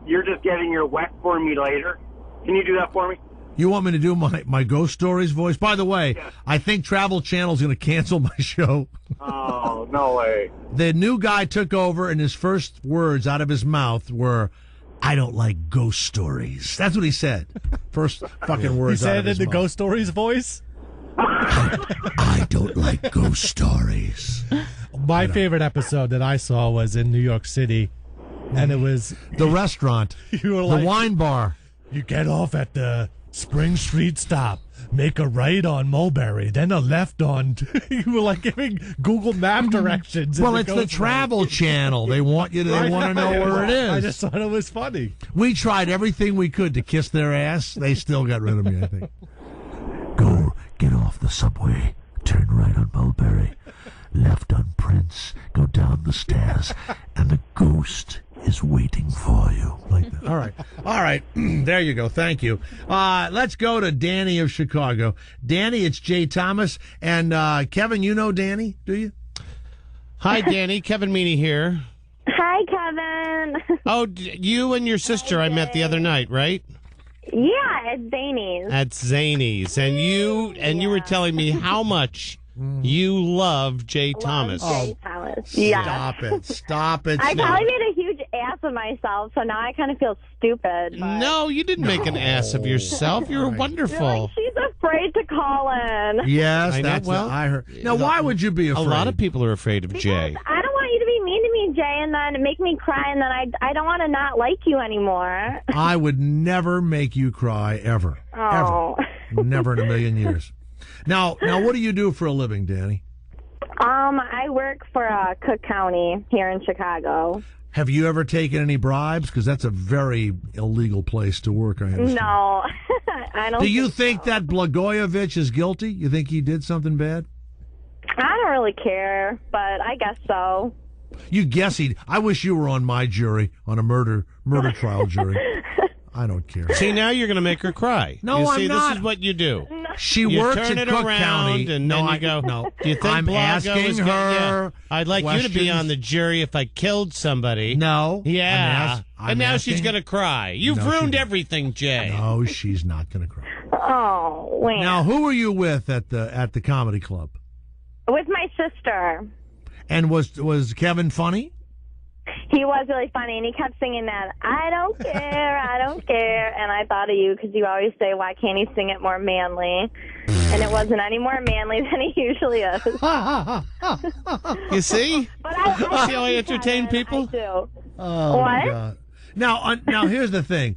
you're just getting your wet for me later"? Can you do that for me? You want me to do my ghost stories voice? By the way, I think Travel Channel's going to cancel my show. Oh, no way. The new guy took over, and his first words out of his mouth were, "I don't like ghost stories." That's what he said. First fucking words. He said out of it his in the mouth. Ghost Stories voice. I don't like ghost stories. My favorite episode that I saw was in New York City, and it was the restaurant, you were the like, wine bar. You get off at the Spring Street stop, make a right on Mulberry, then a left on. You were like giving Google Map directions. Well, it's the Travel Channel. They want you to. They want to know where it is. I just thought it was funny. We tried everything we could to kiss their ass. They still got rid of me, I think. Get off the subway, turn right on Mulberry, left on Prince, go down the stairs, and the ghost is waiting for you. Like that. All right. There you go. Thank you. Let's go to Danny of Chicago. Danny, it's Jay Thomas. And Kevin, you know Danny, do you? Hi, Danny. Kevin Meaney here. Hi, Kevin. Oh, you and your sister I met the other night, right? Yeah, at Zany's. At Zany's. And you were telling me how much you love Jay Thomas. Jay Thomas. Yeah. Stop it. I probably made a huge ass of myself, so now I kind of feel stupid. But... No, you didn't make an ass of yourself. You were wonderful. Like, she's afraid to call in. Yes, I know. that's Well, I heard. Now, why would you be afraid? A lot of people are afraid of Jay. I don't want you to be mean to me, Jay, and then make me cry, and then I don't want to not like you anymore. I would never make you cry, ever. Oh. Ever. Never in a million years. Now, what do you do for a living, Danny? I work for Cook County here in Chicago. Have you ever taken any bribes? Because that's a very illegal place to work, I understand. No, I don't. Do you think that Blagojevich is guilty? You think he did something bad? I don't really care, but I guess so. You guess he... I wish you were on my jury, on a murder trial jury. I don't care. See, now you're going to make her cry. No, you I'm see, not. This is what you do. She you works turn at it Cook around, County. And then you go, no. Do you think I'm Blago asking is her I'd like you to be questions. on the jury if I killed somebody. No. Yeah. I'm and now asking- she's going to cry. You've No, she ruined didn't. everything, Jay. No, she's not going to cry. Oh, wait. Now, who were you with at the comedy club? With my sister. And was Kevin funny? He was really funny, and he kept singing that, "I don't care, I don't care," and I thought of you because you always say, why can't he sing it more manly? And it wasn't any more manly than he usually is. You see? But I See how I entertain people? I do. Oh, What? my God. Now, here's the thing.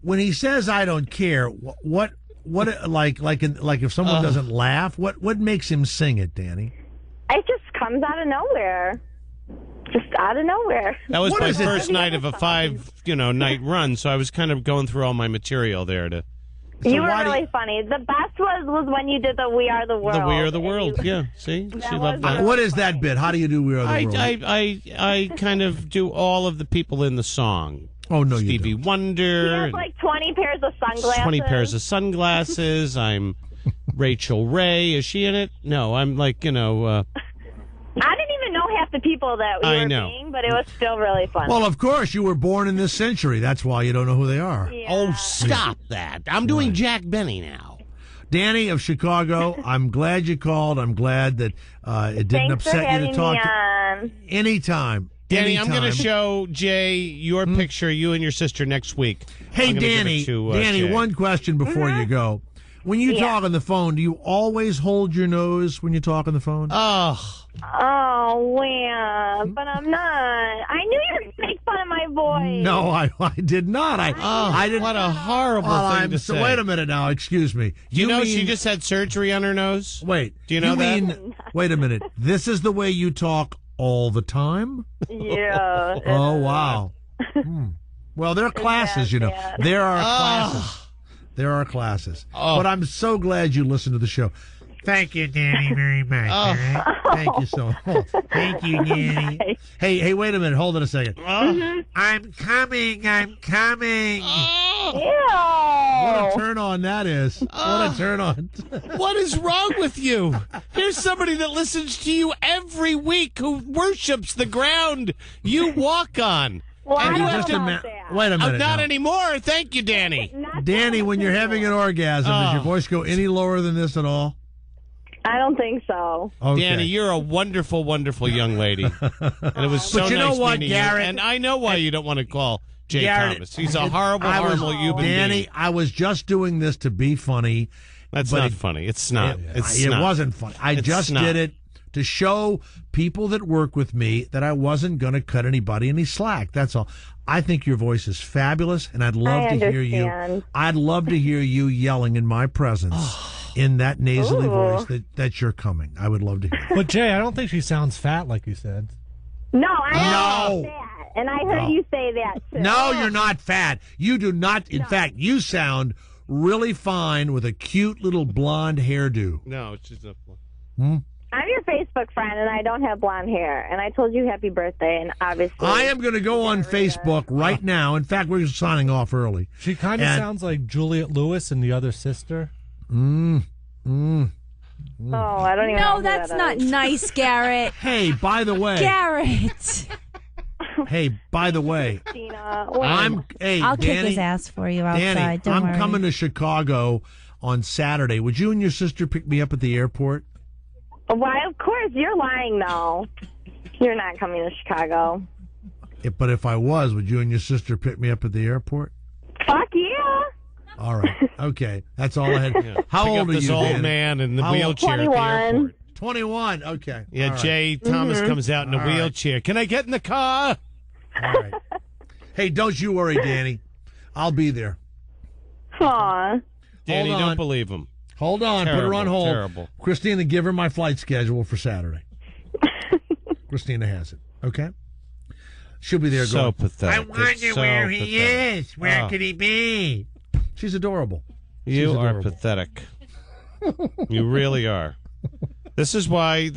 When he says, "I don't care," what like if someone doesn't laugh, what makes him sing it, Danny? It just comes out of nowhere. Just out of nowhere. That was my first night of a 5-night run, so I was kind of going through all my material there to. You were really funny. The best was when you did the We Are the World. The We Are the World, yeah. See? She loved that. What is that bit? How do you do We Are the World? I kind of do all of the people in the song. Oh, no, Stevie Wonder. He has like 20 pairs of sunglasses. 20 pairs of sunglasses. I'm Rachel Ray. Is she in it? No, I'm like, I didn't even know half the people that we were being, but it was still really fun. Well, of course, you were born in this century. That's why you don't know who they are. Yeah. Oh, stop that. I'm doing Jack Benny now. Danny of Chicago, I'm glad you called. I'm glad that it didn't upset you to talk to anytime. Danny, I'm going to show Jay your picture, you and your sister, next week. Hey, Danny, Jay. one question before you go. When you talk on the phone, do you always hold your nose when you talk on the phone? Oh, yeah, but I'm not. I knew you were going to make fun of my voice. No, I did not. I didn't. What a horrible thing to say. Wait a minute now. Excuse me. You know she just had surgery on her nose? Wait. Do you know that? Wait a minute. This is the way you talk all the time? Yeah. Oh, wow. Well, there are classes, There are classes. There are classes. But I'm so glad you listened to the show. Thank you, Danny, very much. Thank you so much. Thank you, Danny. Hey, wait a minute. Hold on a second. I'm coming. What a turn on that is. What a turn on. What is wrong with you? Here's somebody that listens to you every week who worships the ground you walk on. Well, I don't just know about that. Wait a minute. Not now. anymore. Thank you, Danny. Danny, when you're having an orgasm, does your voice go any lower than this at all? I don't think so. Okay. Danny, you're a wonderful, wonderful young lady. And it was so But you know nice what, meeting Garrett? you. And I know why you don't want to call Jay Garrett, Thomas. He's a horrible human Danny, being. I was just doing this to be funny. That's not funny. It's not. It wasn't funny. I just did it to show people that work with me that I wasn't going to cut anybody any slack. That's all. I think your voice is fabulous, and I'd love to hear you. I'd love to hear you yelling in my presence in that nasally voice that you're coming. I would love to hear. But Jay, I don't think she sounds fat like you said. No, I'm not fat, and I heard you say that too. No, you're not fat. You do not. In fact, you sound really fine with a cute little blonde hairdo. No, it's just a. I'm your Facebook friend, and I don't have blonde hair. And I told you happy birthday, and obviously... I am going to go on Facebook right now. In fact, we're signing off early. She kind of sounds like Juliette Lewis and the other sister. Oh, I don't even know No, that's not nice, Garrett. Hey, by the way... Garrett. Hey, by the way... I'll Danny, kick his ass for you outside. Danny, Don't worry. coming to Chicago on Saturday. Would you and your sister pick me up at the airport? Why, of course. You're lying, though. You're not coming to Chicago. But if I was, would you and your sister pick me up at the airport? Fuck yeah. All right. Okay. That's all I had. Yeah. How Pick old up are this you, old Danny? man in the How old? wheelchair at the airport. 21. Okay. Yeah, All right. Jay Thomas comes out in a wheelchair. Can I get in the car? All right. Hey, don't you worry, Danny. I'll be there. Aw. Danny, Hold on. don't believe him. Hold on. Terrible, Put her on hold. terrible. Christina, give her my flight schedule for Saturday. Christina has it. Okay? She'll be there So going, pathetic. I wonder It's so where he pathetic. is. Where Oh. could he be? She's adorable. You She's are adorable. pathetic. You really are. This is why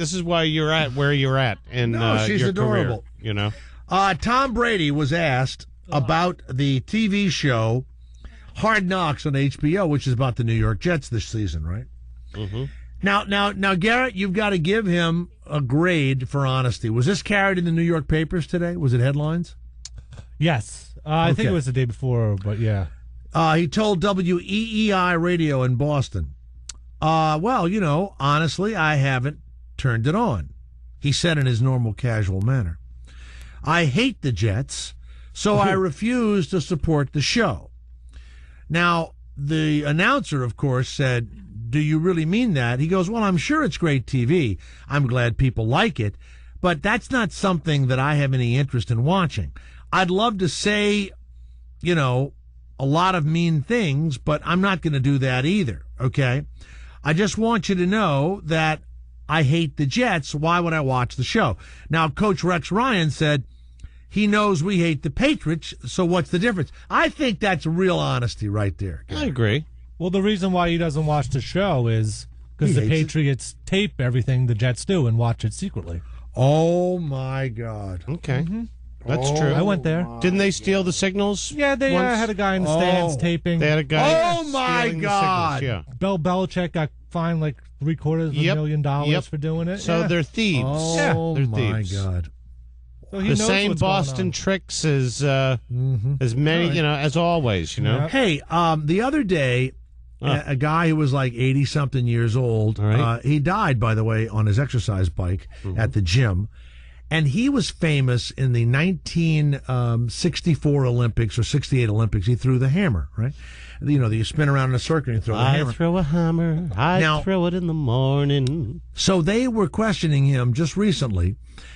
you're at where you're at in No, she's your adorable. career. You know. Tom Brady was asked about the TV show Hard Knocks on HBO, which is about the New York Jets this season, right? Mm-hmm. Now, Garrett, you've got to give him a grade for honesty. Was this carried in the New York papers today? Was it headlines? Yes. I think it was the day before, but yeah. He told WEEI Radio in Boston, well, honestly, I haven't turned it on. He said in his normal casual manner. I hate the Jets, so I refuse to support the show. Now, the announcer, of course, said, do you really mean that? He goes, well, I'm sure it's great TV. I'm glad people like it, but that's not something that I have any interest in watching. I'd love to say, a lot of mean things, but I'm not going to do that either, okay? I just want you to know that I hate the Jets. Why would I watch the show? Now, Coach Rex Ryan said he knows we hate the Patriots, so what's the difference? I think that's real honesty right there. I agree. Well, the reason why he doesn't watch the show is because He the hates it. Patriots tape everything the Jets do and watch it secretly. Oh, my God. Okay. That's Oh, true. I went there. Didn't they steal the signals? Yeah, they once? had a guy in the stands taping. They had a guy. Oh, my stealing the God. signals, yeah. Bill Belichick got fined like $750,000 for doing it. So yeah. they're thieves. Oh, They're my thieves. God. So he The knows same what's going Boston on. tricks as many, as always, Hey, the other day, a guy who was like 80-something years old, he died, by the way, on his exercise bike at the gym. And he was famous in the 1964 Olympics or 68 Olympics. He threw the hammer, right? You spin around in a circle and you throw the hammer. I throw a hammer. I throw it in the morning. So they were questioning him just recently.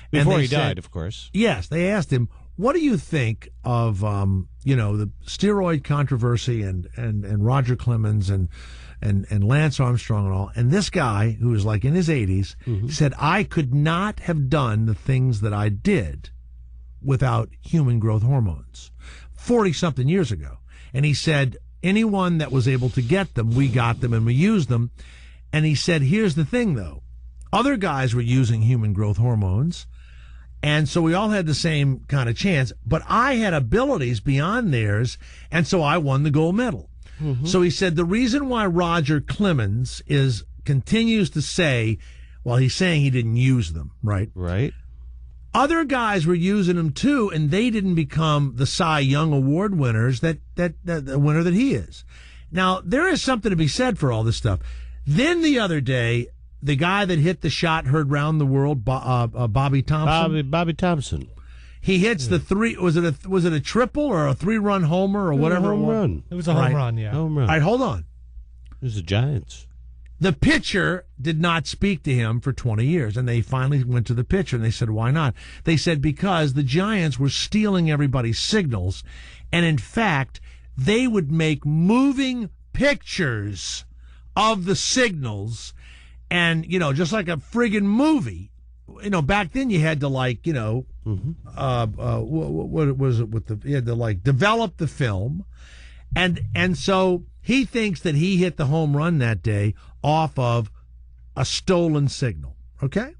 Before and they he said- died, of course. Yes, they asked him, what do you think of, the steroid controversy and Roger Clemens and Lance Armstrong and all? And this guy, who was like in his 80s, said, I could not have done the things that I did without human growth hormones 40-something years ago. And he said, anyone that was able to get them, we got them and we used them. And he said, here's the thing, though. Other guys were using human growth hormones. And so we all had the same kind of chance, but I had abilities beyond theirs, and so I won the gold medal. So he said the reason why Roger Clemens continues to say, well, he's saying he didn't use them, right? Right. Other guys were using them too, and they didn't become the Cy Young Award winners that the winner that he is. Now, there is something to be said for all this stuff. Then the other day, the guy that hit the shot heard round the world, Bobby Thompson. Bobby Thompson. He hits the three. Was it a triple or a 3-run homer or whatever? Home run. It was a home run, yeah. Home run. All right, hold on. It was the Giants. The pitcher did not speak to him for 20 years, and they finally went to the pitcher, and they said, why not? They said, because the Giants were stealing everybody's signals, and in fact, they would make moving pictures of the signals, and, just like a friggin' movie. Back then you had to what was it you had to develop the film, and so he thinks that he hit the home run that day off of a stolen signal. Okay,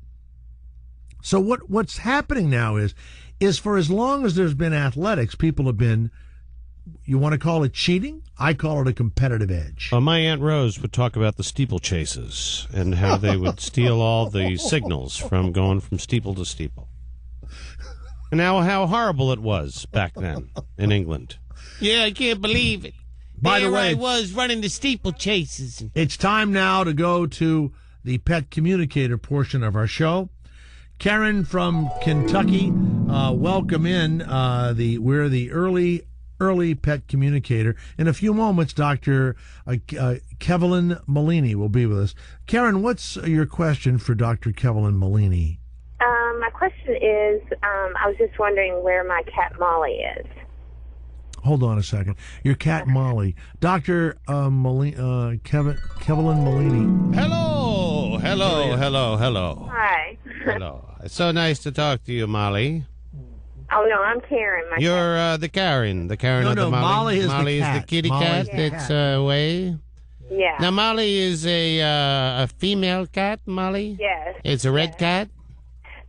so what's happening now is for as long as there's been athletics, people have been. You want to call it cheating? I call it a competitive edge. My Aunt Rose would talk about the steeplechases and how they would steal all the signals from going from steeple to steeple. And how horrible it was back then in England. Yeah, I can't believe it. By the way, I was running the steeplechases. It's time now to go to the pet communicator portion of our show. Karen from Kentucky, welcome in. We're the early pet communicator. In a few moments, Dr. Kevlin Meaney will be with us. Karen, what's your question for Dr. Kevlin Meaney? My question is, I was just wondering where my cat Molly is. Hold on a second. Your cat Molly. Dr. Kevlin Meaney. Hello. Hi. Hello. It's so nice to talk to you, Molly. Oh, no, I'm Karen. You're the Karen. The Karen of the Molly. Molly is the cat. the kitty Molly's cat the that's cat. away. Yeah. Now, Molly is a female cat, Molly? Yes. It's a red cat?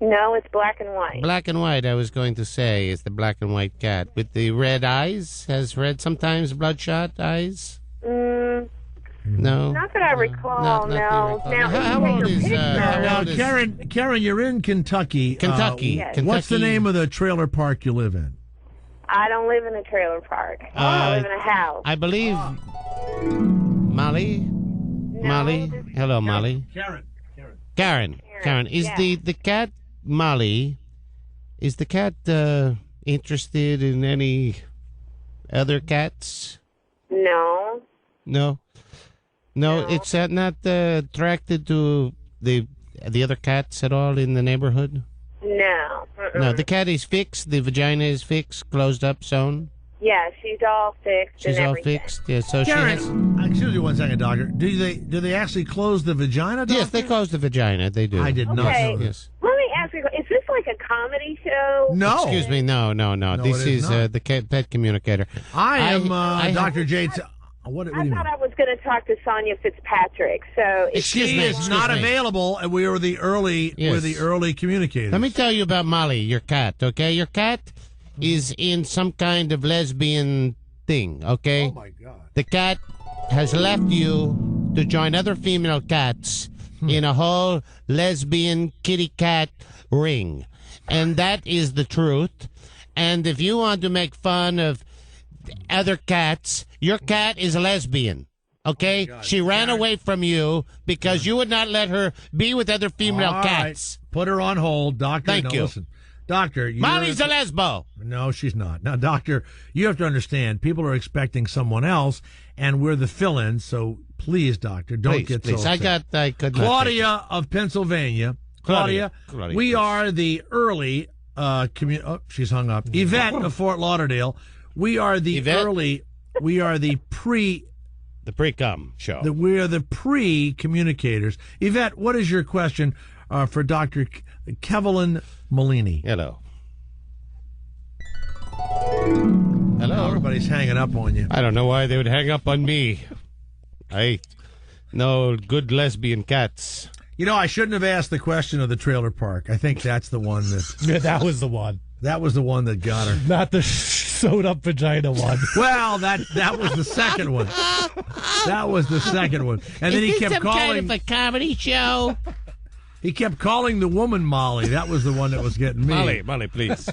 No, it's black and white. Black and white, I was going to say. It's the black and white cat with the red eyes. Has red, sometimes bloodshot eyes? No. Not that I recall, Not that you no. recall. Now, How old is Now, Karen, you're in Kentucky. Kentucky. Yes. What's the name of the trailer park you live in? I don't live in a trailer park. I live in a house. I believe Molly. Molly. Hello, Molly. Karen. Is yeah. the cat Molly? Is the cat interested in any other cats? No. No. It's not attracted to the other cats at all in the neighborhood. No. No, the cat is fixed. The vagina is fixed, closed up, sewn. Yeah, she's all fixed She's and all everything. fixed. Yeah, so Karen, she has. excuse me one second, doctor. Do they actually close the vagina, doctor? Yes, they close the vagina. They do. I did not Okay. know Yes. Let me ask you, is this like a comedy show? No. Excuse me. No. This it is is not. the pet communicator. I am I Dr. Jade. What do you I mean? thought I was going to talk to Sonia Fitzpatrick. So She is not available, and we were the early. Yes. We're the early communicators. Let me tell you about Molly, your cat. Okay, your cat is in some kind of lesbian thing. Okay. Oh my God. The cat has left you to join other female cats in a whole lesbian kitty cat ring, and that is the truth. And if you want to make fun of other cats, your cat is a lesbian. Okay? She ran away from you because you would not let her be with other female All cats. right. Put her on hold, doctor. Thank no, you. Listen. Doctor, Molly's a lesbo. No, she's not. Now, doctor, you have to understand, people are expecting someone else, and we're the fill-in, so please, doctor, don't get so upset. I could not Claudia of Pennsylvania. Claudia, we are the early, she's hung up. Yvette of Fort Lauderdale. We are the early, we are the the pre-com show. We are the pre-communicators. Yvette, what is your question for Dr. Kevin Meaney? Hello. Hello. Everybody's hanging up on you. I don't know why they would hang up on me. I know good lesbian cats. You know, I shouldn't have asked the question of the trailer park. I think that's the one that... Yeah, that was the one. That was the one that got her. Not the sewed-up vagina one. Well, that was the second one. That was the second one. And then he kept calling... kind of a comedy show? He kept calling the woman Molly. That was the one that was getting me. Molly, please.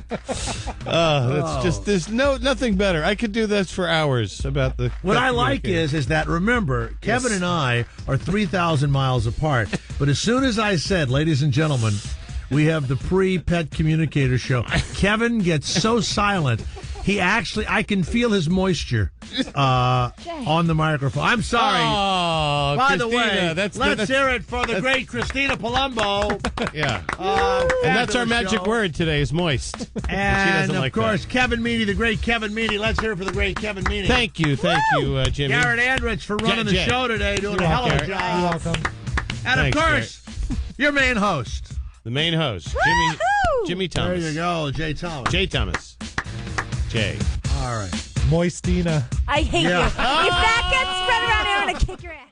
That's just, there's nothing better. I could do this for hours about the... What I like is that, remember, Kevin and I are 3,000 miles apart. But as soon as I said, ladies and gentlemen, we have the pre-pet communicator show, Kevin gets so silent. He actually, I can feel his moisture on the microphone. I'm sorry. Oh, By Christina, the way, let's hear it for the great Christina Palumbo. Yeah. And that's our magic word today is moist. And, of like course, that. Kevin Meaney, the great Kevin Meaney. Let's hear it for the great Kevin Meaney. Thank you, Jimmy. Garrett Andrich for running the show today, doing a hell of a job. You're welcome. And, of course, your main host. The main host, Jimmy Thomas. There you go, Jay Thomas. Jay Thomas. Jay. All right. Moistina. I hate you. If that gets spread around here, I'm going to kick your ass.